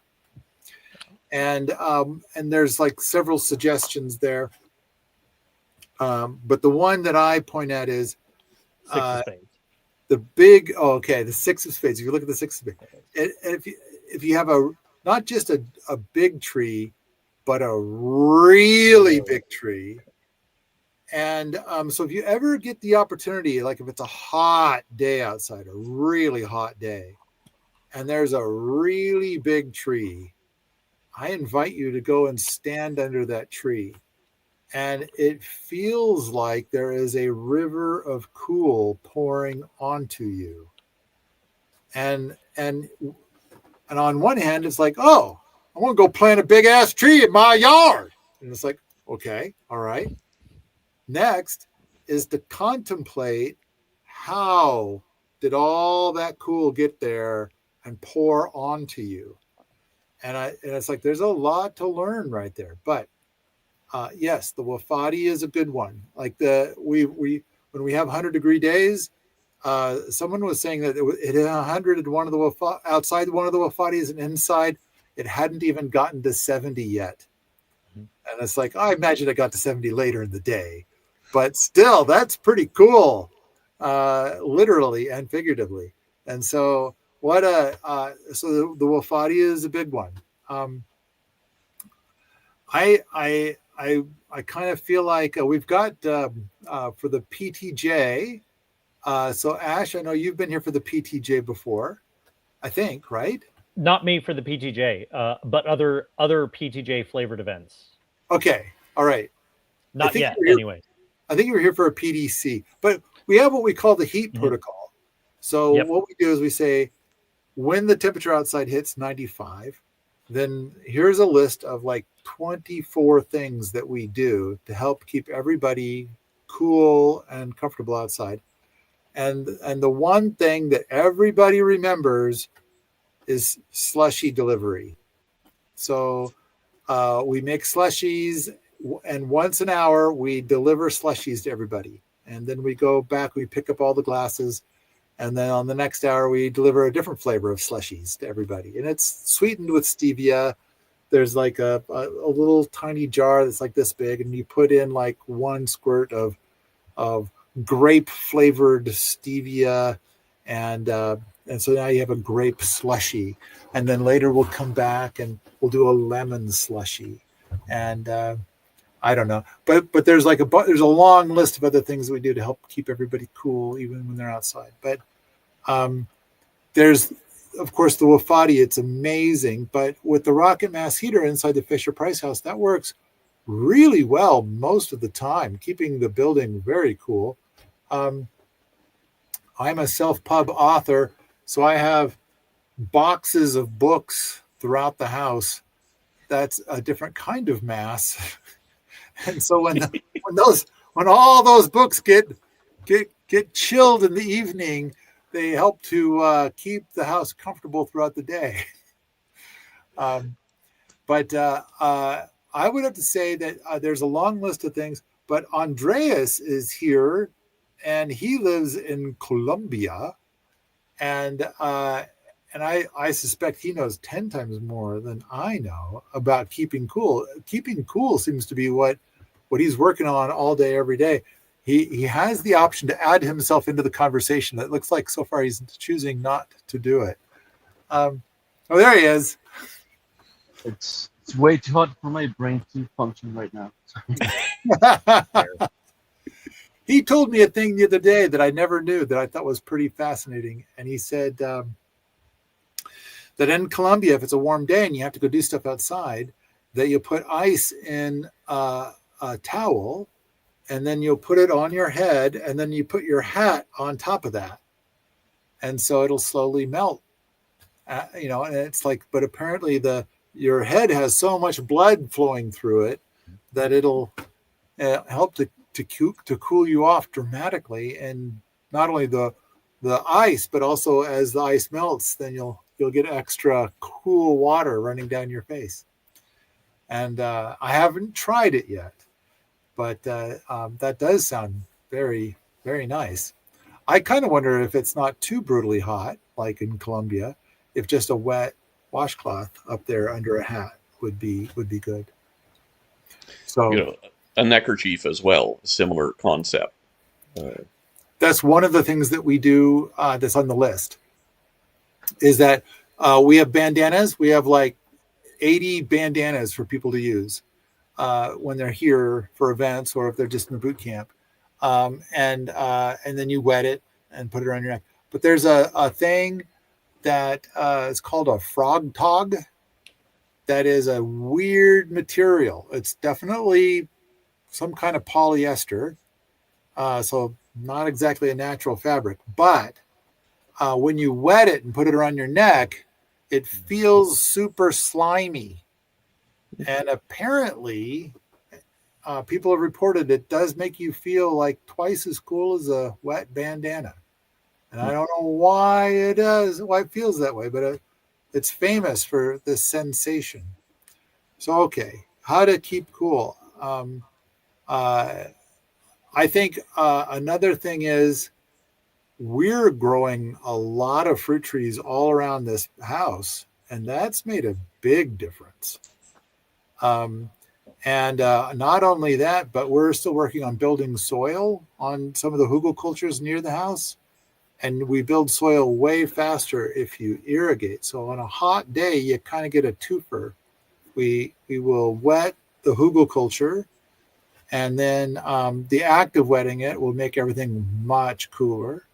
And there's like several suggestions there. But the one that I point at is Six of spades. the big. Oh, okay, the six of spades. If you look at the six of spades, and if you have not just a big tree, but a really big tree. And so if you ever get the opportunity, like if it's a hot day outside, a really hot day, and there's a really big tree, I invite you to go and stand under that tree. And it feels like there is a river of cool pouring onto you. And on one hand, it's like, oh, I want to go plant a big ass tree in my yard. And it's like, okay, all right. Next is to contemplate how did all that cool get there and pour onto you. And it's like there's a lot to learn right there. But yes, the Wofati is a good one. Like when we have 100-degree days, someone was saying that it had 100 at one of the outside one of the Wofatis, and inside it hadn't even gotten to 70 yet. And it's like, I imagine it got to 70 later in the day. But still, that's pretty cool, literally and figuratively. And so, the Wofati is a big one. I kind of feel like we've got for the PTJ. So Ash, I know you've been here for the PTJ before, I think, right? Not me for the PTJ, but other PTJ flavored events. Okay, all right. Not yet, anyway. I think you were here for a PDC, but we have what we call the heat protocol. So what we do is we say, when the temperature outside hits 95, then here's a list of like 24 things that we do to help keep everybody cool and comfortable outside. And the one thing that everybody remembers is slushy delivery. So we make slushies, and once an hour we deliver slushies to everybody. And then we go back, we pick up all the glasses, and then on the next hour we deliver a different flavor of slushies to everybody. And it's sweetened with stevia. There's like a little tiny jar that's like this big, and you put in like one squirt of grape flavored stevia, and so now you have a grape slushy. And then later we'll come back and we'll do a lemon slushy. And I don't know, but there's like there's a long list of other things that we do to help keep everybody cool even when they're outside. But there's, of course, the Wofati. It's amazing, but with the rocket mass heater inside the Fisher-Price house, that works really well most of the time, keeping the building very cool. I'm a self-pub author, so I have boxes of books throughout the house. That's a different kind of mass. And so when all those books get chilled in the evening, they help to keep the house comfortable throughout the day. But I would have to say that there's a long list of things. But Andreas is here, and he lives in Colombia, and I suspect he knows 10 times more than I know about keeping cool. Keeping cool seems to be what he's working on all day, every day. He has the option to add himself into the conversation. That looks like so far he's choosing not to do it. Oh, there he is. It's way too hot for my brain to function right now. He told me a thing the other day that I never knew that I thought was pretty fascinating. And he said that in Colombia, if it's a warm day and you have to go do stuff outside, that you put ice in a towel, and then you'll put it on your head, and then you put your hat on top of that. And so it'll slowly melt. And it's like, but apparently your head has so much blood flowing through it that it'll help to cool you off dramatically, and not only the ice, but also as the ice melts, then you'll get extra cool water running down your face. And I haven't tried it yet, but that does sound very, very nice. I kind of wonder if it's not too brutally hot, like in Colombia, if just a wet washcloth up there under a hat would be good. So, You know, a neckerchief as well, similar concept. that's one of the things that we do that's on the list, is that we have bandanas. We have like 80 bandanas for people to use when they're here for events or if they're just in the boot camp. And then you wet it and put it around your neck. But there's a thing that is called a frog tog. That is a weird material. It's definitely some kind of polyester. So not exactly a natural fabric, but when you wet it and put it around your neck, it feels super slimy. And apparently, people have reported it does make you feel like twice as cool as a wet bandana. And I don't know why it does, why it feels that way, but it's famous for this sensation. So, okay, how to keep cool. I think another thing is we're growing a lot of fruit trees all around this house, and that's made a big difference. And not only that, but we're still working on building soil on some of the hugelkulturs near the house. And we build soil way faster if you irrigate. So on a hot day, you kind of get a twofer. We will wet the hugelkultur, and then the act of wetting it will make everything much cooler.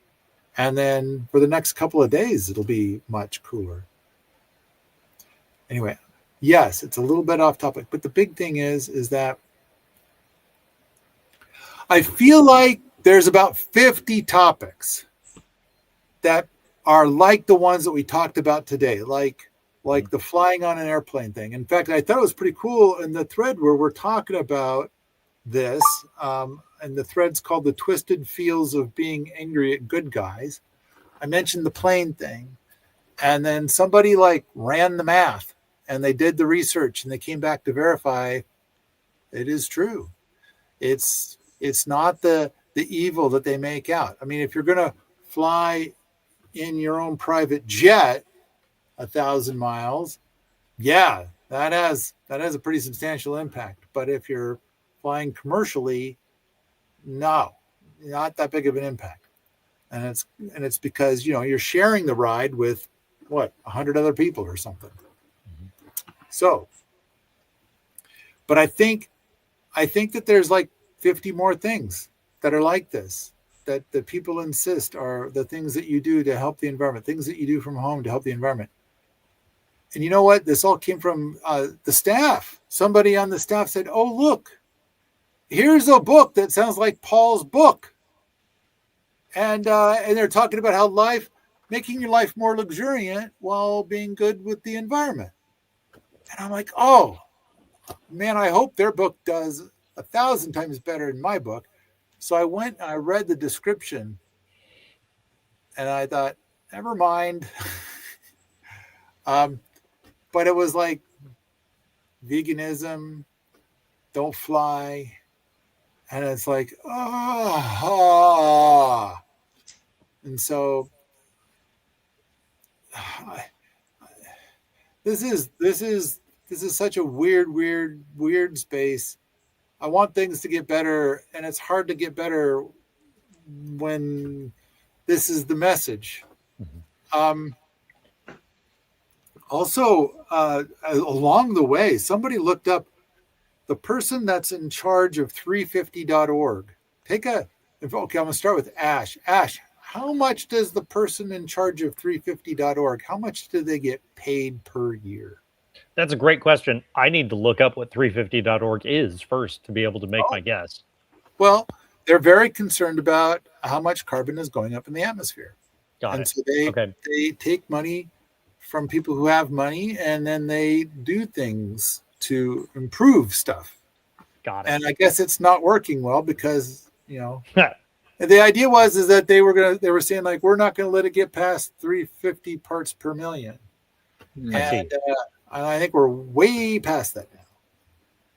And then for the next couple of days, it'll be much cooler. Anyway, yes, it's a little bit off topic, but the big thing is that I feel like there's about 50 topics that are like the ones that we talked about today, like the flying on an airplane thing. In fact, I thought it was pretty cool in the thread where we're talking about this, and the thread's called The Twisted Feels of Being Angry at Good Guys. I mentioned the plane thing, and then somebody like ran the math, and they did the research, and they came back to verify it is true. It's not the evil that they make out. I mean, if you're going to fly in your own private jet 1,000 miles, yeah, that has a pretty substantial impact. But if you're flying commercially, no, not that big of an impact. And it's because, you're sharing the ride with 100 other people or something. So, but I think that there's like 50 more things that are like this, that the people insist are the things that you do to help the environment, things that you do from home to help the environment. And you know what? This all came from the staff. Somebody on the staff said, "Oh, look, here's a book that sounds like Paul's book." And they're talking about how making your life more luxuriant while being good with the environment. And I'm like, oh, man, I hope their book does 1,000 times better than my book. So I went and I read the description, and I thought, never mind. But it was like veganism, don't fly. And it's like, And so this is such a weird space. I want things to get better, and it's hard to get better when this is the message. Also, along the way, somebody looked up the person that's in charge of 350.org. Okay, I'm going to start with Ash. Ash, how much does the person in charge of 350.org, how much do they get paid per year? That's a great question. I need to look up what 350.org is first to be able to make my guess. Well, they're very concerned about how much carbon is going up in the atmosphere. Got it. So they take money from people who have money, and then they do things to improve stuff. Got it. And I guess it's not working well because, you know, the idea is that they were saying like, we're not going to let it get past 350 parts per million. I see. And I think we're way past that now.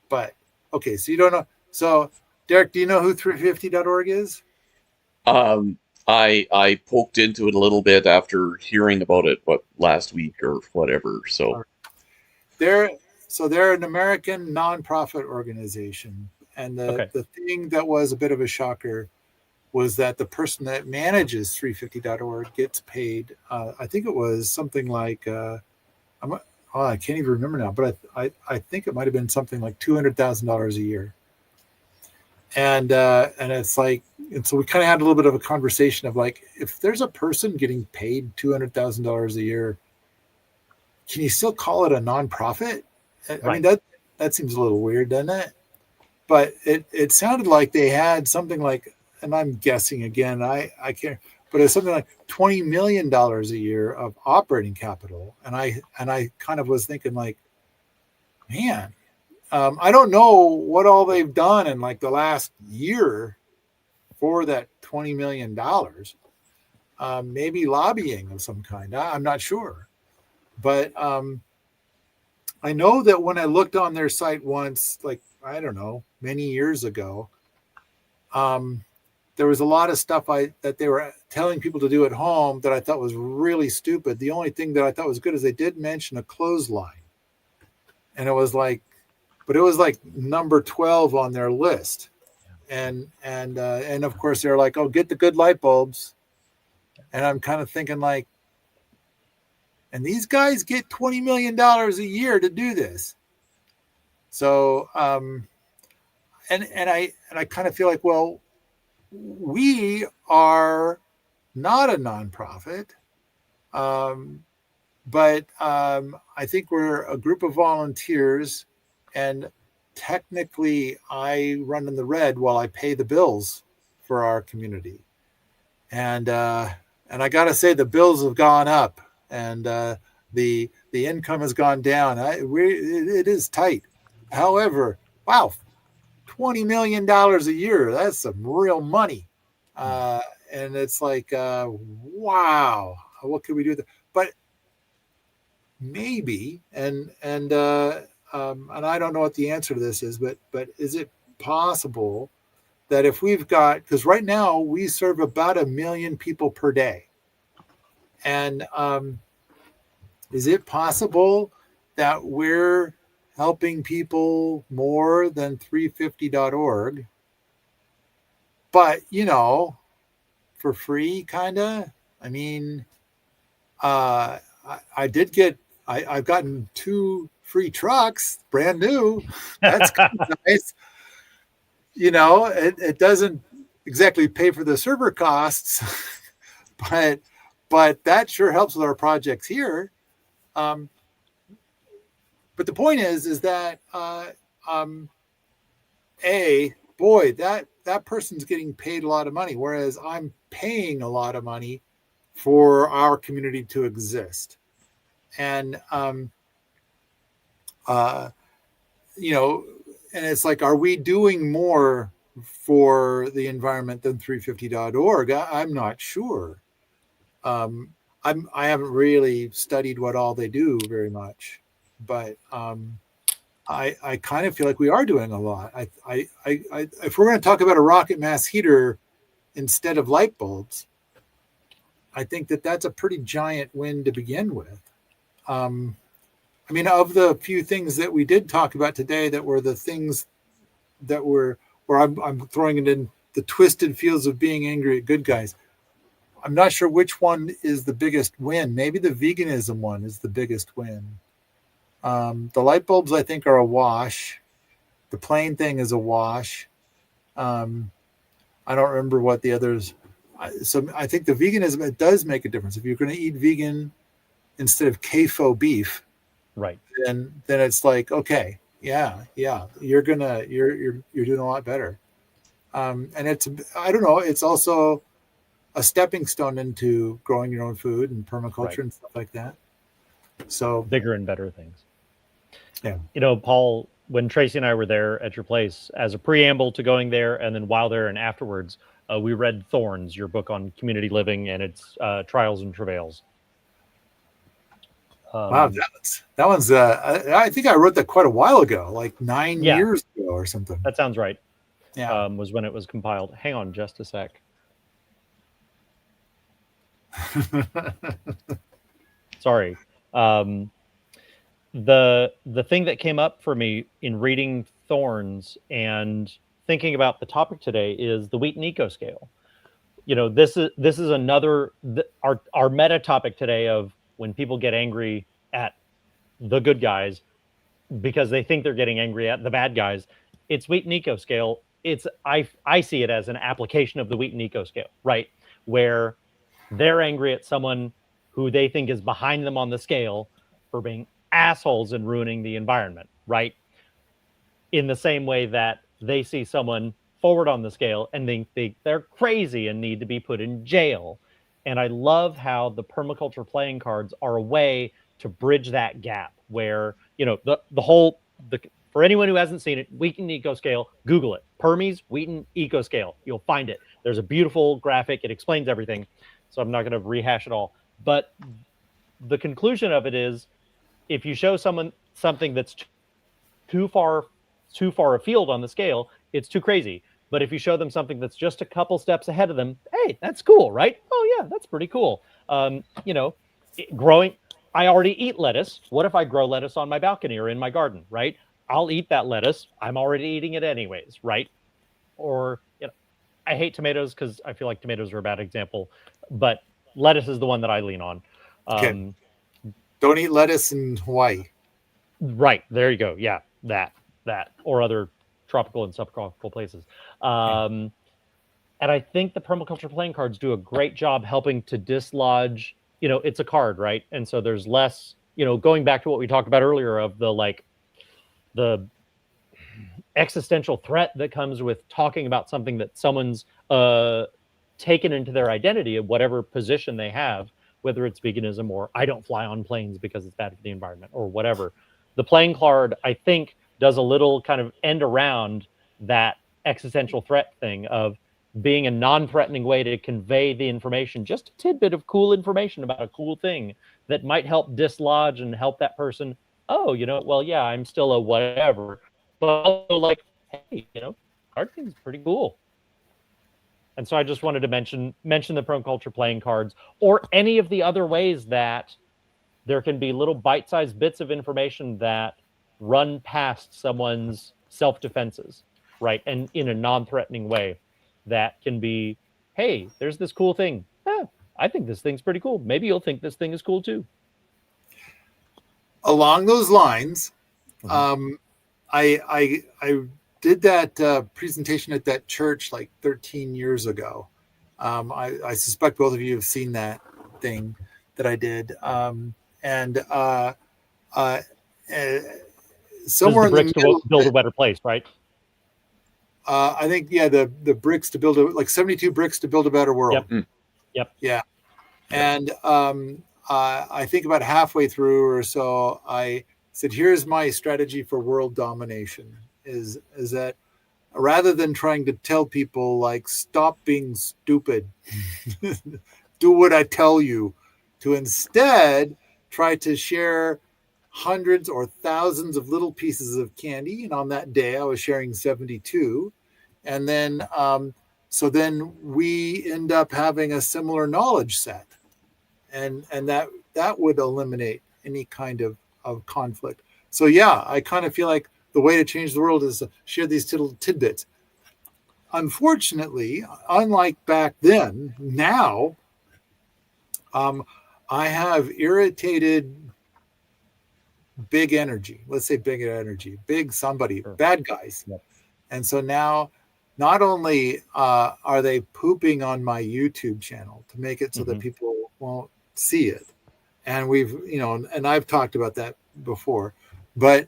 But okay, so you don't know. So Derek, do you know who 350.org is? I poked into it a little bit after hearing about it, last week or whatever. So they're an American nonprofit organization, and the thing that was a bit of a shocker was that the person that manages 350.org gets paid. I think it was something like I can't even remember now, but I think it might have been something like $200,000 a year. And it's like, and so we kind of had a little bit of a conversation of like, if there's a person getting paid $200,000 a year, can you still call it a nonprofit? I mean, that seems a little weird, doesn't it? But it sounded like they had something like, and I'm guessing again, I can't, but it's something like $20 million a year of operating capital. And I kind of was thinking like, man, I don't know what all they've done in like the last year for that $20 million. Maybe lobbying of some kind. I'm not sure. But I know that when I looked on their site once, like, I don't know, many years ago, there was a lot of stuff that they were telling people to do at home that I thought was really stupid. The only thing that I thought was good is they did mention a clothesline. And it was like, but it was like number 12 on their list. And of course they're like, oh, get the good light bulbs. And I'm kind of thinking like, and these guys get $20 million a year to do this. So, and I kind of feel like, well, we are not a nonprofit, but I think we're a group of volunteers, and technically I run in the red while I pay the bills for our community. And I got to say, the bills have gone up, and the income has gone down. It is tight. However, wow, $20 million a year, that's some real money. And it's like, wow, what could we do? But maybe, and I don't know what the answer to this is, but is it possible that if we've got, because right now we serve about 1 million people per day, and is it possible that we're helping people more than 350.org, but, you know, for free, kind of? I mean, I've gotten 2 free trucks, brand new. That's kind of nice. You know, it doesn't exactly pay for the server costs, but that sure helps with our projects here. But the point is that that person's getting paid a lot of money, whereas I'm paying a lot of money for our community to exist. And you know, and it's like, are we doing more for the environment than 350.org? I'm not sure. I haven't really studied what all they do very much, but I kind of feel like we are doing a lot. If we're going to talk about a rocket mass heater instead of light bulbs, I think that's a pretty giant win to begin with. I mean, of the few things that we did talk about today that were the things that were, where I'm throwing it in the twisted fields of being angry at good guys, I'm not sure which one is the biggest win. Maybe the veganism one is the biggest win. The light bulbs, I think, are a wash. The plane thing is a wash. I don't remember what the others. So I think the veganism, it does make a difference. If you're going to eat vegan instead of CAFO beef, right, then it's like, okay, yeah, you're doing a lot better. And it's, I don't know, it's also a stepping stone into growing your own food and permaculture and stuff like that. So bigger and better things. Yeah. You know, Paul, when Tracy and I were there at your place, as a preamble to going there, and then while there and afterwards, we read Thorns, your book on community living and its trials and travails. Wow, that one's. I think I wrote that quite a while ago, like 9 Yeah. years ago or something. That sounds right. Yeah. Was when it was compiled. Hang on just a sec. Sorry. The thing that came up for me in reading Thorns and thinking about the topic today is the Wheaton eco scale. You know, this is another our meta topic today of when people get angry at the good guys because they think they're getting angry at the bad guys. It's Wheaton eco scale. It's I see it as an application of the Wheaton eco scale, right? Where they're angry at someone who they think is behind them on the scale for being assholes and ruining the environment, right? In the same way that they see someone forward on the scale and they think they're crazy and need to be put in jail. And I love how the permaculture playing cards are a way to bridge that gap where, you know, for anyone who hasn't seen it, Wheaton eco scale, Google it. Permies Wheaton eco scale. You'll find it. There's a beautiful graphic. It explains everything. So I'm not going to rehash it all. But the conclusion of it is, if you show someone something that's too far afield on the scale, it's too crazy. But if you show them something that's just a couple steps ahead of them, hey, that's cool, right? Oh yeah, that's pretty cool. You know, I already eat lettuce. What if I grow lettuce on my balcony or in my garden, right? I'll eat that lettuce. I'm already eating it anyways, right? Or, you know, I hate tomatoes because I feel like tomatoes are a bad example, but lettuce is the one that I lean on. Okay. Don't eat lettuce in Hawaii. Right. There you go. Yeah. That, or other tropical and subtropical places. And I think the permaculture playing cards do a great job helping to dislodge, you know, it's a card, right? And so there's less, you know, going back to what we talked about earlier of the existential threat that comes with talking about something that someone's taken into their identity of whatever position they have, whether it's veganism or I don't fly on planes because it's bad for the environment or whatever. The playing card, I think, does a little kind of end around that existential threat thing of being a non-threatening way to convey the information, just a tidbit of cool information about a cool thing that might help dislodge and help that person, oh, you know, well, yeah, I'm still a whatever, but also like, hey, you know, card thing's pretty cool. And so I just wanted to mention the permaculture playing cards or any of the other ways that there can be little bite-sized bits of information that run past someone's self-defenses, right? And in a non-threatening way that can be, hey, there's this cool thing. I think this thing's pretty cool. Maybe you'll think this thing is cool too. Along those lines, I did that presentation at that church like 13 years ago. I suspect both of you have seen that thing that I did. Somewhere in the middle, to build a better place, right? I think, yeah, the bricks to build like 72 bricks to build a better world. Yep. Yeah. And I think about halfway through or so, I said, here's my strategy for world domination is that rather than trying to tell people like, stop being stupid, do what I tell you, to instead try to share hundreds or thousands of little pieces of candy. And on that day, I was sharing 72. And then, so then we end up having a similar knowledge set. And that would eliminate any kind of conflict. So yeah, I kind of feel like the way to change the world is to share these little tidbits. Unfortunately, unlike back then, now I have irritated big energy. Let's say big energy, big somebody, bad guys. Yep. And so now not only are they pooping on my YouTube channel to make it so that people won't see it. And we've, and I've talked about that before, but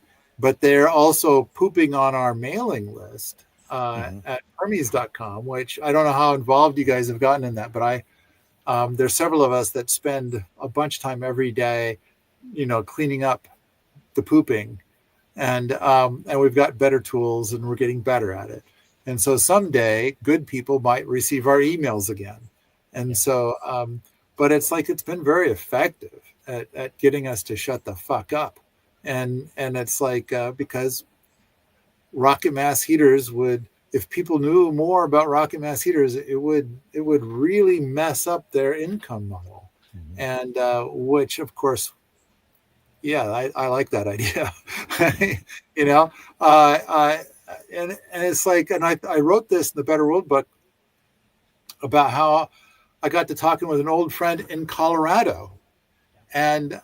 they're also pooping on our mailing list at Permies.com, which I don't know how involved you guys have gotten in that, but there's several of us that spend a bunch of time every day, cleaning up the pooping. and we've got better tools, and we're getting better at it. And so someday, good people might receive our emails again. And so, but it's like it's been very effective at getting us to shut the fuck up. And it's like because rocket mass heaters would, if people knew more about rocket mass heaters, it would really mess up their income model. And which, of course, yeah, I like that idea. You know, and it's like, and I wrote this in the Better World book about how I got to talking with an old friend in Colorado, and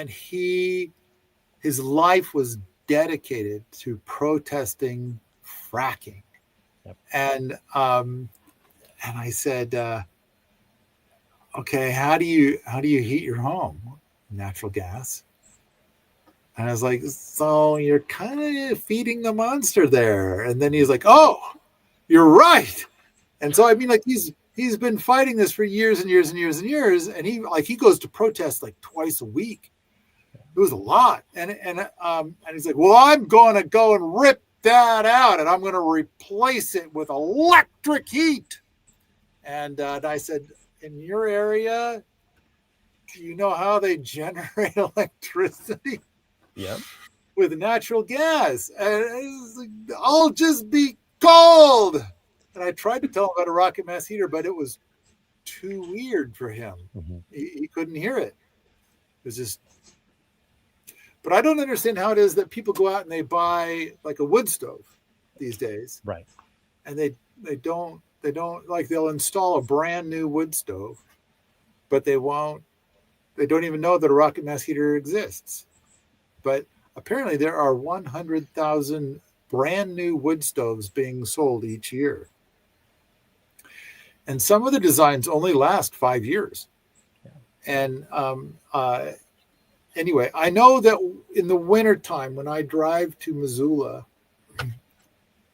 his life was dedicated to protesting fracking. Yep. And I said, okay, how do you heat your home? Natural gas. And I was like, so you're kind of feeding the monster there. And then he's like, oh, you're right. And so, I mean, like he's been fighting this for years and years and years and years. And he goes to protest like twice a week. It was a lot. And he's like, well, I'm going to go and rip that out, and I'm going to replace it with electric heat. And I said, in your area, do you know how they generate electricity? Yep. With natural gas. And like, I'll just be cold. And I tried to tell him about a rocket mass heater, but it was too weird for him. Mm-hmm. He couldn't hear it. It was just. But I don't understand how it is that people go out and they buy like a wood stove these days. Right. And they don't like, they'll install a brand new wood stove, but they don't even know that a rocket mass heater exists. But apparently there are 100,000 brand new wood stoves being sold each year. And some of the designs only last 5 years. Yeah. And anyway, I know that in the wintertime, when I drive to Missoula,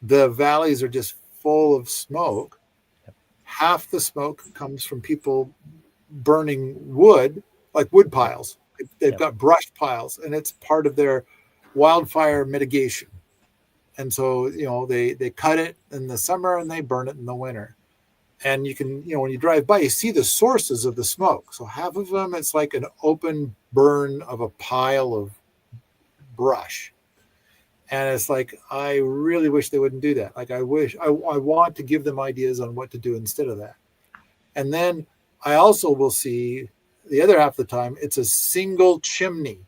the valleys are just full of smoke. Yep. Half the smoke comes from people burning wood, like wood piles. They've got brush piles, and it's part of their wildfire mitigation. And so, you know, they cut it in the summer and they burn it in the winter. And you can, you know, when you drive by, you see the sources of the smoke. So half of them, it's like an open burn of a pile of brush. And it's like, I really wish they wouldn't do that. Like, I want to give them ideas on what to do instead of that. And then I also will see the other half of the time, it's a single chimney,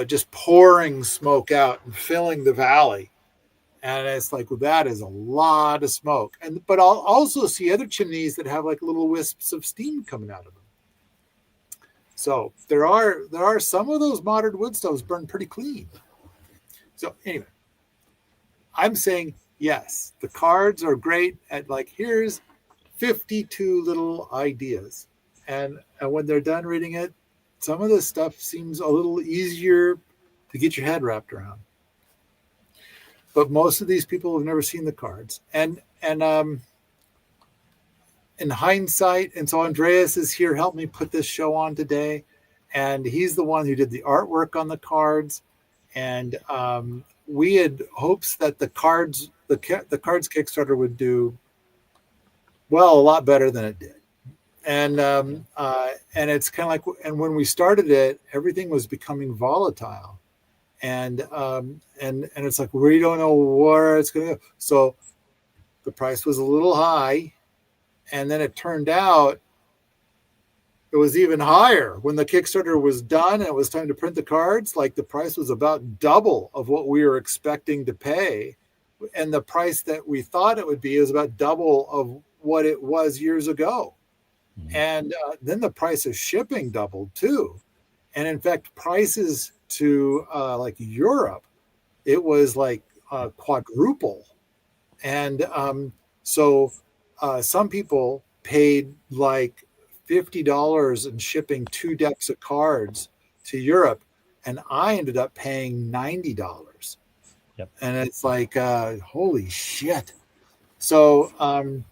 just pouring smoke out and filling the valley. And it's like, well, that is a lot of smoke. But I'll also see other chimneys that have like little wisps of steam coming out of them. So there are some of those modern wood stoves burn pretty clean. So anyway, I'm saying, yes, the cards are great at like, here's 52 little ideas. And when they're done reading it, some of this stuff seems a little easier to get your head wrapped around. But most of these people have never seen the cards. And in hindsight, and so Andreas is here, helped me put this show on today. And he's the one who did the artwork on the cards. And we had hopes that the cards Kickstarter would do, well, a lot better than it did. And it's kind of like, and when we started it, everything was becoming volatile. And it's like, we don't know where it's going to go. So the price was a little high. And then it turned out it was even higher. When the Kickstarter was done and it was time to print the cards, like the price was about double of what we were expecting to pay. And the price that we thought it would be is about double of what it was years ago. And then the price of shipping doubled too. And in fact, prices to like Europe, it was like quadruple. And so some people paid like $50 in shipping 2 decks of cards to Europe, and I ended up paying $90. Yep. And it's like, holy shit. So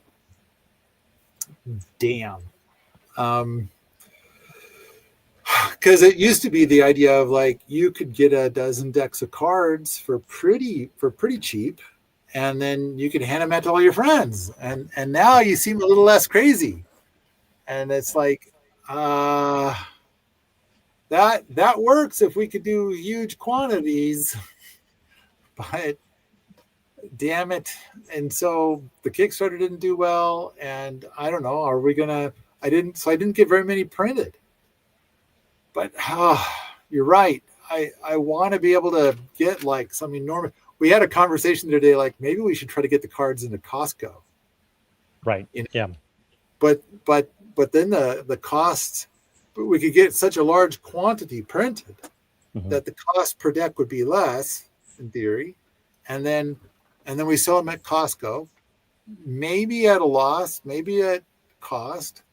damn. because it used to be the idea of like you could get a dozen decks of cards for pretty cheap, and then you could hand them out to all your friends, and now you seem a little less crazy, and it's like that works if we could do huge quantities, but damn it. And so the Kickstarter didn't do well, and I don't know, are we gonna, I didn't get very many printed. But you're right. I want to be able to get like some enormous. We had a conversation today, like maybe we should try to get the cards into Costco. Right. You know? Yeah. But then the cost, we could get such a large quantity printed that the cost per deck would be less in theory, and then we sell them at Costco, maybe at a loss, maybe at cost.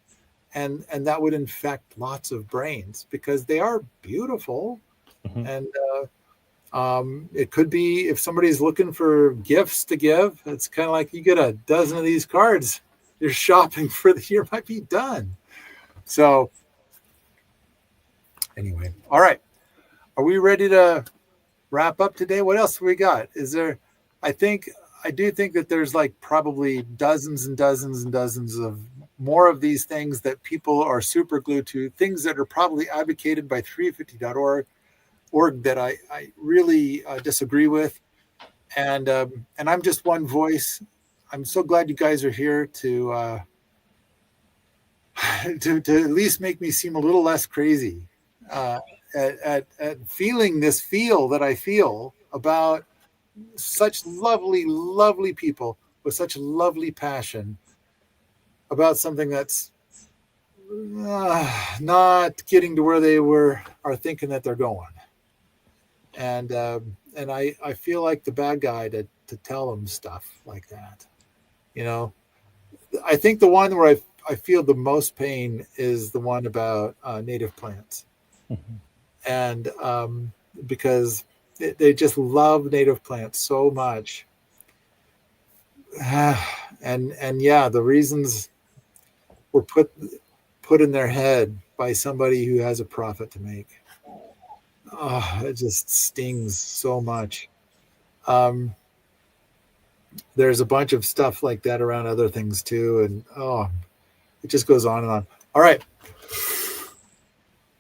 And that would infect lots of brains because they are beautiful. And it could be, if somebody's looking for gifts to give, it's kind of like you get a dozen of these cards, your shopping for the year might be done. So anyway, all right. Are we ready to wrap up today? What else have we got? Is there, I do think that there's like probably dozens and dozens and dozens of more of these things that people are super glued to, things that are probably advocated by 350.org that I really disagree with. And I'm just one voice. I'm so glad you guys are here to at least make me seem a little less crazy at feeling this feel that I feel about such lovely, lovely people with such lovely passion about something that's not getting to where they are thinking that they're going. And I feel like the bad guy to tell them stuff like that. You know, I think the one where I feel the most pain is the one about native plants. And because they just love native plants so much. And yeah, the reasons were put in their head by somebody who has a profit to make. It just stings so much. There's a bunch of stuff like that around other things too, and it just goes on and on. All right,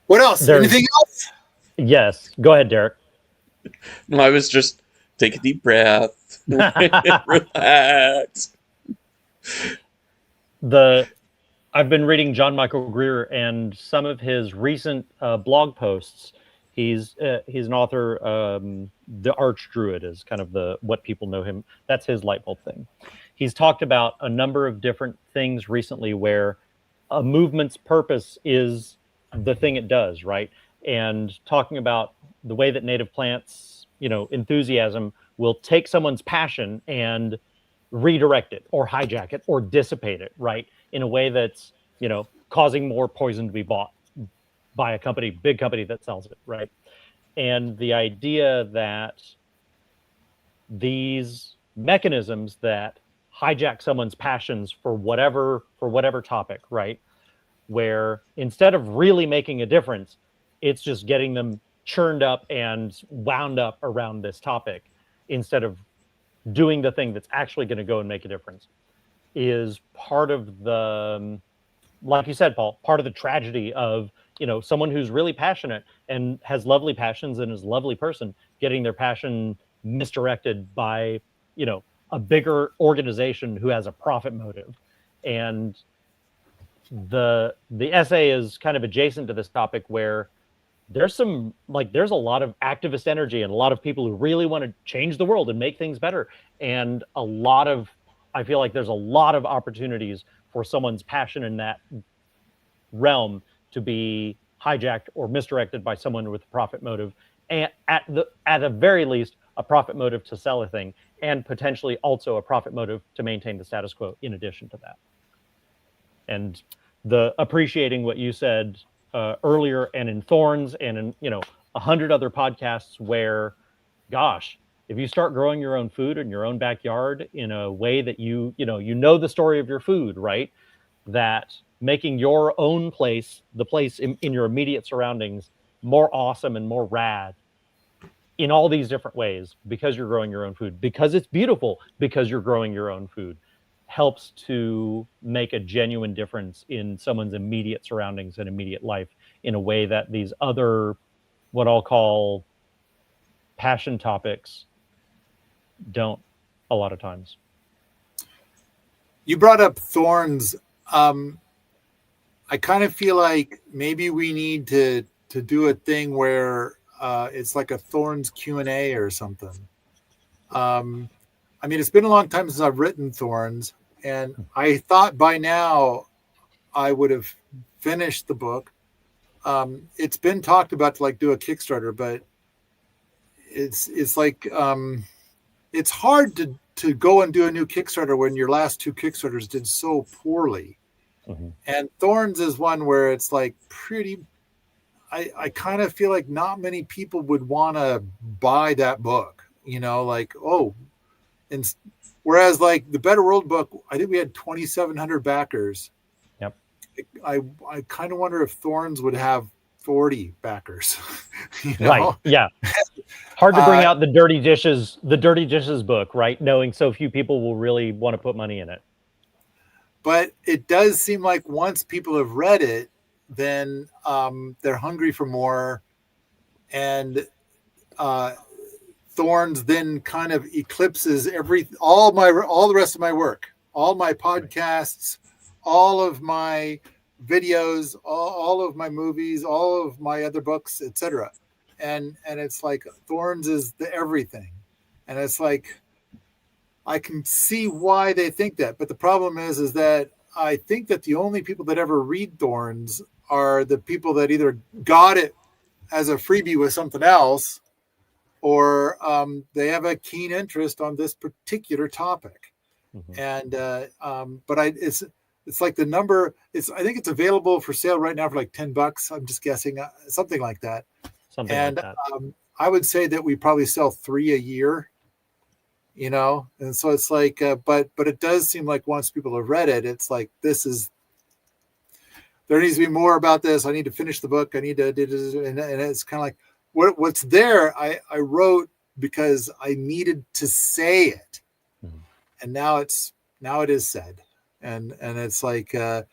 what else? Anything else? Yes, go ahead, Derek. No, I was just take a deep breath, relax. I've been reading John Michael Greer and some of his recent blog posts. He's an author. The Archdruid is kind of what people know him. That's his light bulb thing. He's talked about a number of different things recently where a movement's purpose is the thing it does, right? And talking about the way that native plants, enthusiasm will take someone's passion and redirect it or hijack it or dissipate it, right? In a way that's, causing more poison to be bought by a big company that sells it, right? And the idea that these mechanisms that hijack someone's passions for whatever topic, right? Where instead of really making a difference, it's just getting them churned up and wound up around this topic instead of doing the thing that's actually going to go and make a difference, is part of the, like you said, Paul, part of the tragedy of, someone who's really passionate and has lovely passions and is a lovely person getting their passion misdirected by, a bigger organization who has a profit motive. And the essay is kind of adjacent to this topic where there's a lot of activist energy and a lot of people who really want to change the world and make things better. And I feel like there's a lot of opportunities for someone's passion in that realm to be hijacked or misdirected by someone with a profit motive, and at the very least, a profit motive to sell a thing, and potentially also a profit motive to maintain the status quo in addition to that. And the appreciating what you said earlier and in Thorns and in 100 other podcasts where, gosh, if you start growing your own food in your own backyard in a way that you know the story of your food, right? That making your own place, the place in your immediate surroundings, more awesome and more rad in all these different ways, because you're growing your own food, because it's beautiful, because you're growing your own food, helps to make a genuine difference in someone's immediate surroundings and immediate life in a way that these other, what I'll call passion topics, don't a lot of times. You brought up thorns. I kind of feel like maybe we need to do a thing where it's like a Thorns Q&A or something. I mean, it's been a long time since I've written Thorns, and I thought by now I would have finished the book. It's been talked about to like do a Kickstarter, but it's like it's hard to go and do a new Kickstarter when your last two Kickstarters did so poorly. Mm-hmm. And Thorns is one where it's like pretty. I kind of feel like not many people would want to buy that book, you know, like, oh, and whereas like the Better World book, I think we had 2,700 backers. Yep. I kind of wonder if Thorns would have 40 backers. You know? Right. Yeah. Hard to bring out the dirty dishes book, right? Knowing so few people will really want to put money in it. But it does seem like once people have read it, then they're hungry for more, and Thorns then kind of eclipses all the rest of my work, all my podcasts, all of my videos, all of my movies, all of my other books, etc. And it's like Thorns is the everything, and it's like I can see why they think that, but the problem is that I think that the only people that ever read Thorns are the people that either got it as a freebie with something else, or they have a keen interest on this particular topic. Mm-hmm. And but it's like the number. I think it's available for sale right now for like $10. I'm just guessing, something like that. I would say that we probably sell 3 a year. You know, and so it's like, but it does seem like once people have read it, it's like there needs to be more about this. I need to finish the book. I need to, and it's kind of like what's there. I wrote because I needed to say it, mm-hmm. And now it is said, and it's like, and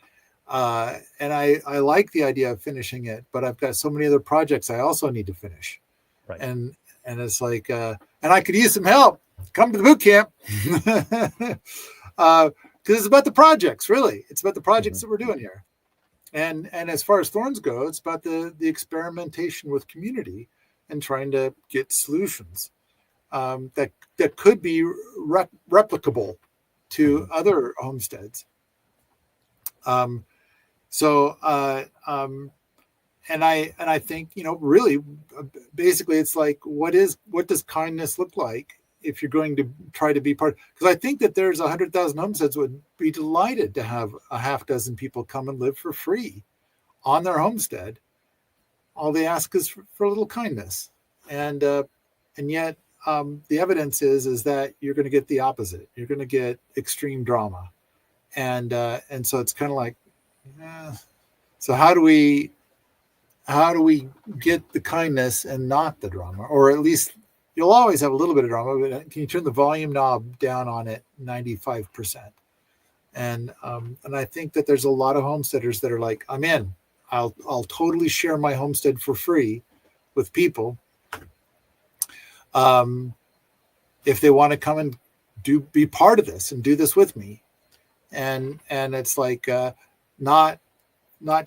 I like the idea of finishing it, but I've got so many other projects I also need to finish, right? And it's like, and I could use some help. Come to the boot camp, because it's about the projects. Really, it's about the projects that we're doing here, and as far as Thorns go, it's about the experimentation with community and trying to get solutions that could be replicable to other homesteads. And I think, you know, really, basically, it's like, what does kindness look like if you're going to try to be part? Because I think that there's 100,000 homesteads would be delighted to have a half dozen people come and live for free on their homestead. All they ask is for a little kindness, and yet the evidence is that you're going to get the opposite. You're going to get extreme drama, and so it's kind of like, so how do we get the kindness and not the drama, or at least you'll always have a little bit of drama, but can you turn the volume knob down on it 95%? And I think that there's a lot of homesteaders that are like, I'm in. I'll totally share my homestead for free with people. If they want to come and be part of this and do this with me. And it's like, not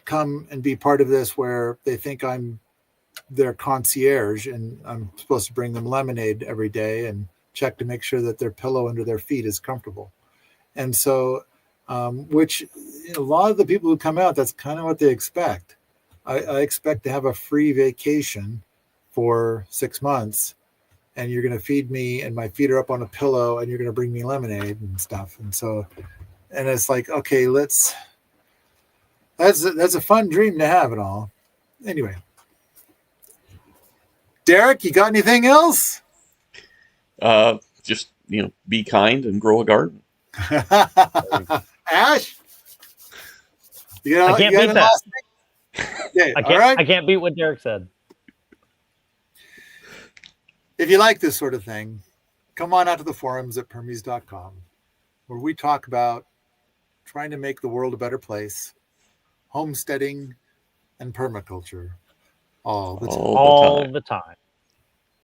come and be part of this where they think I'm their concierge and I'm supposed to bring them lemonade every day and check to make sure that their pillow under their feet is comfortable. And so, which a lot of the people who come out, that's kind of what they expect. I expect to have a free vacation for 6 months, and you're going to feed me and my feet are up on a pillow and you're going to bring me lemonade and stuff. And so, and it's like, okay, that's a fun dream to have and all. Anyway, Derek, you got anything else? Just, be kind and grow a garden. Ash, You I can't got beat an that. last thing? Okay, I all can't. right. I can't beat what Derek said. If you like this sort of thing, come on out to the forums at permies.com, where we talk about trying to make the world a better place, homesteading, and permaculture all the time. All the All time. the time.